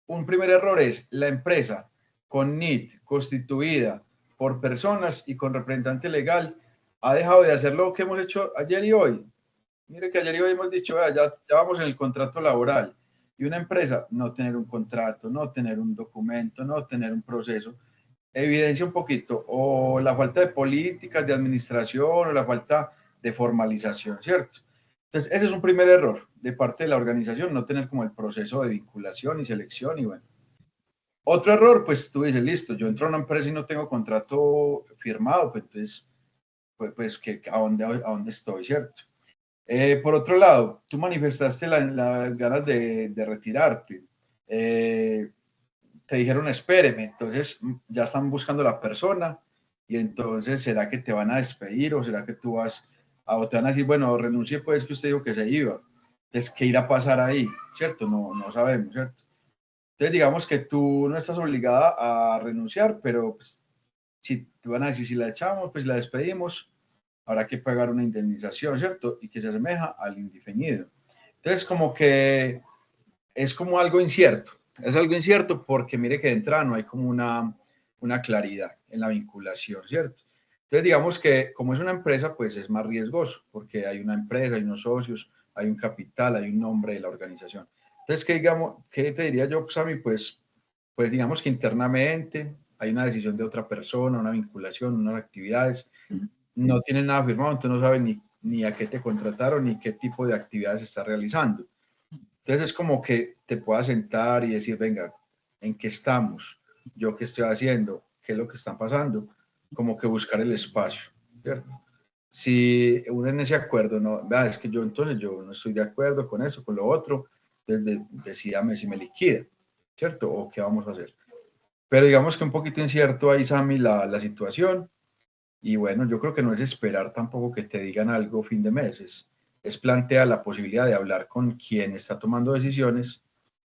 un primer error es la empresa con NIT constituida por personas y con representante legal ha dejado de hacer lo que hemos hecho ayer y hoy. Mire que ayer y hoy hemos dicho, ya vamos en el contrato laboral. Y una empresa, no tener un contrato, no tener un documento, no tener un proceso, evidencia un poquito o la falta de políticas de administración o la falta de formalización, ¿cierto? Entonces, ese es un primer error de parte de la organización, no tener como el proceso de vinculación y selección y bueno. Otro error, pues tú dices, listo, yo entro a una empresa y no tengo contrato firmado, pues entonces, pues ¿a dónde estoy, cierto? Por otro lado, tú manifestaste las ganas de retirarte. Te dijeron, espéreme, entonces ya están buscando la persona y entonces, ¿será que te van a despedir o será que tú vas o te van a decir, bueno, renuncie pues que usted dijo que se iba? Entonces, ¿qué irá a pasar ahí? ¿Cierto? No sabemos, ¿cierto? Entonces, digamos que tú no estás obligada a renunciar, pero pues, si te van a decir, si la echamos, pues la despedimos, habrá que pagar una indemnización, ¿cierto? Y que se asemeja al indefinido. Entonces, como que es como algo incierto. Es algo incierto porque mire que de entrada no hay como una claridad en la vinculación, ¿cierto? Entonces, digamos que como es una empresa, pues es más riesgoso porque hay una empresa, hay unos socios, hay un capital, hay un nombre de la organización. Entonces, ¿qué te diría yo, Sami? Pues digamos que internamente hay una decisión de otra persona, una vinculación, unas actividades, no tienen nada firmado, entonces no saben ni a qué te contrataron ni qué tipo de actividades está realizando. Entonces es como que te puedas sentar y decir, venga, ¿en qué estamos? ¿Yo qué estoy haciendo? ¿Qué es lo que está pasando? Como que buscar el espacio, ¿cierto? Si uno en ese acuerdo, no, vea, es que yo no estoy de acuerdo con eso, con lo otro, entonces decídame si me liquida, ¿cierto? O qué vamos a hacer. Pero digamos que un poquito incierto ahí, Sami, la situación. Y bueno, yo creo que no es esperar tampoco que te digan algo fin de mes, es plantear la posibilidad de hablar con quien está tomando decisiones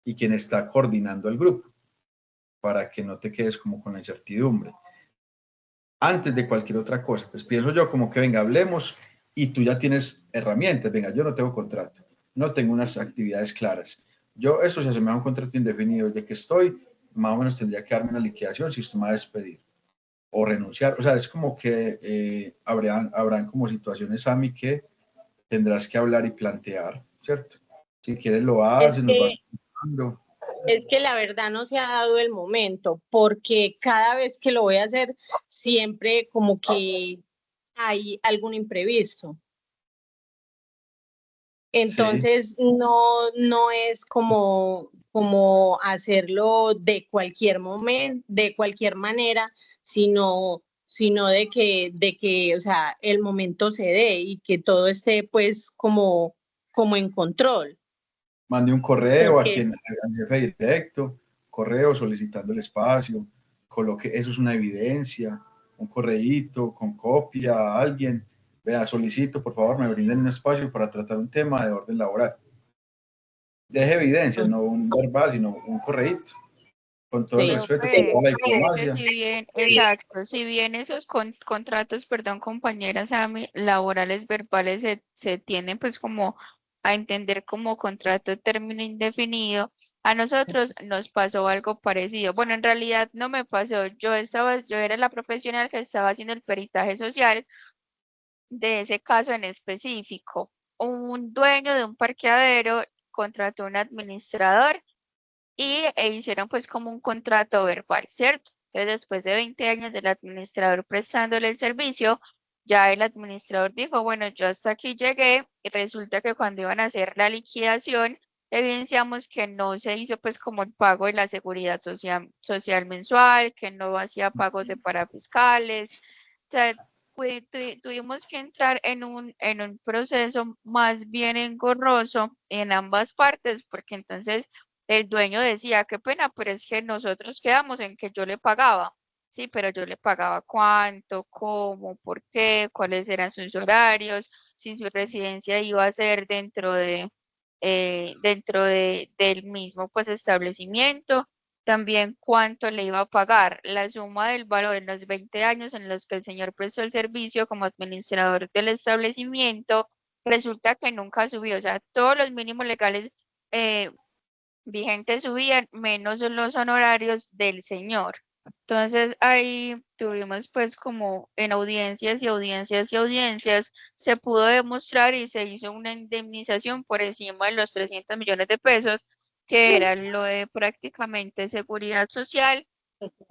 y quien está coordinando el grupo, para que no te quedes como con la incertidumbre. Antes de cualquier otra cosa, pues pienso yo como que venga, hablemos y tú ya tienes herramientas, venga, yo no tengo contrato, no tengo unas actividades claras. Eso se asemeja a un contrato indefinido, desde que estoy, más o menos tendría que darme una liquidación si usted me va a despedir o renunciar. O sea, es como que habrán como situaciones, Sami, que tendrás que hablar y plantear, ¿cierto? Si quieres lo haces, nos vas contando. Es que la verdad no se ha dado el momento, porque cada vez que lo voy a hacer, siempre como que hay algún imprevisto. Entonces, no es como hacerlo de cualquier momento, de cualquier manera, sino de que, o sea, el momento se dé y que todo esté pues como en control. Mande un correo Porque al jefe directo, correo solicitando el espacio, coloque, eso es una evidencia, un correíto con copia a alguien, vea, solicito, por favor, me brinden un espacio para tratar un tema de orden laboral. Deje evidencia, no un verbal, sino un correíto. con todo el Sí. respeto, Pues, con toda la que diplomacia. si bien, exacto, si bien esos contratos, perdón, compañera Sami, laborales verbales se tienden pues como a entender como contrato de término indefinido, a nosotros nos pasó algo parecido. Bueno, en realidad no me pasó, yo era la profesional que estaba haciendo el peritaje social de ese caso en específico. Un dueño de un parqueadero contrató un administrador e hicieron pues como un contrato verbal, ¿cierto? Entonces, después de 20 años del administrador prestándole el servicio, ya el administrador dijo, bueno, yo hasta aquí llegué y resulta que cuando iban a hacer la liquidación, evidenciamos que no se hizo pues como el pago de la seguridad social mensual, que no hacía pagos de parafiscales, o sea, tuvimos que entrar en un proceso más bien engorroso en ambas partes, porque entonces el dueño decía, qué pena, pero es que nosotros quedamos en que yo le pagaba. Sí, pero yo le pagaba cuánto, cómo, por qué, cuáles eran sus horarios, si su residencia iba a ser del mismo pues establecimiento, también cuánto le iba a pagar, la suma del valor en los 20 años en los que el señor prestó el servicio como administrador del establecimiento, resulta que nunca subió, o sea, todos los mínimos legales eh, vigentes subían, menos los honorarios del señor. Entonces ahí tuvimos pues como en audiencias y audiencias y audiencias, se pudo demostrar y se hizo una indemnización por encima de los 300 millones de pesos, que era lo de prácticamente seguridad social,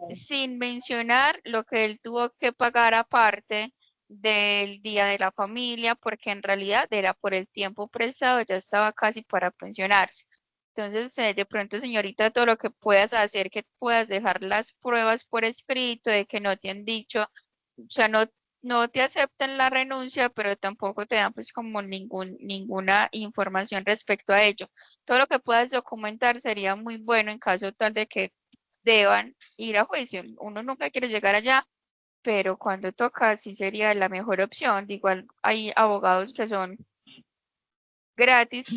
sin mencionar lo que él tuvo que pagar aparte del Día de la Familia, porque en realidad era por el tiempo prestado, ya estaba casi para pensionarse. Entonces, de pronto, señorita, todo lo que puedas hacer, que puedas dejar las pruebas por escrito de que no te han dicho, o sea, no te aceptan la renuncia, pero tampoco te dan pues como ninguna información respecto a ello. Todo lo que puedas documentar sería muy bueno en caso tal de que deban ir a juicio. Uno nunca quiere llegar allá, pero cuando toca sí sería la mejor opción. De igual hay abogados que son gratis,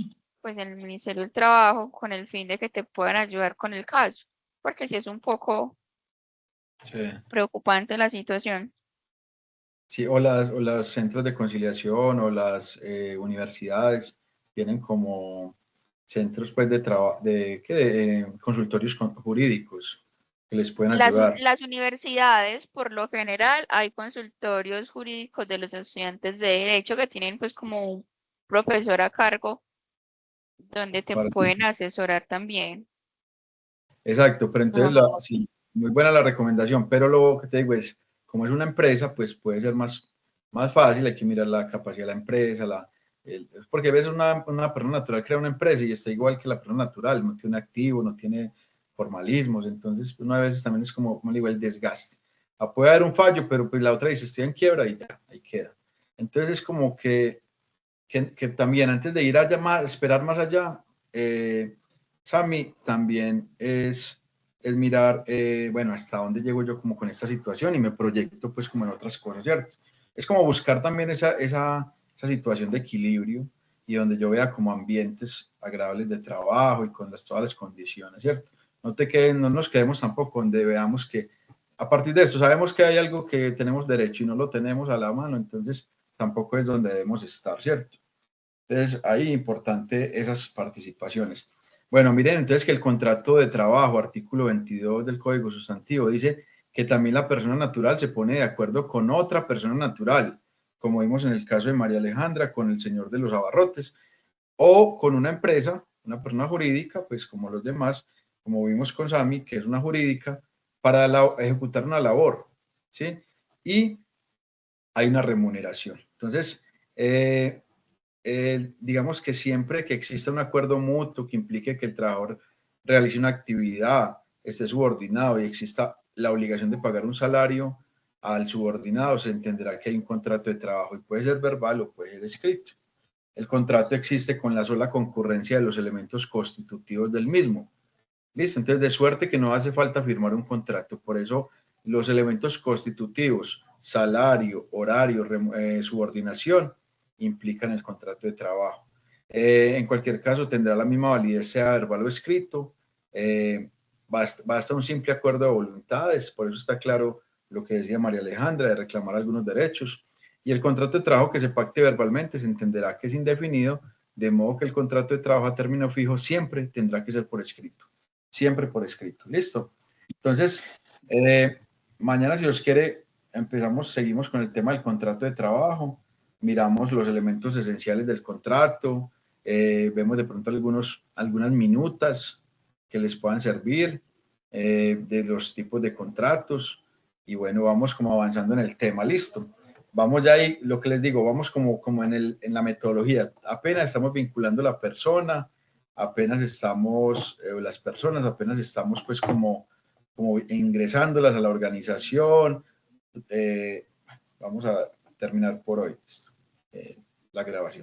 pues en el Ministerio del Trabajo, con el fin de que te puedan ayudar con el caso, porque sí es un poco Sí. preocupante la situación. Sí, o los centros de conciliación o las universidades tienen como centros pues de trabajo, de consultorios jurídicos que les pueden ayudar. Las universidades, por lo general, hay consultorios jurídicos de los estudiantes de derecho que tienen pues como un profesor a cargo donde te Para- pueden asesorar también. Exacto, pero entonces sí, muy buena la recomendación, pero lo que te digo es, como es una empresa, pues puede ser más fácil, hay que mirar la capacidad de la empresa, porque a veces una persona natural crea una empresa y está igual que la persona natural, no tiene activo, no tiene formalismos, entonces una vez también es como digo, el desgaste. Puede haber un fallo, pero pues la otra dice, estoy en quiebra y ya, ahí queda. Entonces es como que también antes de ir allá más, esperar más allá, Sami, también es mirar, bueno, hasta dónde llego yo como con esta situación y me proyecto pues como en otras cosas, ¿cierto? Es como buscar también esa situación de equilibrio y donde yo vea como ambientes agradables de trabajo y con todas las condiciones, ¿cierto? No nos quedemos tampoco donde veamos que a partir de esto sabemos que hay algo que tenemos derecho y no lo tenemos a la mano, entonces tampoco es donde debemos estar, ¿cierto? Entonces, ahí importante esas participaciones. Bueno, miren, entonces que el contrato de trabajo, artículo 22 del Código Sustantivo, dice que también la persona natural se pone de acuerdo con otra persona natural, como vimos en el caso de María Alejandra, con el señor de los abarrotes, o con una empresa, una persona jurídica, pues como los demás, como vimos con Sami, que es una jurídica, para ejecutar una labor, ¿sí? Y hay una remuneración. Entonces, digamos que siempre que exista un acuerdo mutuo que implique que el trabajador realice una actividad, esté subordinado y exista la obligación de pagar un salario al subordinado, se entenderá que hay un contrato de trabajo y puede ser verbal o puede ser escrito. El contrato existe con la sola concurrencia de los elementos constitutivos del mismo. ¿Listo? Entonces, de suerte que no hace falta firmar un contrato. Por eso, los elementos constitutivos, salario, horario, subordinación, implican el contrato de trabajo. En cualquier caso, tendrá la misma validez, sea verbal o escrito. basta un simple acuerdo de voluntades, por eso está claro lo que decía María Alejandra, de reclamar algunos derechos. Y el contrato de trabajo que se pacte verbalmente se entenderá que es indefinido, de modo que el contrato de trabajo a término fijo siempre tendrá que ser por escrito. Siempre por escrito. ¿Listo? Entonces, mañana, si Dios quiere, seguimos con el tema del contrato de trabajo, miramos los elementos esenciales del contrato, vemos de pronto algunas minutas que les puedan servir de los tipos de contratos, y bueno, vamos como avanzando en el tema. Listo. Vamos ya ahí, lo que les digo, vamos como en la metodología. Apenas estamos vinculando a la persona, apenas estamos, las personas apenas estamos pues como ingresándolas a la organización. Vamos a terminar por hoy la grabación.